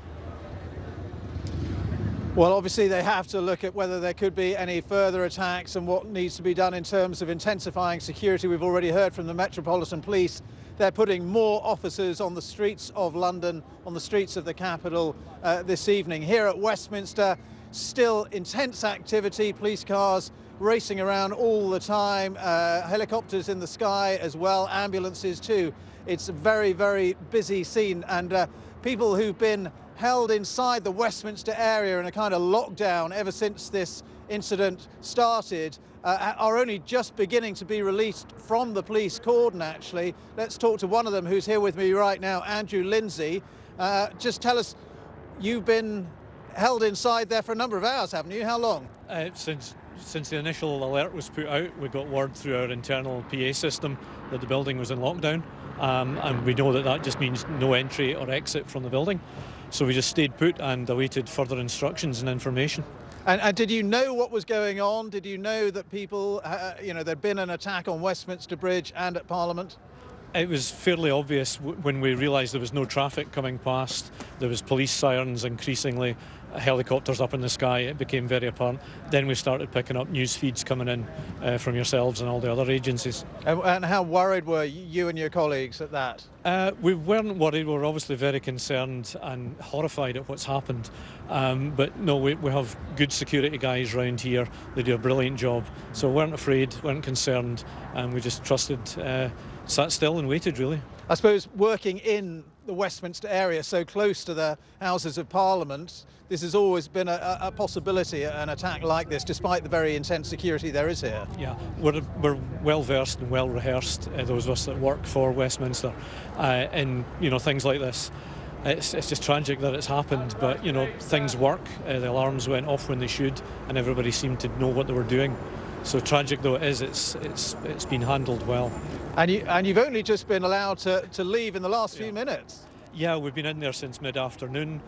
Well, obviously they have to look at whether there could be any further attacks and what needs to be done in terms of intensifying security. We've already heard from the Metropolitan Police. They're putting more officers on the streets of London, on the streets of the capital this evening. Here at Westminster, still intense activity, police cars racing around all the time, helicopters in the sky as well, ambulances too. It's a very, very busy scene, and people who've been held inside the Westminster area in a kind of lockdown ever since this incident started are only just beginning to be released from the police cordon, actually. Let's talk to one of them who's here with me right now, Andrew Lindsay. Just tell us, you've been held inside there for a number of hours, haven't you? How long? Since the initial alert was put out, we got word through our internal PA system that the building was in lockdown, and we know that just means no entry or exit from the building. So we just stayed put and awaited further instructions and information. And did you know what was going on? Did you know that people, there'd been an attack on Westminster Bridge and at Parliament? It was fairly obvious when we realised there was no traffic coming past. There was police sirens increasingly, helicopters up in the sky. It became very apparent. Then we started picking up news feeds coming in from yourselves and all the other agencies. And how worried were you and your colleagues at that? We weren't worried. We were obviously very concerned and horrified at what's happened. But no, we have good security guys around here. They do a brilliant job. So we weren't afraid, weren't concerned, and we just trusted, sat still and waited, really. I suppose working in the Westminster area, so close to the Houses of Parliament, this has always been a possibility, an attack like this, despite the very intense security there is here. Yeah, we're well versed and well rehearsed, those of us that work for Westminster, in things like this. It's just tragic that it's happened, but things work. The alarms went off when they should, and everybody seemed to know what they were doing. So tragic though it is, it's been handled well. And you've only just been allowed to leave in the last few minutes. Yeah, we've been in there since mid-afternoon,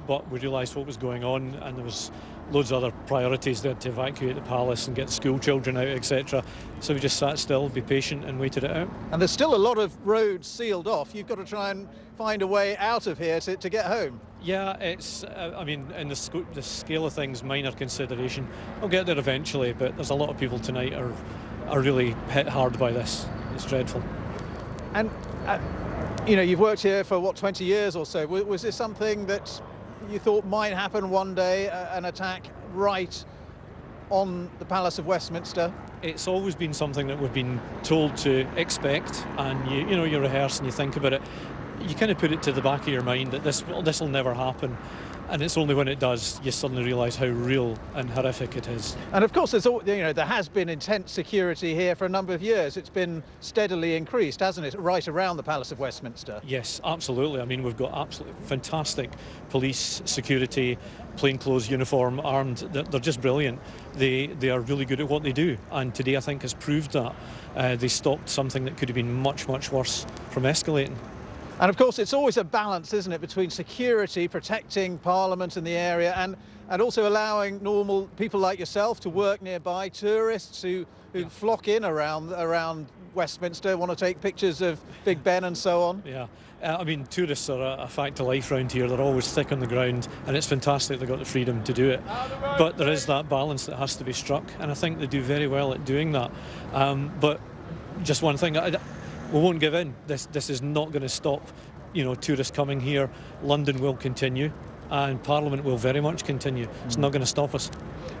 but we realised what was going on, and there was loads of other priorities. They had to evacuate the palace and get school children out, etc. So we just sat still, be patient, and waited it out. And there's still a lot of roads sealed off. You've got to try and find a way out of here to get home. Yeah, it's, in the scale of things, minor consideration. We'll get there eventually, but there's a lot of people tonight are really hit hard by this. It's dreadful. And, you've worked here for, 20 years or so. Was this something that you thought might happen one day, an attack right on the Palace of Westminster? It's always been something that we've been told to expect, and you rehearse and you think about it. You kind of put it to the back of your mind that this will never happen, and it's only when it does you suddenly realise how real and horrific it is. And of course, there has been intense security here for a number of years. It's been steadily increased, hasn't it, right around the Palace of Westminster? Yes, absolutely. We've got absolutely fantastic police security, plainclothes uniform, armed. They're just brilliant. They are really good at what they do, and today I think has proved that. They stopped something that could have been much, much worse from escalating. And of course, it's always a balance, isn't it, between security, protecting Parliament and the area, and also allowing normal people like yourself to work nearby, tourists who flock in around Westminster, want to take pictures of Big Ben and so on. Yeah, I mean, tourists are a fact of life around here. They're always thick on the ground, and it's fantastic they've got the freedom to do it. But there is that balance that has to be struck, and I think they do very well at doing that. But just one thing, we won't give in. This is not going to stop, tourists coming here. London will continue, and Parliament will very much continue. It's not going to stop us.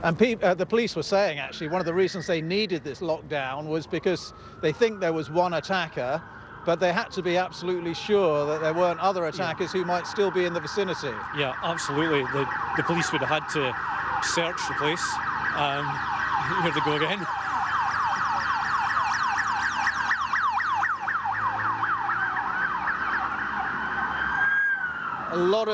And the police were saying, actually, one of the reasons they needed this lockdown was because they think there was one attacker, but they had to be absolutely sure that there weren't other attackers who might still be in the vicinity. Yeah, absolutely. The police would have had to search the place. Here they go again. A lot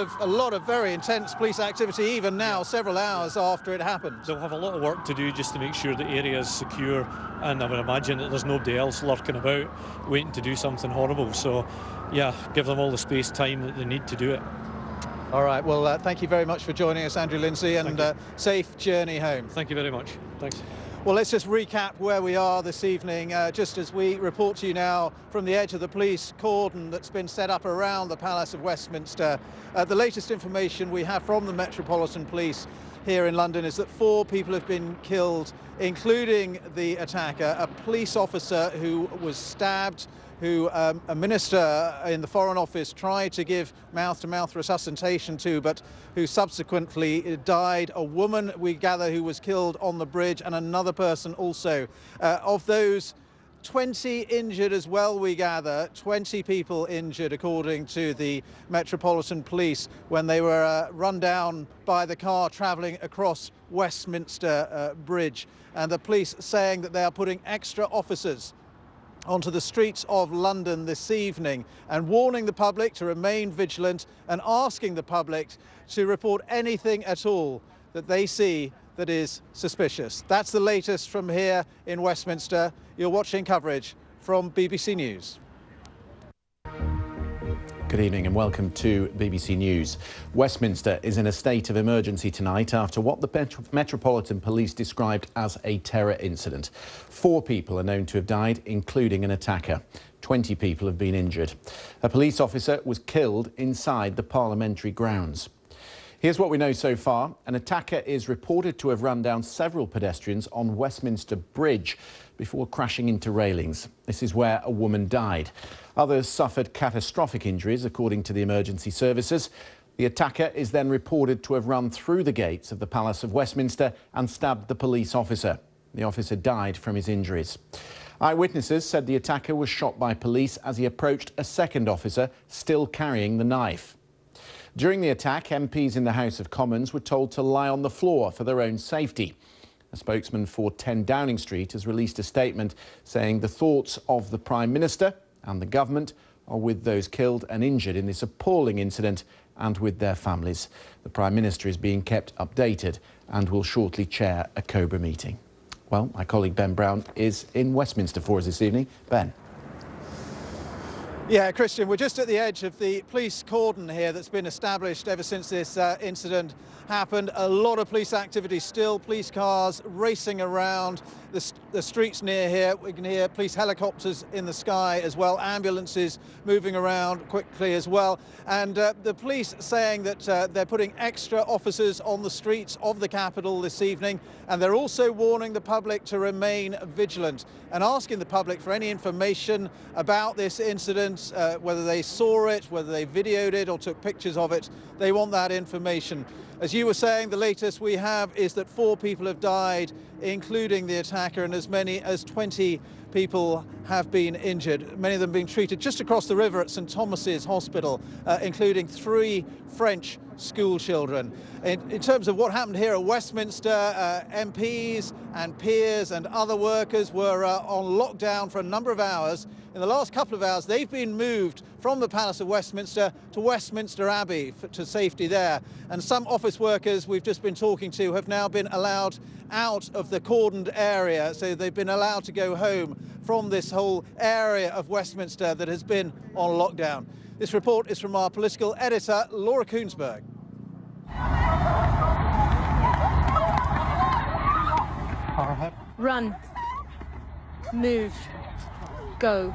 of very intense police activity even now, several hours after it happened. They'll have a lot of work to do just to make sure the area is secure, and I would imagine that there's nobody else lurking about waiting to do something horrible. So yeah, give them all the space, time that they need to do it. All right, well, thank you very much for joining us, Andrew Lindsay, and safe journey home. Thank you very much. Thanks. Well, let's just recap where we are this evening, just as we report to you now from the edge of the police cordon that's been set up around the Palace of Westminster. The latest information we have from the Metropolitan Police here in London is that 4 people have been killed, including the attacker, a police officer who was stabbed, who a minister in the Foreign Office tried to give mouth-to-mouth resuscitation to, but who subsequently died. A woman, we gather, who was killed on the bridge, and another person also. Of those, 20 injured as well, we gather. 20 people injured, according to the Metropolitan Police, when they were run down by the car travelling across Westminster Bridge. And the police saying that they are putting extra officers onto the streets of London this evening and warning the public to remain vigilant and asking the public to report anything at all that they see that is suspicious. That's the latest from here in Westminster. You're watching coverage from BBC News. Good evening and welcome to BBC News. Westminster is in a state of emergency tonight after what the Metropolitan Police described as a terror incident. 4 people are known to have died, including an attacker. 20 people have been injured. A police officer was killed inside the parliamentary grounds. Here's what we know so far. An attacker is reported to have run down several pedestrians on Westminster Bridge before crashing into railings. This is where a woman died. Others suffered catastrophic injuries, according to the emergency services. The attacker is then reported to have run through the gates of the Palace of Westminster and stabbed the police officer. The officer died from his injuries. Eyewitnesses said the attacker was shot by police as he approached a second officer, still carrying the knife. During the attack, MPs in the House of Commons were told to lie on the floor for their own safety. A spokesman for 10 Downing Street has released a statement saying the thoughts of the Prime Minister and the government are with those killed and injured in this appalling incident and with their families. The Prime Minister is being kept updated and will shortly chair a Cobra meeting. Well, my colleague Ben Brown is in Westminster for us this evening. Ben. Yeah, Christian, we're just at the edge of the police cordon here that's been established ever since this incident happened. A lot of police activity still, police cars racing around the streets near here. We can hear police helicopters in the sky as well, ambulances moving around quickly as well. And the police saying that they're putting extra officers on the streets of the capital this evening. And they're also warning the public to remain vigilant and asking the public for any information about this incident, whether they saw it, whether they videoed it or took pictures of it. They want that information. As you were saying, the latest we have is that 4 people have died, including the attacker, and as many as 20 people have been injured, many of them being treated just across the river at St Thomas's Hospital, including 3 French school children. In terms of what happened here at Westminster, MPs and peers and other workers were on lockdown for a number of hours. In the last couple of hours, they've been moved from the Palace of Westminster to Westminster Abbey to safety there. And some office workers we've just been talking to have now been allowed out of the cordoned area, so they've been allowed to go home from this whole area of Westminster that has been on lockdown. This report is from our political editor, Laura Koonsberg. Run. Move. Go.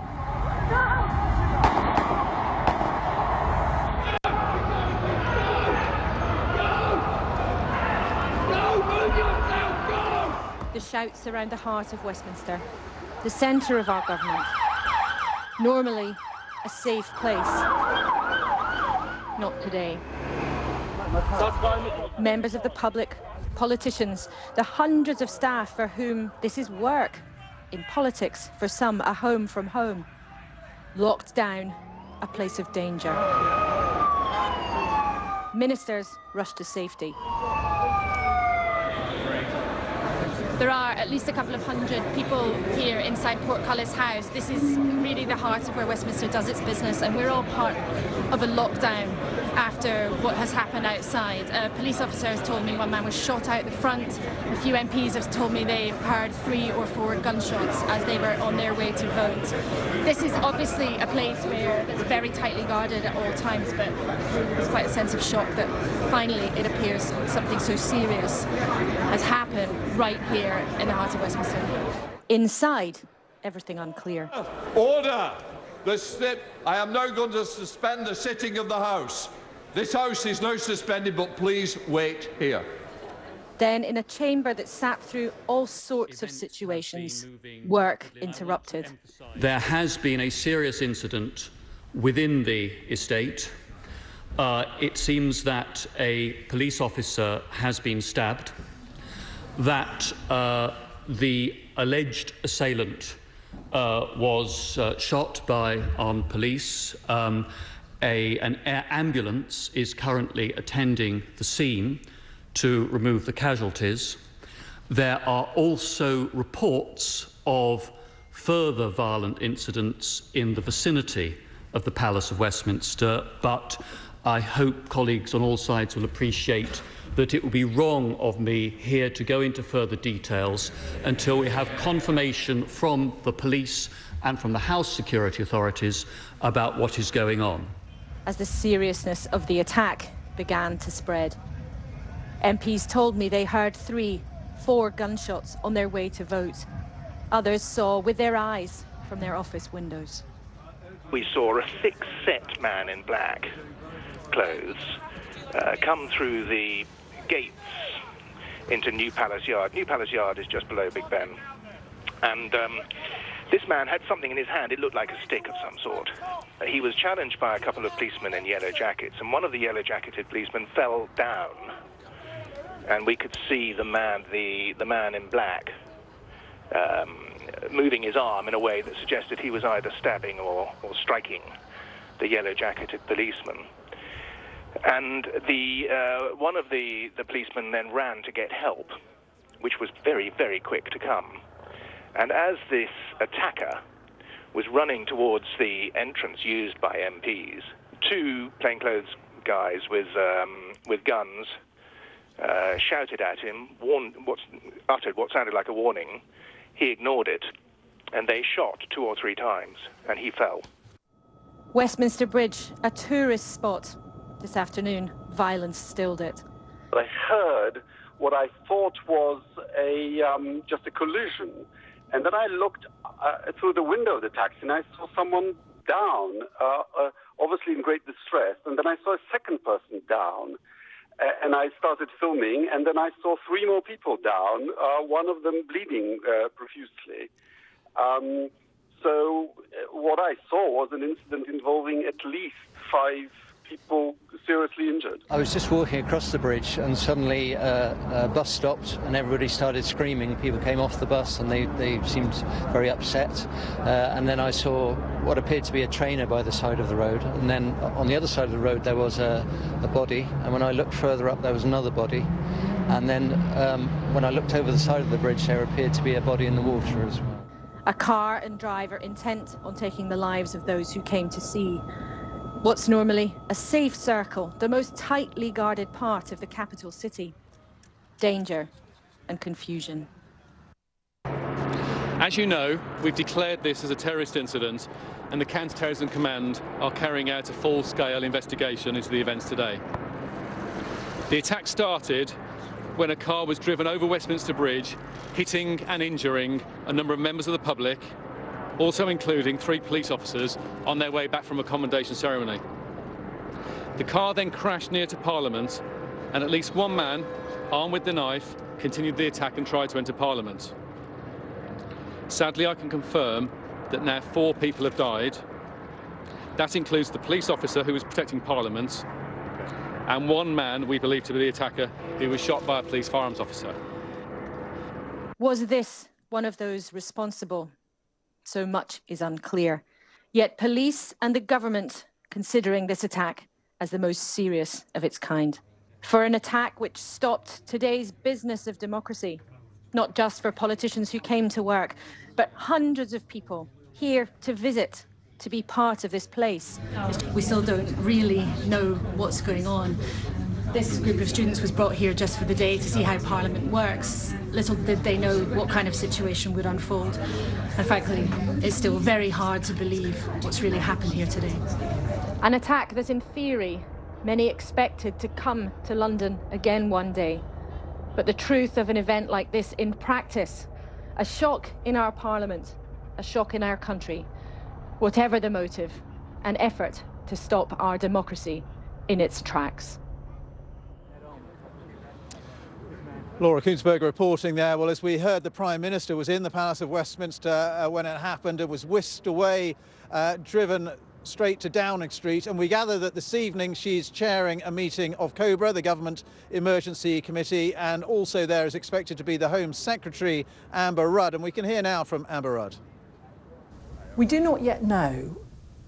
The shouts around the heart of Westminster, the centre of our government. Normally a safe place. Not today. Members of the public, politicians, the hundreds of staff for whom this is work. In politics, for some, a home from home. Locked down, a place of danger. Ministers rush to safety. There are at least a couple of hundred people here inside Portcullis House. This is really the heart of where Westminster does its business, and we're all part of a lockdown after what has happened outside. A police officer has told me one man was shot out the front. A few MPs have told me they've heard 3 or 4 gunshots as they were on their way to vote. This is obviously a place where it's very tightly guarded at all times, but there's quite a sense of shock that finally it appears something so serious has happened right here in the heart of Westminster. Inside, everything unclear. Order! I am now going to suspend the sitting of the House. This House is now suspended, but please wait here. Then, in a chamber that sat through all sorts of situations, work interrupted. There has been a serious incident within the estate. It seems that a police officer has been stabbed, that the alleged assailant was shot by armed police. An ambulance is currently attending the scene to remove the casualties. There are also reports of further violent incidents in the vicinity of the Palace of Westminster, but I hope colleagues on all sides will appreciate that it would be wrong of me here to go into further details until we have confirmation from the police and from the House security authorities about what is going on. As the seriousness of the attack began to spread, MPs told me they heard 3, 4 gunshots on their way to vote. Others saw with their eyes from their office windows. We saw a thick-set man in black clothes come through the gates into New Palace Yard. New Palace Yard is just below Big Ben. And this man had something in his hand. It looked like a stick of some sort. He was challenged by a couple of policemen in yellow jackets, and one of the yellow-jacketed policemen fell down. And we could see the man in black moving his arm in a way that suggested he was either stabbing or striking the yellow-jacketed policeman. And one of the policemen then ran to get help, which was very, very quick to come. And as this attacker was running towards the entrance used by MPs, 2 plainclothes guys with guns shouted at him, uttered what sounded like a warning. He ignored it, and they shot 2 or 3 times, and he fell. Westminster Bridge, a tourist spot. This afternoon, violence stilled it. I heard what I thought was just a collision, and then I looked through the window of the taxi and I saw someone down, obviously in great distress, and then I saw a second person down, and I started filming, and then I saw 3 more people down, one of them bleeding profusely. So what I saw was an incident involving at least 5 people seriously injured. I was just walking across the bridge and suddenly a bus stopped and everybody started screaming. People came off the bus and they seemed very upset. And then I saw what appeared to be a trainer by the side of the road. And then on the other side of the road there was a body. And when I looked further up there was another body. And then when I looked over the side of the bridge there appeared to be a body in the water as well. A car and driver intent on taking the lives of those who came to see. What's normally a safe circle, the most tightly guarded part of the capital city. Danger and confusion. As you know, we've declared this as a terrorist incident, and the Counter-Terrorism Command are carrying out a full-scale investigation into the events today. The attack started when a car was driven over Westminster Bridge, hitting and injuring a number of members of the public, also including 3 police officers on their way back from a commendation ceremony. The car then crashed near to Parliament, and at least one man, armed with the knife, continued the attack and tried to enter Parliament. Sadly, I can confirm that now 4 people have died. That includes the police officer who was protecting Parliament, and one man we believe to be the attacker who was shot by a police firearms officer. Was this one of those responsible? So much is unclear. Yet police and the government considering this attack as the most serious of its kind. For an attack which stopped today's business of democracy, not just for politicians who came to work, but hundreds of people here to visit, to be part of this place. We still don't really know what's going on. This group of students was brought here just for the day to see how Parliament works. Little did they know what kind of situation would unfold. And frankly, it's still very hard to believe what's really happened here today. An attack that in theory, many expected to come to London again one day. But the truth of an event like this in practice, a shock in our Parliament, a shock in our country, whatever the motive, an effort to stop our democracy in its tracks. Laura Koonsberger reporting there. Well, as we heard, the Prime Minister was in the Palace of Westminster when it happened. It was whisked away, driven straight to Downing Street, and we gather that this evening she's chairing a meeting of COBRA, the Government Emergency Committee, and also there is expected to be the Home Secretary, Amber Rudd, and we can hear now from Amber Rudd. We do not yet know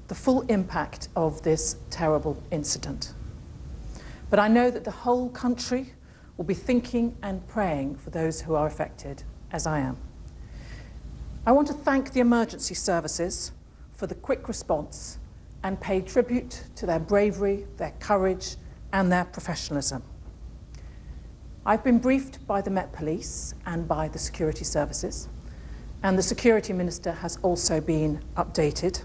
the full impact of this terrible incident, but I know that the whole country will be thinking and praying for those who are affected, as I am. I want to thank the emergency services for the quick response and pay tribute to their bravery, their courage and their professionalism. I've been briefed by the Met Police and by the security services, and the Security Minister has also been updated.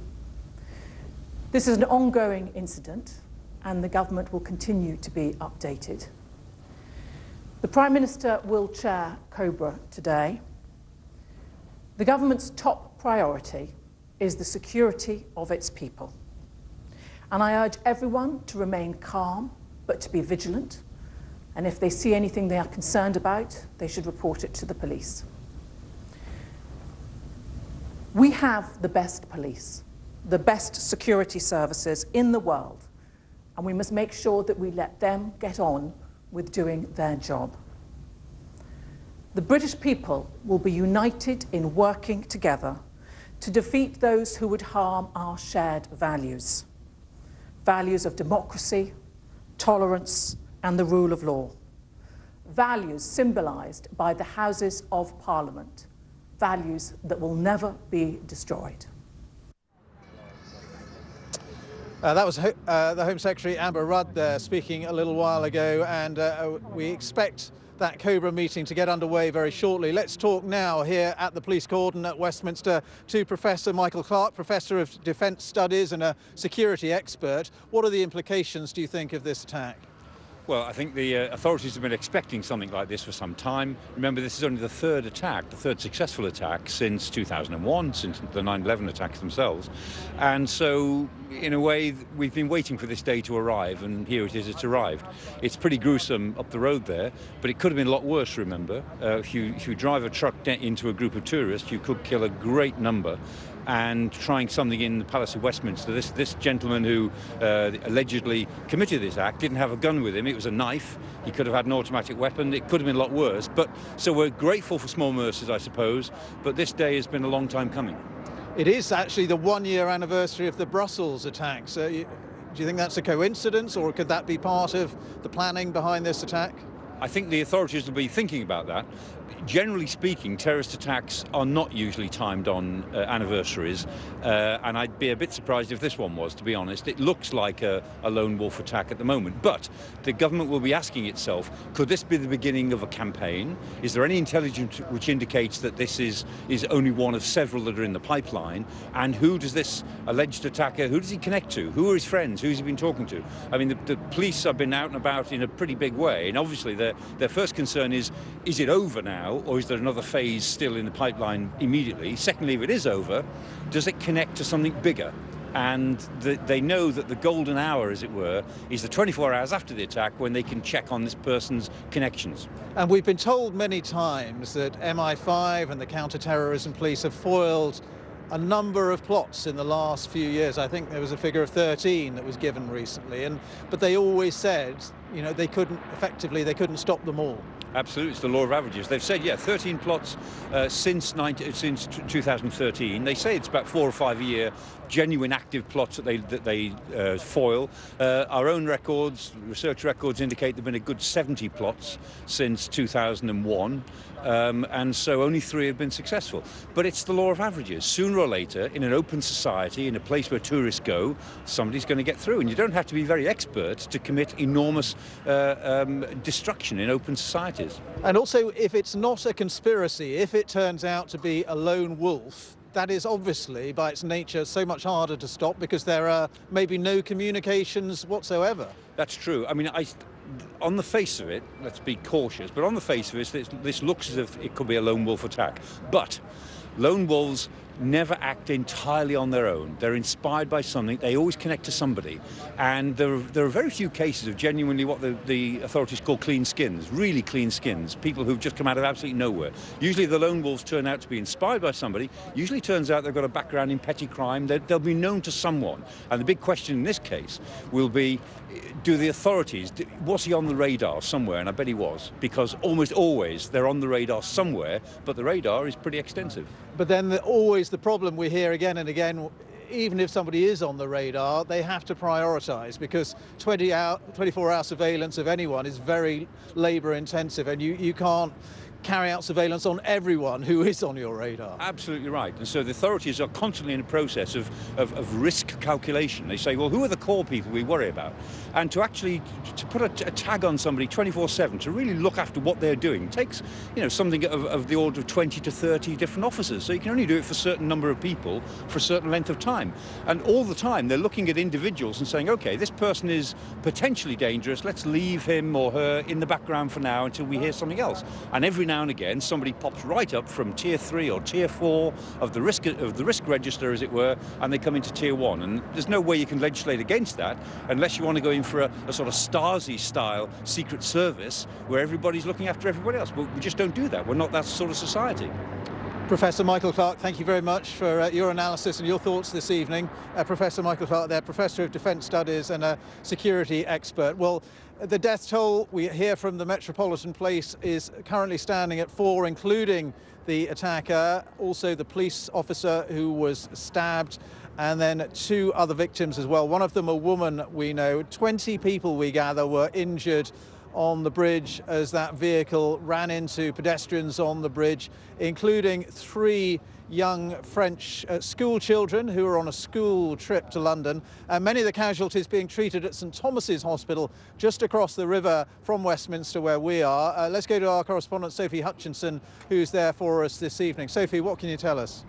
This is an ongoing incident and the government will continue to be updated. The Prime Minister will chair COBRA today. The government's top priority is the security of its people. And I urge everyone to remain calm, but to be vigilant. And if they see anything they are concerned about, they should report it to the police. We have the best police, the best security services in the world, and we must make sure that we let them get on with doing their job. The British people will be united in working together to defeat those who would harm our shared values. Values of democracy, tolerance, and the rule of law. Values symbolised by the Houses of Parliament. Values that will never be destroyed. That was the Home Secretary Amber Rudd there speaking a little while ago, and we expect that COBRA meeting to get underway very shortly. Let's talk now here at the police cordon at Westminster to Professor Michael Clark, Professor of Defence Studies and a security expert. What are the implications, do you think, of this attack? Well, I think the authorities have been expecting something like this for some time. Remember, this is only the third attack, the third successful attack since 2001, since the 9/11 attacks themselves. And so, in a way, we've been waiting for this day to arrive, and here it is, it's arrived. It's pretty gruesome up the road there, but it could have been a lot worse, remember. If you drive a truck into a group of tourists, you could kill a great number. And trying something in the Palace of Westminster, this gentleman who allegedly committed this act didn't have a gun with him. It was a knife. He could have had an automatic weapon. It could have been a lot worse. But so we're grateful for small mercies, I suppose. But this day has been a long time coming. It is actually the one-year anniversary of the Brussels attack. So do you think that's a coincidence, or could that be part of the planning behind this attack? I think the authorities will be thinking about that. Generally speaking, terrorist attacks are not usually timed on anniversaries, and I'd be a bit surprised if this one was, to be honest. It looks like a lone wolf attack at the moment, but the government will be asking itself, could this be the beginning of a campaign? Is there any intelligence which indicates that this is only one of several that are in the pipeline? And who does this alleged attacker, who does he connect to? Who are his friends? Who's he been talking to? I mean, the police have been out and about in a pretty big way, and obviously their first concern is it over now, or is there another phase still in the pipeline immediately? Secondly, if it is over, does it connect to something bigger? And they know that the golden hour, as it were, is the 24 hours after the attack when they can check on this person's connections. And we've been told many times that MI5 and the counter-terrorism police have foiled a number of plots in the last few years. I think there was a figure of 13 that was given recently, but they always said, you know, they couldn't stop them all. Absolutely, it's the law of averages. They've said, 13 plots since 2013. They say it's about 4 or 5 a year, genuine active plots that they foil. Our own records, research records, indicate there have been a good 70 plots since 2001. And so only 3 have been successful. But it's the law of averages. Sooner or later, in an open society, in a place where tourists go, somebody's going to get through. And you don't have to be very expert to commit enormous destruction in open societies. And also, if it's not a conspiracy, if it turns out to be a lone wolf, that is obviously, by its nature, so much harder to stop because there are maybe no communications whatsoever. That's true. I mean, on the face of it, let's be cautious, but on the face of it, this looks as if it could be a lone wolf attack. But lone wolves never act entirely on their own. They're inspired by something. They always connect to somebody. And there are very few cases of genuinely what the authorities call clean skins, really clean skins, people who've just come out of absolutely nowhere. Usually the lone wolves turn out to be inspired by somebody. Usually turns out they've got a background in petty crime. They'll be known to someone. And the big question in this case will be, do the authorities, was he on the radar somewhere? And I bet he was, because almost always they're on the radar somewhere, but the radar is pretty extensive. But then always the problem we hear again and again, even if somebody is on the radar, they have to prioritise because 24-hour surveillance of anyone is very labour intensive, and you can't carry out surveillance on everyone who is on your radar. Absolutely right. And so the authorities are constantly in a process of risk calculation. They say, well, who are the core people we worry about? And to actually to put a tag on somebody 24/7, to really look after what they're doing, takes something of the order of 20 to 30 different officers. So you can only do it for a certain number of people for a certain length of time. And all the time they're looking at individuals and saying, okay, this person is potentially dangerous. Let's leave him or her in the background for now until we hear something else. And every now and again somebody pops right up from tier 3 or tier 4 of the risk register, as it were, and they come into tier 1. And there's no way you can legislate against that unless you want to go in for a sort of Stasi style secret service where everybody's looking after everybody else. But we just don't do that. We're not that sort of society. Professor Michael Clark, thank you very much for your analysis and your thoughts this evening. Professor Michael Clark there, Professor of Defence Studies and a security expert. Well, the death toll we hear from the Metropolitan Police is currently standing at 4, including the attacker, also the police officer who was stabbed, and then 2 other victims as well. One of them a woman, we know. 20 people, we gather, were injured on the bridge as that vehicle ran into pedestrians on the bridge, including 3 young French school children who were on a school trip to London. And many of the casualties being treated at St Thomas's Hospital just across the river from Westminster where we are. Let's go to our correspondent Sophie Hutchinson, who's there for us this evening. Sophie, what can you tell us?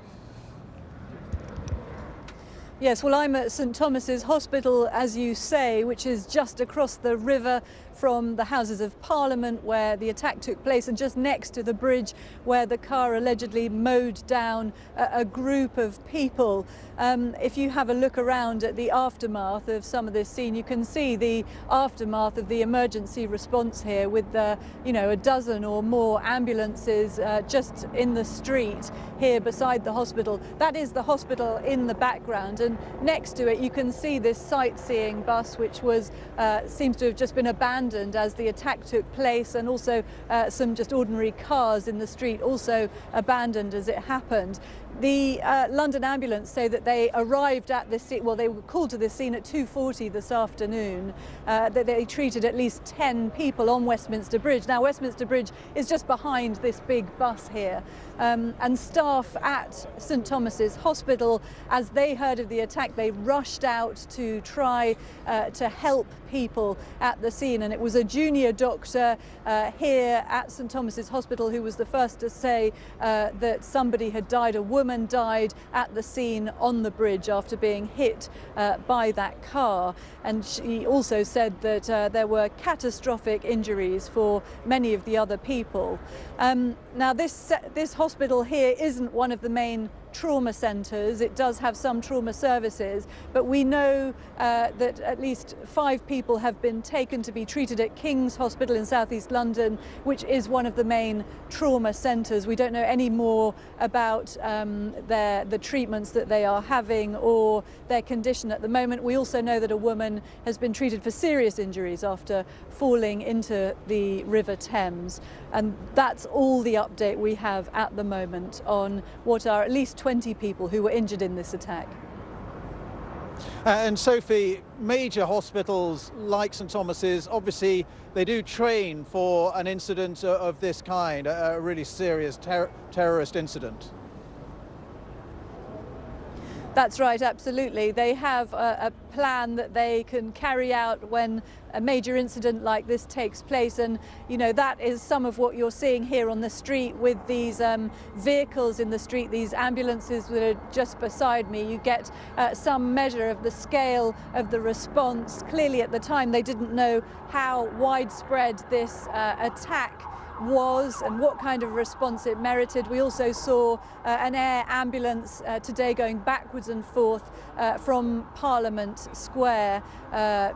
Yes, well, I'm at St Thomas's Hospital, as you say, which is just across the river from the Houses of Parliament where the attack took place, and just next to the bridge where the car allegedly mowed down a group of people. If you have a look around at the aftermath of some of this scene, you can see the aftermath of the emergency response here with, a dozen or more ambulances just in the street here beside the hospital. That is the hospital in the background, and next to it you can see this sightseeing bus which was seems to have just been abandoned as the attack took place, and also some just ordinary cars in the street also abandoned as it happened. The London ambulance say that they arrived at the scene, well, they were called to the scene at 2:40 this afternoon, that they treated at least 10 people on Westminster Bridge. Now, Westminster Bridge is just behind this big bus here. And staff at St Thomas's Hospital, as they heard of the attack, they rushed out to try to help people at the scene. And it was a junior doctor here at St Thomas's Hospital who was the first to say that somebody had died. A woman died at the scene on the bridge after being hit by that car. And she also said that there were catastrophic injuries for many of the other people. Now, this hospital here isn't one of the main trauma centres. It does have some trauma services, but we know that at least 5 people have been taken to be treated at King's Hospital in South East London, which is one of the main trauma centres. We don't know any more about the treatments that they are having or their condition at the moment. We also know that a woman has been treated for serious injuries after falling into the River Thames. And that's all the update we have at the moment on what are at least 20 people who were injured in this attack. And Sophie, major hospitals like St Thomas's, obviously they do train for an incident of this kind, a really serious terrorist incident. That's right, absolutely. They have a plan that they can carry out when a major incident like this takes place, and you know that is some of what you're seeing here on the street with these vehicles in the street, these ambulances that are just beside me. You get some measure of the scale of the response. Clearly at the time they didn't know how widespread this attack was and what kind of response it merited. We also saw an air ambulance today going backwards and forth from Parliament Square,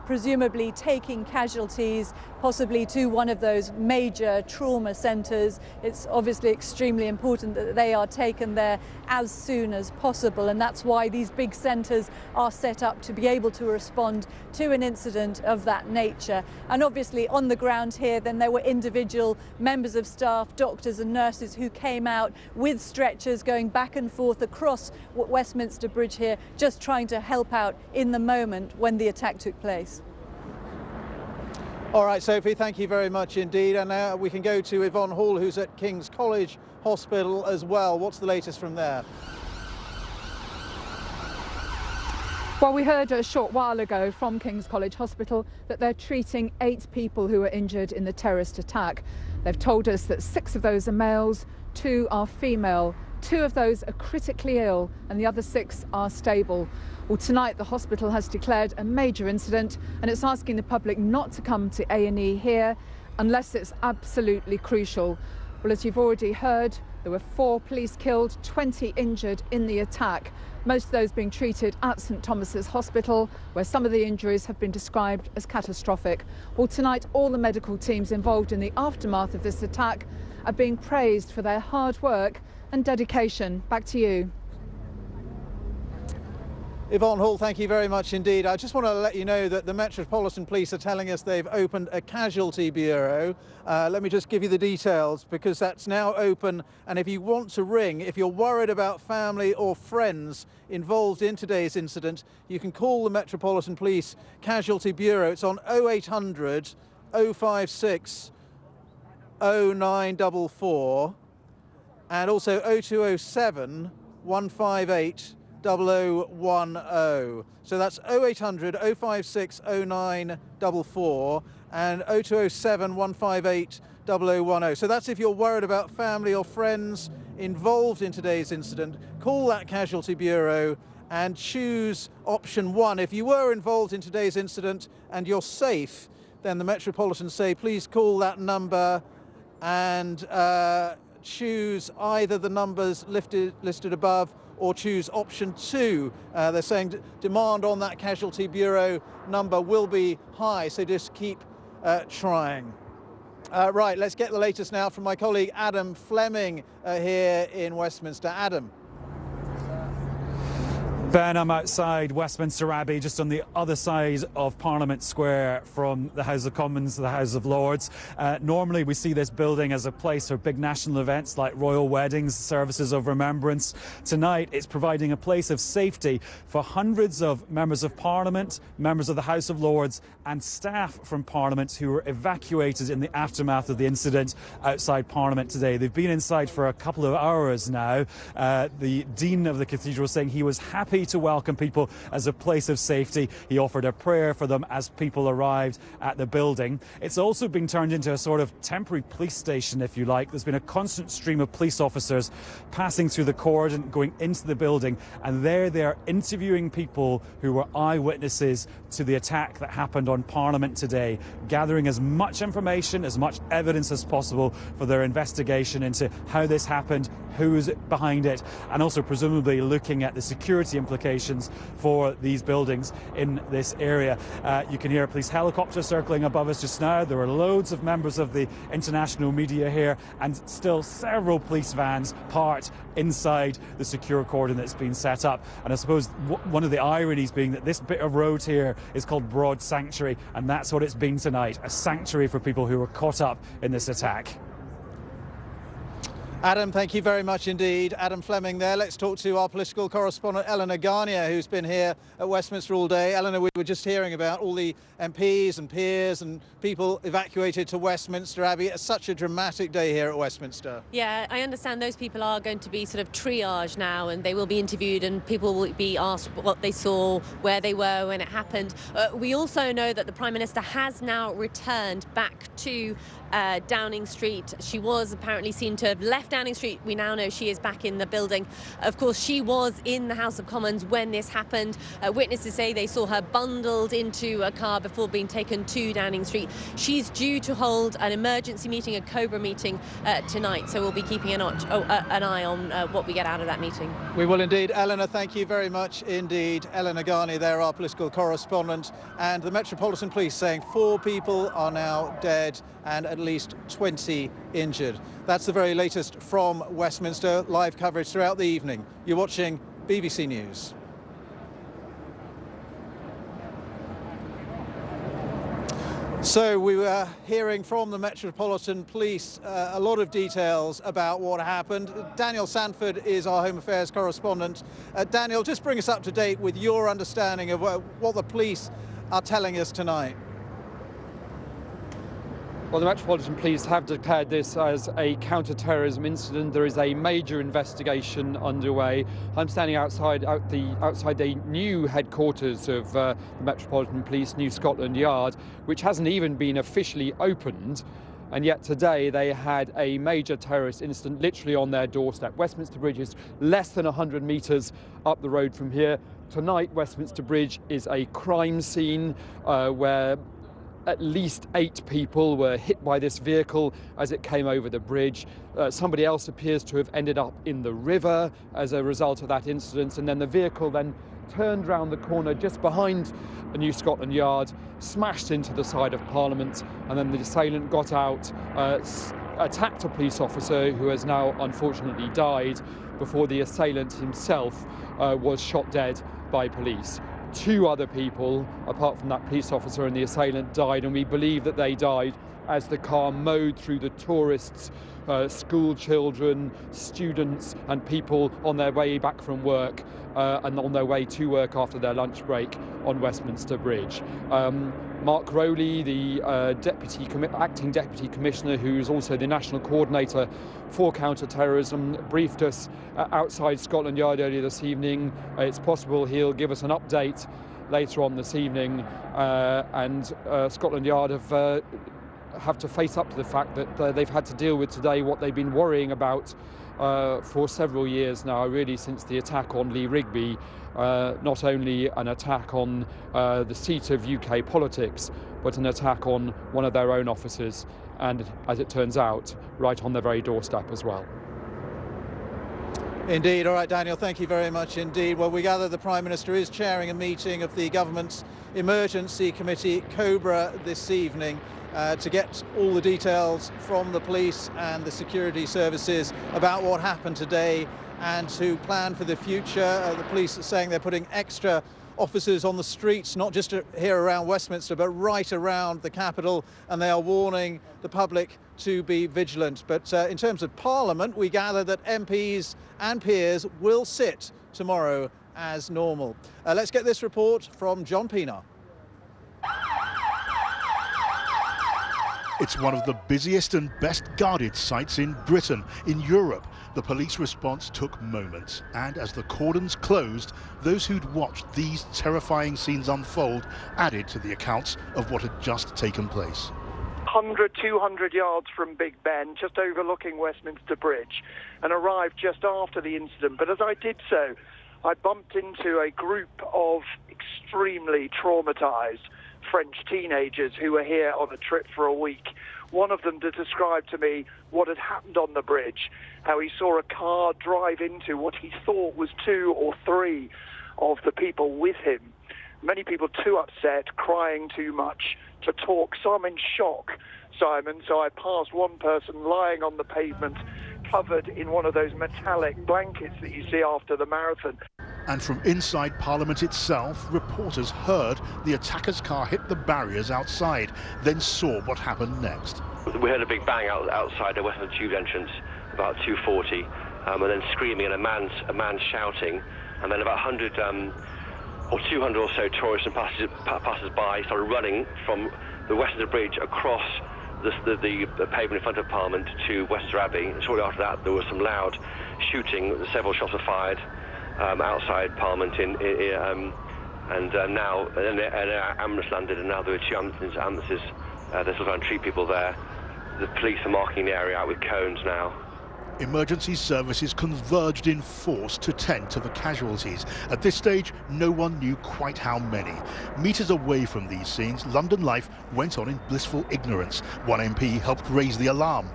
presumably taking casualties possibly to one of those major trauma centres. It's obviously extremely important that they are taken there as soon as possible, and that's why these big centres are set up to be able to respond to an incident of that nature. And obviously on the ground here then there were individual members of staff, doctors and nurses who came out with stretchers going back and forth across Westminster Bridge here, just trying to help out in the moment when the attack took place. All right, Sophie, thank you very much indeed. And now we can go to Yvonne Hall, who's at King's College Hospital as well. What's the latest from there? Well, we heard a short while ago from King's College Hospital that they're treating 8 people who were injured in the terrorist attack. They've told us that 6 of those are males, 2 are female. 2 of those are critically ill and the other 6 are stable. Well, tonight the hospital has declared a major incident and it's asking the public not to come to A&E here unless it's absolutely crucial. Well, as you've already heard, there were 4 police killed, 20 injured in the attack, most of those being treated at St Thomas's Hospital, where some of the injuries have been described as catastrophic. Well, tonight all the medical teams involved in the aftermath of this attack are being praised for their hard work and dedication. Back to you. Yvonne Hall, thank you very much indeed. I just want to let you know that the Metropolitan Police are telling us they've opened a casualty bureau. Let me just give you the details because that's now open, and if you want to ring, if you're worried about family or friends involved in today's incident, you can call the Metropolitan Police Casualty Bureau. It's on 0800 056 0944 and also 0207 158 0010. So that's 0800 056 0944 and 0207 158 0010. So that's if you're worried about family or friends involved in today's incident. Call that Casualty Bureau and choose option 1. If you were involved in today's incident and you're safe, then the Metropolitan say please call that number and choose either the numbers listed above or choose option 2. They're saying demand on that Casualty Bureau number will be high, so just keep trying. Right, let's get the latest now from my colleague Adam Fleming here in Westminster. Adam. Ben, I'm outside Westminster Abbey, just on the other side of Parliament Square from the House of Commons to the House of Lords. Normally we see this building as a place for big national events like royal weddings, services of remembrance. Tonight it's providing a place of safety for hundreds of members of Parliament, members of the House of Lords and staff from Parliament who were evacuated in the aftermath of the incident outside Parliament today. They've been inside for a couple of hours now. The Dean of the Cathedral saying he was happy to welcome people as a place of safety. He offered a prayer for them as people arrived at the building. It's also been turned into a sort of temporary police station, if you like. There's been a constant stream of police officers passing through the cordon, going into the building, and there they are interviewing people who were eyewitnesses to the attack that happened on Parliament today, gathering as much information, as much evidence as possible for their investigation into how this happened, who's behind it, and also presumably looking at the security implications for these buildings in this area. You can hear a police helicopter circling above us just now. There are loads of members of the international media here and still several police vans parked inside the secure cordon that's been set up. And I suppose one of the ironies being that this bit of road here is called Broad Sanctuary, and that's what it's been tonight, a sanctuary for people who were caught up in this attack. Adam, thank you very much indeed. Adam Fleming there. Let's talk to our political correspondent, Eleanor Garnier, who's been here at Westminster all day. Eleanor, we were just hearing about all the MPs and peers and people evacuated to Westminster Abbey. It's such a dramatic day here at Westminster. Yeah, I understand those people are going to be sort of triaged now, and they will be interviewed and people will be asked what they saw, where they were when it happened. We also know that the Prime Minister has now returned back to Downing Street. She was apparently seen to have left Downing Street. We now know she is back in the building. Of course, she was in the House of Commons when this happened. Witnesses say they saw her bundled into a car before being taken to Downing Street. She's due to hold an emergency meeting, a COBRA meeting tonight, so we'll be keeping an eye on what we get out of that meeting. We will indeed. Eleanor, thank you very much indeed. Eleanor Garnier there, our political correspondent. And the Metropolitan Police saying 4 people are now dead and at least 20 injured. That's the very latest from Westminster. Live coverage throughout the evening. You're watching BBC News. So we were hearing from the Metropolitan Police a lot of details about what happened. Daniel Sanford is our Home Affairs correspondent. Daniel, just bring us up to date with your understanding of what the police are telling us tonight. Well, the Metropolitan Police have declared this as a counter-terrorism incident. There is a major investigation underway. I'm standing outside the new headquarters of the Metropolitan Police, New Scotland Yard, which hasn't even been officially opened. And yet today they had a major terrorist incident literally on their doorstep. Westminster Bridge is less than 100 metres up the road from here. Tonight, Westminster Bridge is a crime scene where at least 8 people were hit by this vehicle as it came over the bridge. Somebody else appears to have ended up in the river as a result of that incident, and then the vehicle then turned round the corner just behind the New Scotland Yard, smashed into the side of Parliament, and then the assailant got out, attacked a police officer who has now unfortunately died before the assailant himself was shot dead by police. 2 other people, apart from that police officer and the assailant, died, and we believe that they died as the car mowed through the tourists, school children, students and people on their way back from work and on their way to work after their lunch break on Westminster Bridge. Mark Rowley, the acting Deputy Commissioner, who's also the National Coordinator for Counter-Terrorism, briefed us outside Scotland Yard earlier this evening. It's possible he'll give us an update later on this evening, and Scotland Yard have to face up to the fact that they've had to deal with today what they've been worrying about for several years now, really since the attack on Lee Rigby. Not only an attack on the seat of UK politics, but an attack on one of their own officers, and as it turns out, right on their very doorstep as well. Indeed. All right, Daniel, thank you very much indeed. Well, we gather the Prime Minister is chairing a meeting of the government's emergency committee, COBRA, this evening to get all the details from the police and the security services about what happened today and to plan for the future. The police are saying they're putting extra officers on the streets, not just here around Westminster, but right around the capital, and they are warning the public to be vigilant. But in terms of Parliament, we gather that MPs and peers will sit tomorrow as normal. Let's get this report from John Pienaar. It's one of the busiest and best guarded sites in Britain, in Europe. The police response took moments, and as the cordons closed, those who'd watched these terrifying scenes unfold added to the accounts of what had just taken place. 100, 200 yards from Big Ben, just overlooking Westminster Bridge, and arrived just after the incident. But as I did so, I bumped into a group of extremely traumatised French teenagers who were here on a trip for a week. One of them described to me what had happened on the bridge, how he saw a car drive into what he thought was 2 or 3 of the people with him. Many people too upset, crying too much to talk. So I'm in shock, Simon. So I passed one person lying on the pavement, covered in one of those metallic blankets that you see after the marathon. And from inside Parliament itself, reporters heard the attacker's car hit the barriers outside, then saw what happened next. We heard a big bang outside the Westminster Tube entrance, about 2:40, and then screaming and a man shouting, and then about 100 or 200 or so tourists and passers-by started running from the Westminster Bridge across the pavement in front of Parliament to Westminster Abbey. And shortly after that, there was some loud shooting. Several shots were fired outside Parliament, and now an ambulance landed, and now there are 2 ambulances. They're still trying to treat people there. The police are marking the area out with cones now. Emergency services converged in force to tend to the casualties. At this stage, no one knew quite how many. Metres away from these scenes, London life went on in blissful ignorance. One MP helped raise the alarm.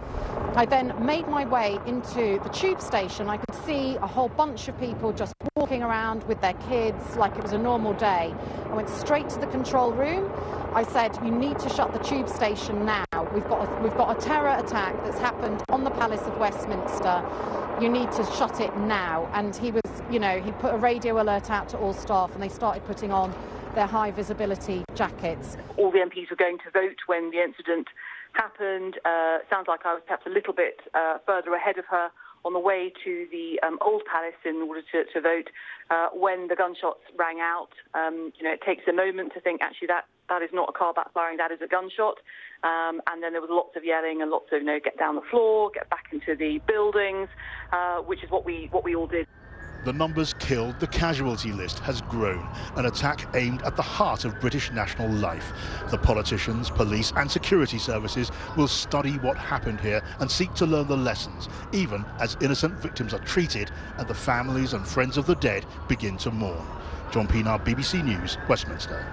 I then made my way into the tube station. I could see a whole bunch of people just walking around with their kids like it was a normal day. I went straight to the control room. I said, you need to shut the tube station now. We've got a terror attack that's happened on the Palace of Westminster. You need to shut it now. And he was, he put a radio alert out to all staff, and they started putting on their high visibility jackets. All the MPs were going to vote when the incident happened. Sounds like I was perhaps a little bit further ahead of her on the way to the Old Palace in order to vote when the gunshots rang out. It takes a moment to think, actually, that is not a car backfiring, that is a gunshot. And then there was lots of yelling and lots of, get down the floor, get back into the buildings, which is what we all did. The numbers killed, the casualty list has grown. An attack aimed at the heart of British national life. The politicians, police and security services will study what happened here and seek to learn the lessons, even as innocent victims are treated and the families and friends of the dead begin to mourn. John Pienaar, BBC News, Westminster.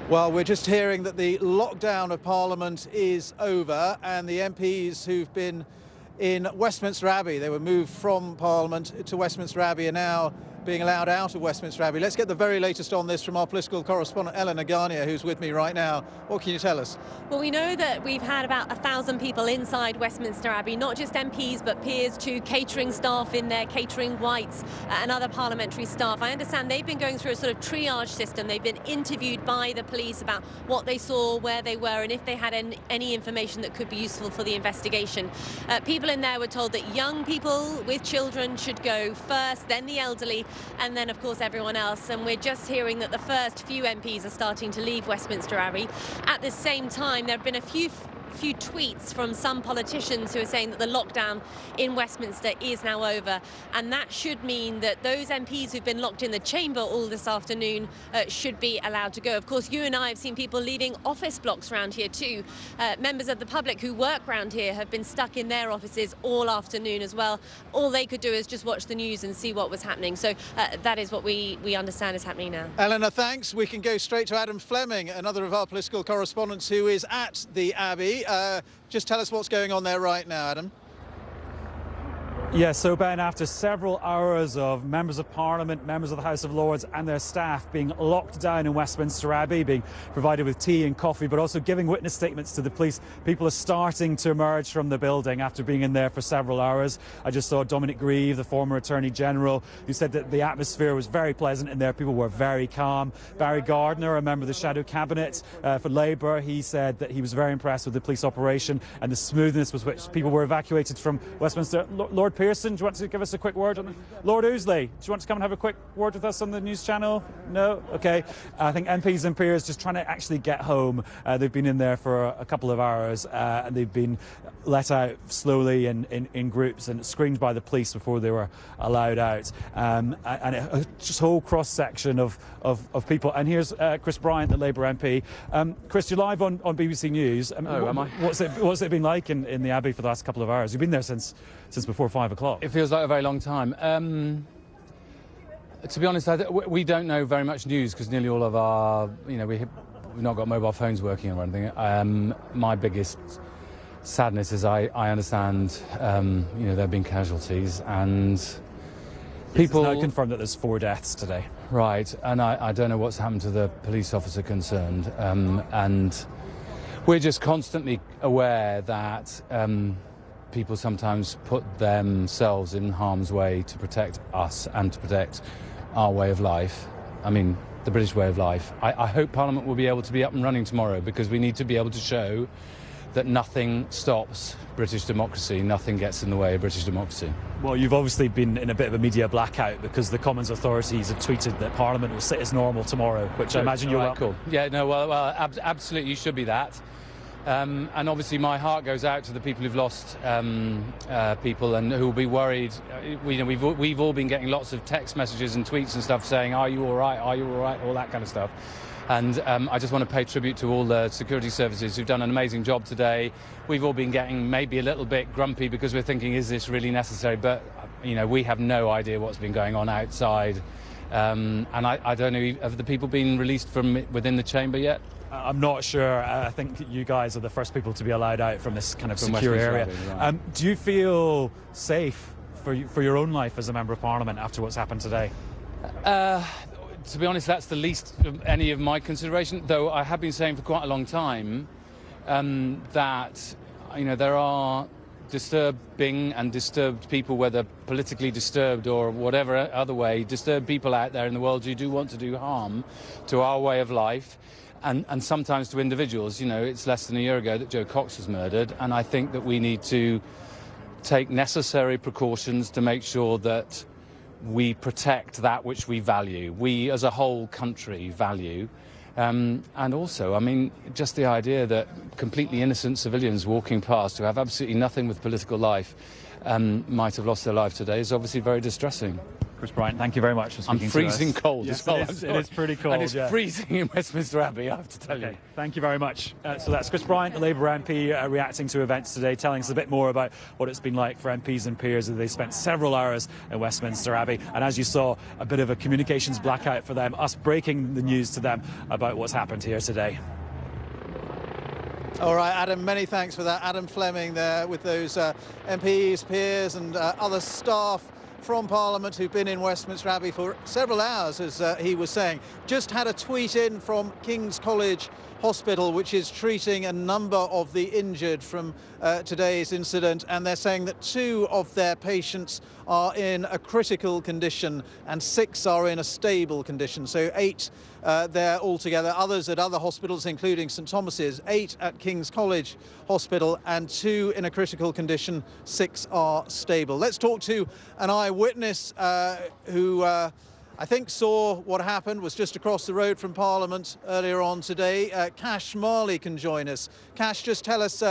Well, we're just hearing that the lockdown of Parliament is over, and the MPs who've been in Westminster Abbey, they were moved from Parliament to Westminster Abbey, are now being allowed out of Westminster Abbey. Let's get the very latest on this from our political correspondent Eleanor Garnier, who's with me right now. What can you tell us? Well, we know that we've had about 1,000 people inside Westminster Abbey, not just MPs but peers too, catering staff in there, catering whites and other parliamentary staff. I understand they've been going through a sort of triage system. They've been interviewed by the police about what they saw, where they were, and if they had any information that could be useful for the investigation. People in there were told that young people with children should go first, then the elderly, and then of course everyone else. And we're just hearing that the first few MPs are starting to leave Westminster Abbey. At the same time, there have been a few tweets from some politicians who are saying that the lockdown in Westminster is now over, and that should mean that those MPs who've been locked in the chamber all this afternoon should be allowed to go. Of course, you and I have seen people leaving office blocks around here too. Members of the public who work around here have been stuck in their offices all afternoon as well. All they could do is just watch the news and see what was happening. So that is what we understand is happening now. Eleanor, thanks. We can go straight to Adam Fleming, another of our political correspondents who is at the Abbey. Just tell us what's going on there right now, Adam. Yeah, so Ben, after several hours of members of Parliament, members of the House of Lords and their staff being locked down in Westminster Abbey, being provided with tea and coffee, but also giving witness statements to the police, people are starting to emerge from the building after being in there for several hours. I just saw Dominic Grieve, the former Attorney General, who said that the atmosphere was very pleasant in there. People were very calm. Barry Gardiner, a member of the Shadow Cabinet for Labour, he said that he was very impressed with the police operation and the smoothness with which people were evacuated from Westminster. Lord Pearson, do you want to give us a quick word on that? Lord Ouseley, do you want to come and have a quick word with us on the news channel? No? OK. I think MPs and peers just trying to actually get home. They've been in there for a couple of hours and they've been let out slowly in groups and screened by the police before they were allowed out. And a just whole cross-section of people. And here's Chris Bryant, the Labour MP. Chris, you're live on BBC News. Am I? What's it been like in the Abbey for the last couple of hours? You've been there since before 5 o'clock. It feels like a very long time. To be honest, we don't know very much news because nearly all of our, we've not got mobile phones working or anything. My biggest sadness is I understand, there have been casualties and people... It's now confirmed that there's 4 deaths today. Right, and I don't know what's happened to the police officer concerned. And we're just constantly aware that people sometimes put themselves in harm's way to protect us and to protect our way of life. I mean, the British way of life. I hope Parliament will be able to be up and running tomorrow because we need to be able to show that nothing stops British democracy, nothing gets in the way of British democracy. Well, you've obviously been in a bit of a media blackout because the Commons authorities have tweeted that Parliament will sit as normal tomorrow, which I imagine you're cool. Yeah, no, well, absolutely, you should be that. And obviously my heart goes out to the people who've lost people and who will be worried. We've all been getting lots of text messages and tweets and stuff saying, are you all right, all that kind of stuff. And I just want to pay tribute to all the security services who've done an amazing job today. We've all been getting maybe a little bit grumpy because we're thinking, is this really necessary? But, we have no idea what's been going on outside. And I don't know, have the people been released from within the chamber yet? I'm not sure. I think you guys are the first people to be allowed out from this kind of secure area. Right. Do you feel safe for your own life as a Member of Parliament after what's happened today? To be honest, that's the least of any of my consideration, though I have been saying for quite a long time that, there are disturbing and disturbed people, whether politically disturbed or whatever other way, disturbed people out there in the world who do want to do harm to our way of life. And sometimes to individuals. It's less than a year ago that Joe Cox was murdered, and I think that we need to take necessary precautions to make sure that we protect that which we value, we as a whole country value. And also, just the idea that completely innocent civilians walking past who have absolutely nothing with political life might have lost their life today is obviously very distressing. Chris Bryant, thank you very much for speaking to us. I'm freezing cold as well. It is pretty cold. And it's freezing in Westminster Abbey, I have to tell you. Thank you very much. So that's Chris Bryant, the Labour MP, reacting to events today, telling us a bit more about what it's been like for MPs and peers as they spent several hours in Westminster Abbey. And as you saw, a bit of a communications blackout for them, us breaking the news to them about what's happened here today. All right, Adam, many thanks for that. Adam Fleming there with those MPs, peers and other staff from Parliament who've been in Westminster Abbey for several hours, as he was saying. Just had a tweet in from King's College Hospital, which is treating a number of the injured from today's incident, and they're saying that 2 of their patients are in a critical condition and 6 are in a stable condition. So 8 there altogether. Others at other hospitals, including St Thomas's, 8 at King's College Hospital and 2 in a critical condition, 6 are stable. Let's talk to an eyewitness who I think saw what happened, was just across the road from Parliament earlier on today. Cash Marley can join us. Cash, just tell us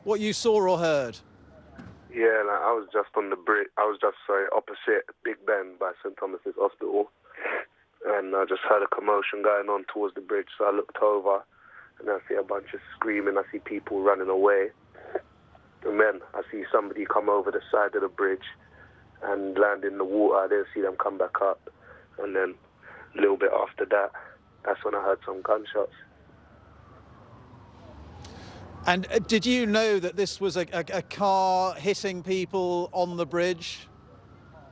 what you saw or heard. Yeah, I was just on the bridge. Opposite Big Ben by St Thomas's Hospital, and I just heard a commotion going on towards the bridge. So I looked over, and I see a bunch of screaming. I see people running away, and then I see somebody come over the side of the bridge and land in the water. I didn't see them come back up. And then a little bit after that, that's when I heard some gunshots. And did you know that this was a car hitting people on the bridge?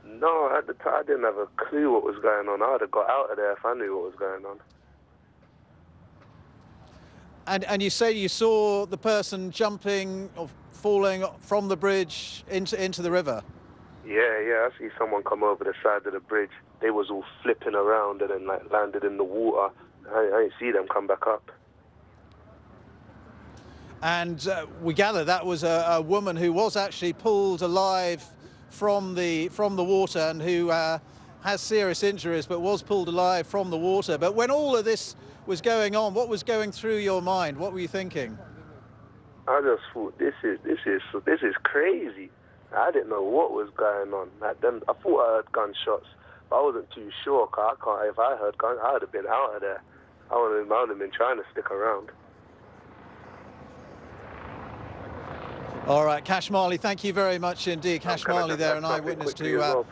No, at the time I didn't have a clue what was going on. I would have got out of there if I knew what was going on. And you say you saw the person jumping or falling from the bridge into the river? Yeah, I see someone come over the side of the bridge. They was all flipping around and then like landed in the water. I didn't see them come back up. And we gather that was a woman who was actually pulled alive from the water and who has serious injuries, but was pulled alive from the water. But when all of this was going on, what was going through your mind? What were you thinking? I just thought this is crazy. I didn't know what was going on. I thought I heard gunshots, but I wasn't too sure. Cause if I heard guns, I would have been out of there. I would have been trying to stick around. All right, Cash Marley, thank you very much indeed. Cash Marley there, an eyewitness to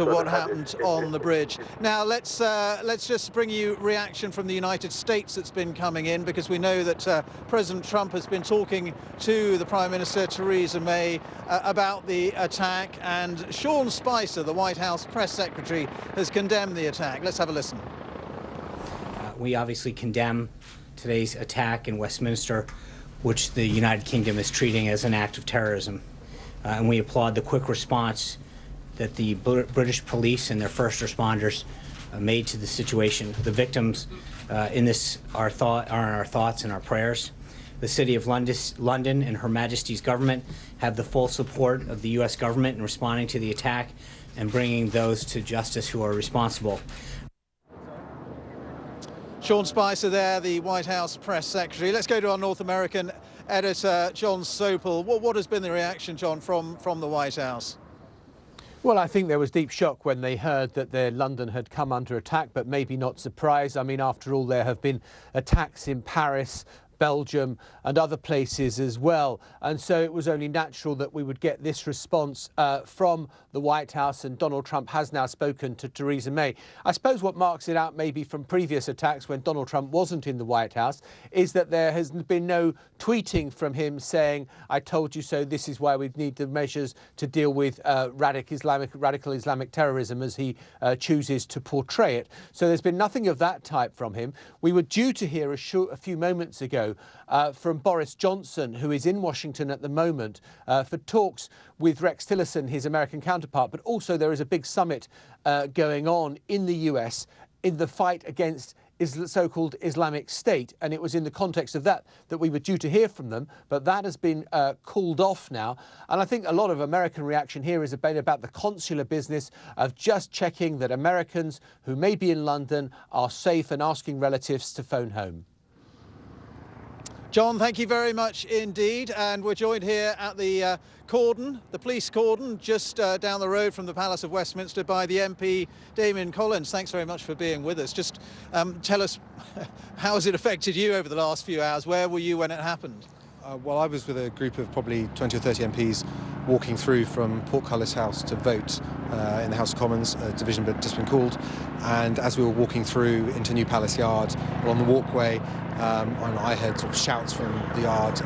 what happened on the bridge. Now let's just bring you reaction from the United States that's been coming in, because we know that President Trump has been talking to the Prime Minister Theresa May about the attack, and Sean Spicer, the White House press secretary, has condemned the attack. Let's have a listen. We obviously condemn today's attack in Westminster, which the United Kingdom is treating as an act of terrorism. And we applaud the quick response that the British police and their first responders made to the situation. The victims in this are in our thoughts and our prayers. The City of London and Her Majesty's government have the full support of the U.S. government in responding to the attack and bringing those to justice who are responsible. Sean Spicer there, the White House press secretary. Let's go to our North American editor, John Sopel. What has been the reaction, John, from the White House? Well, I think there was deep shock when they heard that London had come under attack, but maybe not surprise. I mean, after all, there have been attacks in Paris, Belgium and other places as well. And so it was only natural that we would get this response from the White House, and Donald Trump has now spoken to Theresa May. I suppose what marks it out maybe from previous attacks when Donald Trump wasn't in the White House is that there has been no tweeting from him saying, I told you so, this is why we need the measures to deal with radical Islamic terrorism, as he chooses to portray it. So there's been nothing of that type from him. We were due to hear a few moments ago from Boris Johnson, who is in Washington at the moment for talks with Rex Tillerson, his American counterpart. But also there is a big summit going on in the US in the fight against the so-called Islamic State. And it was in the context of that we were due to hear from them. But that has been called off now. And I think a lot of American reaction here is about the consular business of just checking that Americans who may be in London are safe and asking relatives to phone home. John, thank you very much indeed. And we're joined here at the cordon, the police cordon, just down the road from the Palace of Westminster by the MP, Damien Collins. Thanks very much for being with us. Just tell us, how has it affected you over the last few hours? Where were you when it happened? Well, I was with a group of probably 20 or 30 MPs walking through from Portcullis House to vote in the House of Commons, a division had just been called. And as we were walking through into New Palace Yard, along the walkway, I heard sort of shouts from the yard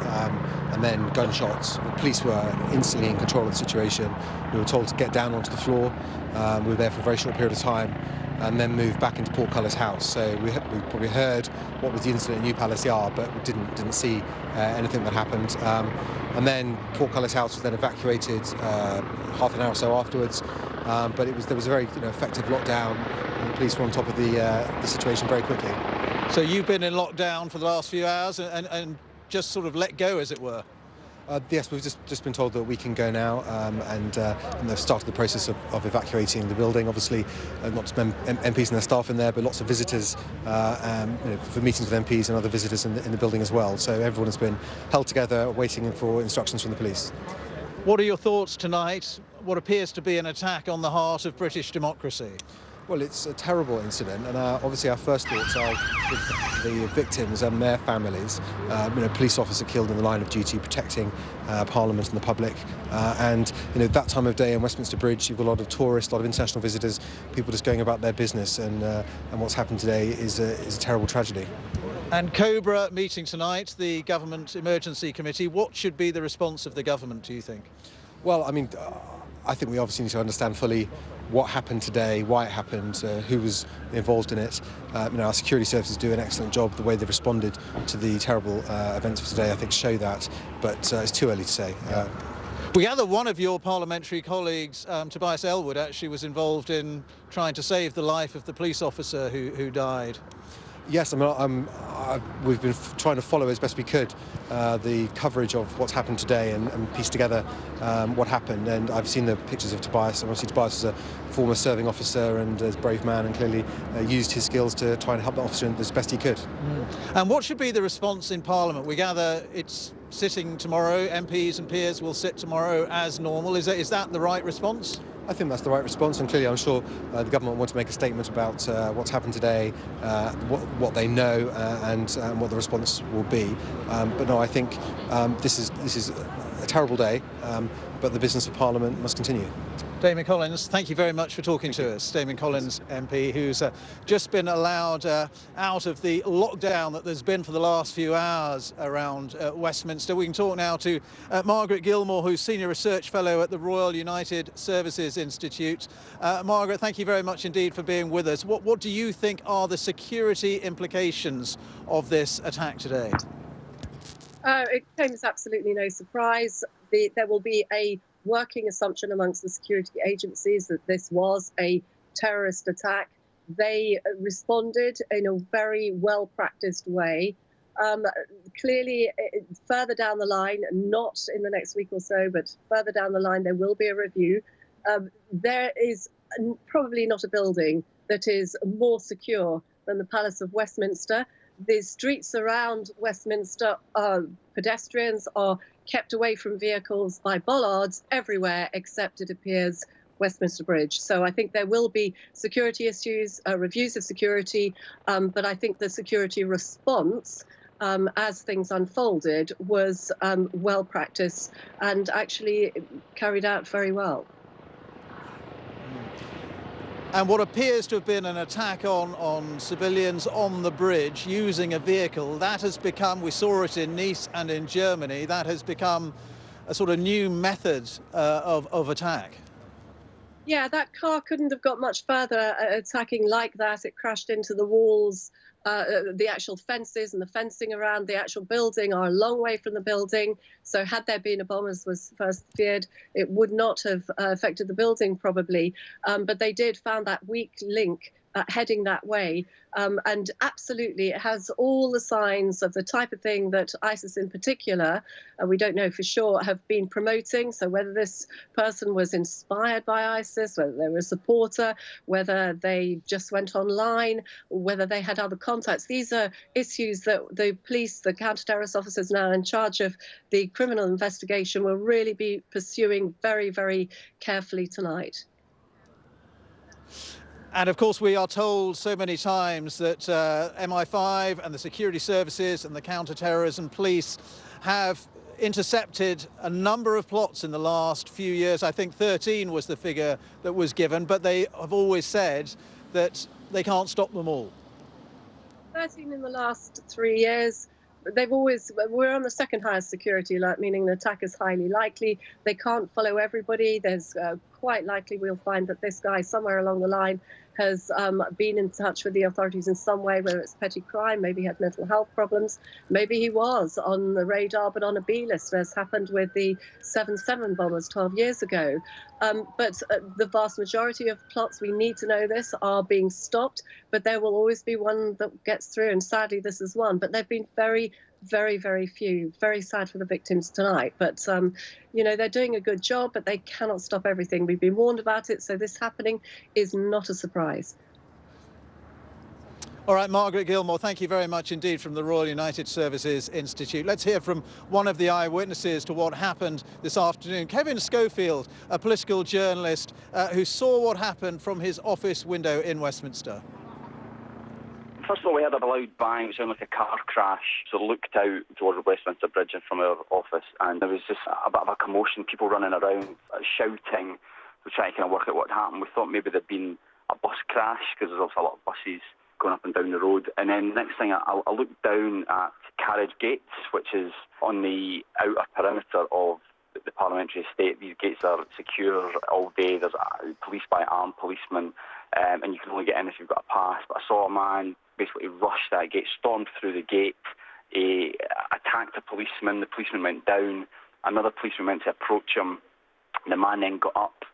and then gunshots. The police were instantly in control of the situation. We were told to get down onto the floor. We were there for a very short period of time and then moved back into Portcullis House. So we probably heard what was the incident in New Palace Yard, but we didn't see anything that happened. And then Portcullis House was then evacuated half an hour or so afterwards. But there was a very effective lockdown. And the police were on top of the situation very quickly. So you've been in lockdown for the last few hours and just sort of let go, as it were? Yes, we've just been told that we can go now, and they've started the process of evacuating the building. Obviously, not just MPs and their staff in there, but lots of visitors for meetings with MPs and other visitors in the building as well. So everyone has been held together, waiting for instructions from the police. What are your thoughts tonight? What appears to be an attack on the heart of British democracy? Well, it's a terrible incident, and obviously our first thoughts are with the victims and their families. Police officer killed in the line of duty protecting Parliament and the public. And that time of day in Westminster Bridge, you've got a lot of tourists, a lot of international visitors, people just going about their business. And what's happened today is a terrible tragedy. And Cobra meeting tonight, the Government Emergency Committee. What should be the response of the government, do you think? Well, I mean, I think we obviously need to understand fully what happened today, why it happened, who was involved in it. Our security services do an excellent job. The way they responded to the terrible events of today, I think, show that. But it's too early to say. We gather one of your parliamentary colleagues, Tobias Ellwood, actually was involved in trying to save the life of the police officer who died. Yes, we've been trying to follow as best we could the coverage of what's happened today and piece together what happened. And I've seen the pictures of Tobias. Obviously, Tobias is a former serving officer and is a brave man and clearly used his skills to try and help the officer as best he could. And what should be the response in Parliament? We gather it's sitting tomorrow. MPs and peers will sit tomorrow as normal. Is that the right response? I think that's the right response, and clearly I'm sure the government want to make a statement about what's happened today, what they know, and what the response will be. But no, I think this is a terrible day, but the business of Parliament must continue. Damien Collins, thank you very much for talking to us. Damien Collins, MP, who's just been allowed out of the lockdown that there's been for the last few hours around Westminster. We can talk now to Margaret Gilmore, who's Senior Research Fellow at the Royal United Services Institute. Margaret, thank you very much indeed for being with us. What do you think are the security implications of this attack today? It came as absolutely no surprise. There will be a working assumption amongst the security agencies that this was a terrorist attack. They responded in a very well-practiced way. Clearly, further down the line, not in the next week or so, but further down the line, there will be a review. There is probably not a building that is more secure than the Palace of Westminster. The streets around Westminster, pedestrians are kept away from vehicles by bollards everywhere except, it appears, Westminster Bridge. So I think there will be security issues, reviews of security, but I think the security response as things unfolded was well practiced and actually carried out very well. And what appears to have been an attack on civilians on the bridge using a vehicle, that has become, we saw it in Nice and in Germany, that has become a sort of new method of attack. Yeah, that car couldn't have got much further attacking like that. It crashed into the walls. The actual fences and the fencing around the actual building are a long way from the building. So had there been a bomb, as was first feared, it would not have affected the building probably. But they did found that weak link heading that way. And absolutely, it has all the signs of the type of thing that ISIS in particular, we don't know for sure, have been promoting. So whether this person was inspired by ISIS, whether they were a supporter, whether they just went online, whether they had other contacts. These are issues that the police, the counter-terrorist officers now in charge of the criminal investigation, will really be pursuing very, very carefully tonight. And of course, we are told so many times that MI5 and the security services and the counter-terrorism police have intercepted a number of plots in the last few years. I think 13 was the figure that was given, but they have always said that they can't stop them all. 13 in the last 3 years. We're on the second highest security alert, meaning the attack is highly likely. They can't follow everybody. There's quite likely we'll find that this guy somewhere along the line has been in touch with the authorities in some way, whether it's petty crime, maybe he had mental health problems, maybe he was on the radar but on a B list, as happened with the 7/7 bombers 12 years ago. But the vast majority of plots, we need to know this, are being stopped, but there will always be one that gets through, and sadly this is one. But there have been very, very, very few. Very sad for the victims tonight. But, you know, they're doing a good job, but they cannot stop everything. We've been warned about it, so this happening is not a surprise. All right, Margaret Gilmore, thank you very much indeed from the Royal United Services Institute. Let's hear from one of the eyewitnesses to what happened this afternoon. Kevin Schofield, a political journalist who saw what happened from his office window in Westminster. First of all, we heard a loud bang, sounded like a car crash. So I looked out towards Westminster Bridge and from our office, and there was just a bit of a commotion, people running around, shouting. We were trying to kind of work out what happened. We thought maybe there'd been a bus crash, because there's also a lot of buses going up and down the road. And then next thing, I looked down at carriage gates, which is on the outer perimeter of the parliamentary estate. These gates are secure all day. There's police by armed policemen, and you can only get in if you've got a pass. But I saw a man basically rush that gate, stormed through the gate, attacked a policeman. The policeman went down. Another policeman went to approach him. The man then got up,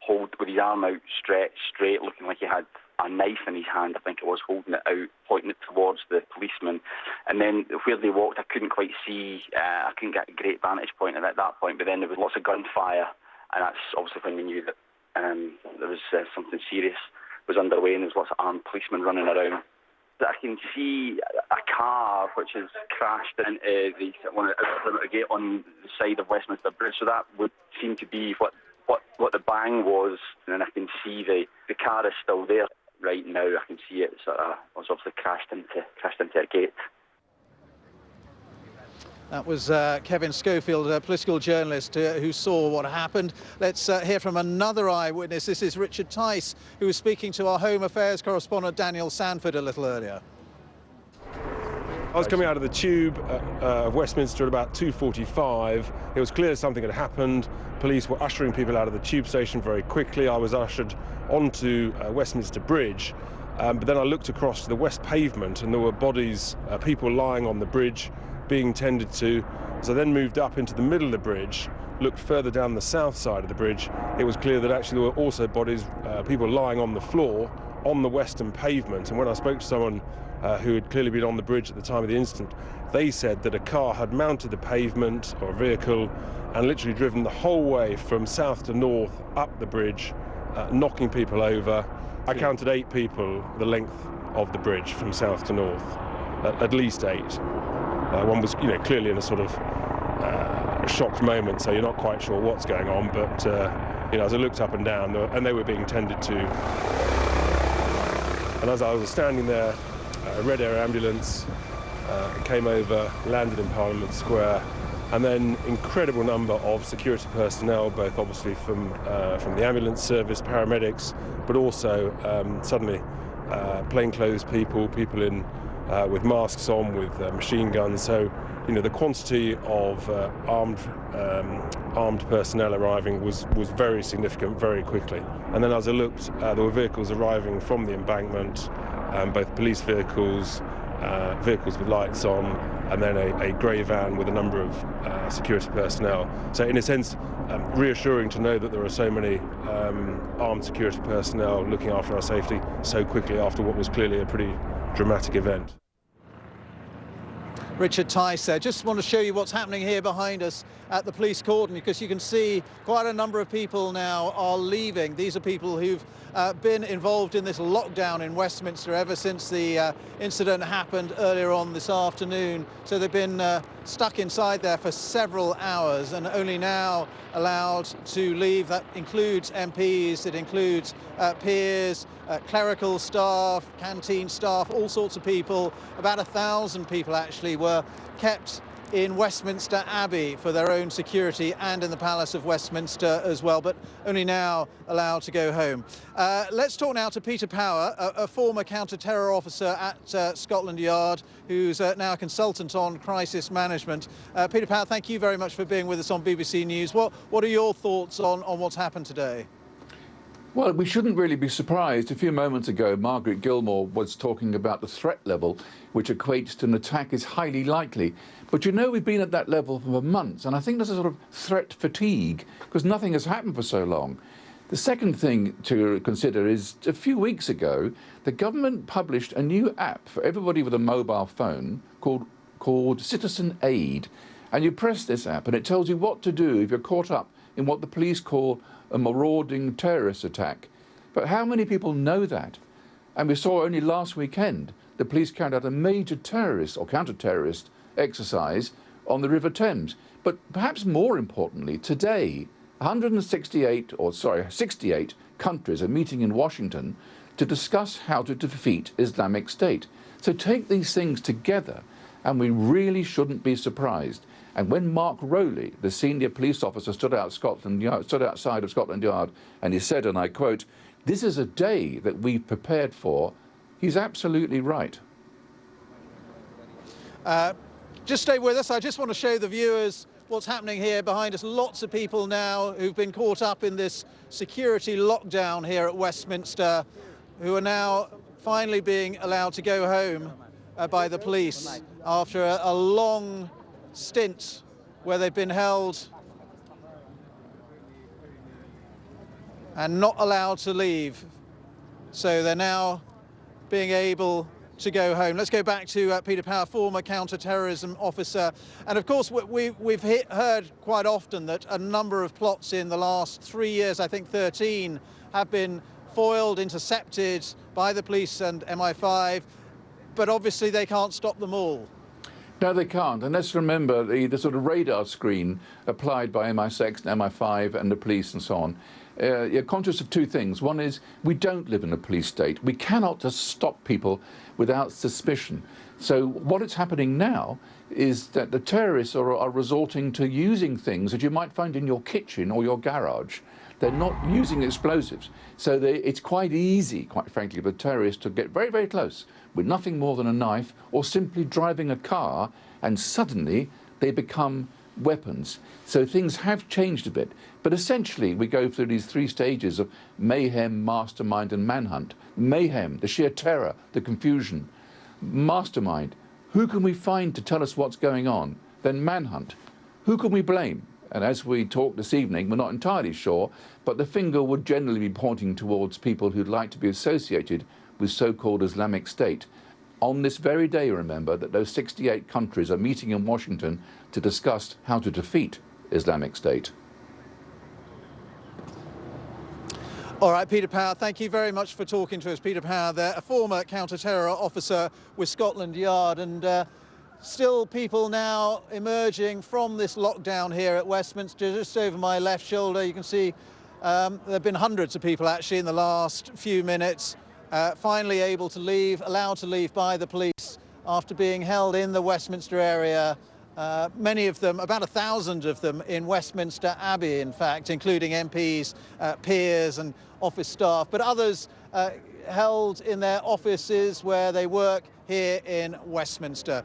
with his arm out stretched straight, looking like he had a knife in his hand, I think it was, holding it out, pointing it towards the policeman. And then where they walked, I couldn't quite see, I couldn't get a great vantage point at that point, but then there was lots of gunfire, and that's obviously when we knew that there was something serious was underway, and there was lots of armed policemen running around. I can see a car which has crashed into the outer gate on the side of Westminster Bridge, so that would seem to be what the bang was, and I can see the car is still there right now. I can see it was obviously crashed into a gate. That was Kevin Schofield, a political journalist who saw what happened. Let's hear from another eyewitness. This is Richard Tice, who was speaking to our Home Affairs correspondent Daniel Sanford a little earlier. I was coming out of the tube of Westminster at about 2:45. It was clear something had happened. Police were ushering people out of the tube station very quickly. I was ushered onto Westminster Bridge, but then I looked across to the west pavement and there were bodies, people lying on the bridge, being tended to. As I then moved up into the middle of the bridge, looked further down the south side of the bridge, it was clear that actually there were also bodies, people lying on the floor on the western pavement. And when I spoke to someone who had clearly been on the bridge at the time of the incident, they said that a car had mounted the pavement, or a vehicle, and literally driven the whole way from south to north up the bridge, knocking people over. I counted 8 people the length of the bridge from south to north, at least 8. One was, clearly in a sort of shocked moment, so you're not quite sure what's going on. But as I looked up and down, and they were being tended to. And as I was standing there, a Red Air ambulance came over, landed in Parliament Square, and then incredible number of security personnel, both obviously from the ambulance service, paramedics, but also suddenly plainclothes people in with masks on, with machine guns. So, the quantity of armed personnel arriving was very significant very quickly. And then as I looked, there were vehicles arriving from the embankment, both police vehicles, vehicles with lights on, and then a grey van with a number of security personnel. So in a sense, reassuring to know that there are so many armed security personnel looking after our safety so quickly after what was clearly a pretty dramatic event. Richard Tice there. Just want to show you what's happening here behind us at the police cordon, because you can see quite a number of people now are leaving. These are people who've been involved in this lockdown in Westminster ever since the incident happened earlier on this afternoon. So they've been stuck inside there for several hours and only now allowed to leave. That includes MPs, it includes peers, clerical staff, canteen staff, all sorts of people. About 1,000 people actually were kept in Westminster Abbey for their own security and in the Palace of Westminster as well, but only now allowed to go home. Let's talk now to Peter Power, a former counter-terror officer at Scotland Yard, who's now a consultant on crisis management. Peter Power, thank you very much for being with us on BBC News. What are your thoughts on what's happened today? Well, we shouldn't really be surprised. A few moments ago, Margaret Gilmore was talking about the threat level, which equates to an attack is highly likely. But we've been at that level for months, and I think there's a sort of threat fatigue because nothing has happened for so long. The second thing to consider is a few weeks ago, the government published a new app for everybody with a mobile phone called Citizen Aid. And you press this app and it tells you what to do if you're caught up in what the police call a marauding terrorist attack. But how many people know that? And we saw only last weekend the police carried out a major terrorist or counter-terrorist exercise on the River Thames. But perhaps more importantly, today, 68 countries are meeting in Washington to discuss how to defeat Islamic State. So take these things together, and we really shouldn't be surprised. And when Mark Rowley, the senior police officer, stood outside of Scotland Yard, and he said, and I quote, "This is a day that we've prepared for He's absolutely right. Just stay with us. I just want to show the viewers what's happening here behind us. Lots of people now who've been caught up in this security lockdown here at Westminster, who are now finally being allowed to go home by the police after a long stint where they've been held and not allowed to leave. So they're now being able to go home. Let's go back to Peter Power, former counter-terrorism officer. And of course, we've heard quite often that a number of plots in the last 3 years, I think 13, have been foiled, intercepted by the police and MI5, but obviously they can't stop them all. No, they can't. And let's remember the sort of radar screen applied by MI6 and MI5 and the police and so on. You're conscious of two things. One is we don't live in a police state. We cannot just stop people without suspicion. So what is happening now is that the terrorists are resorting to using things that you might find in your kitchen or your garage. They're not using explosives. So it's quite easy, quite frankly, for terrorists to get very, very close with nothing more than a knife or simply driving a car, and suddenly they become weapons. So things have changed a bit. But essentially, we go through these three stages of mayhem, mastermind, and manhunt. Mayhem, the sheer terror, the confusion. Mastermind, who can we find to tell us what's going on? Then manhunt, who can we blame? And as we talk this evening, we're not entirely sure, but the finger would generally be pointing towards people who'd like to be associated with so-called Islamic State. On this very day, remember that those 68 countries are meeting in Washington to discuss how to defeat Islamic State. All right, Peter Power, thank you very much for talking to us. Peter Power there, a former counter-terror officer with Scotland Yard, and still people now emerging from this lockdown here at Westminster. Just over my left shoulder, you can see there have been hundreds of people actually in the last few minutes, finally able to leave, allowed to leave by the police after being held in the Westminster area. Many of them, about 1,000 of them, in Westminster Abbey, in fact, including MPs, peers and office staff, but others held in their offices where they work here in Westminster.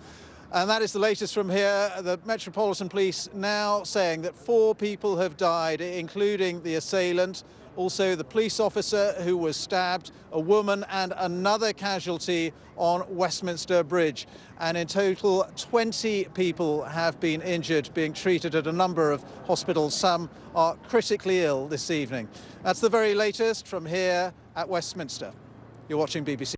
And that is the latest from here. The Metropolitan Police now saying that 4 people have died, including the assailant, also the police officer who was stabbed, a woman and another casualty on Westminster Bridge. And in total, 20 people have been injured, being treated at a number of hospitals. Some are critically ill this evening. That's the very latest from here at Westminster. You're watching BBC.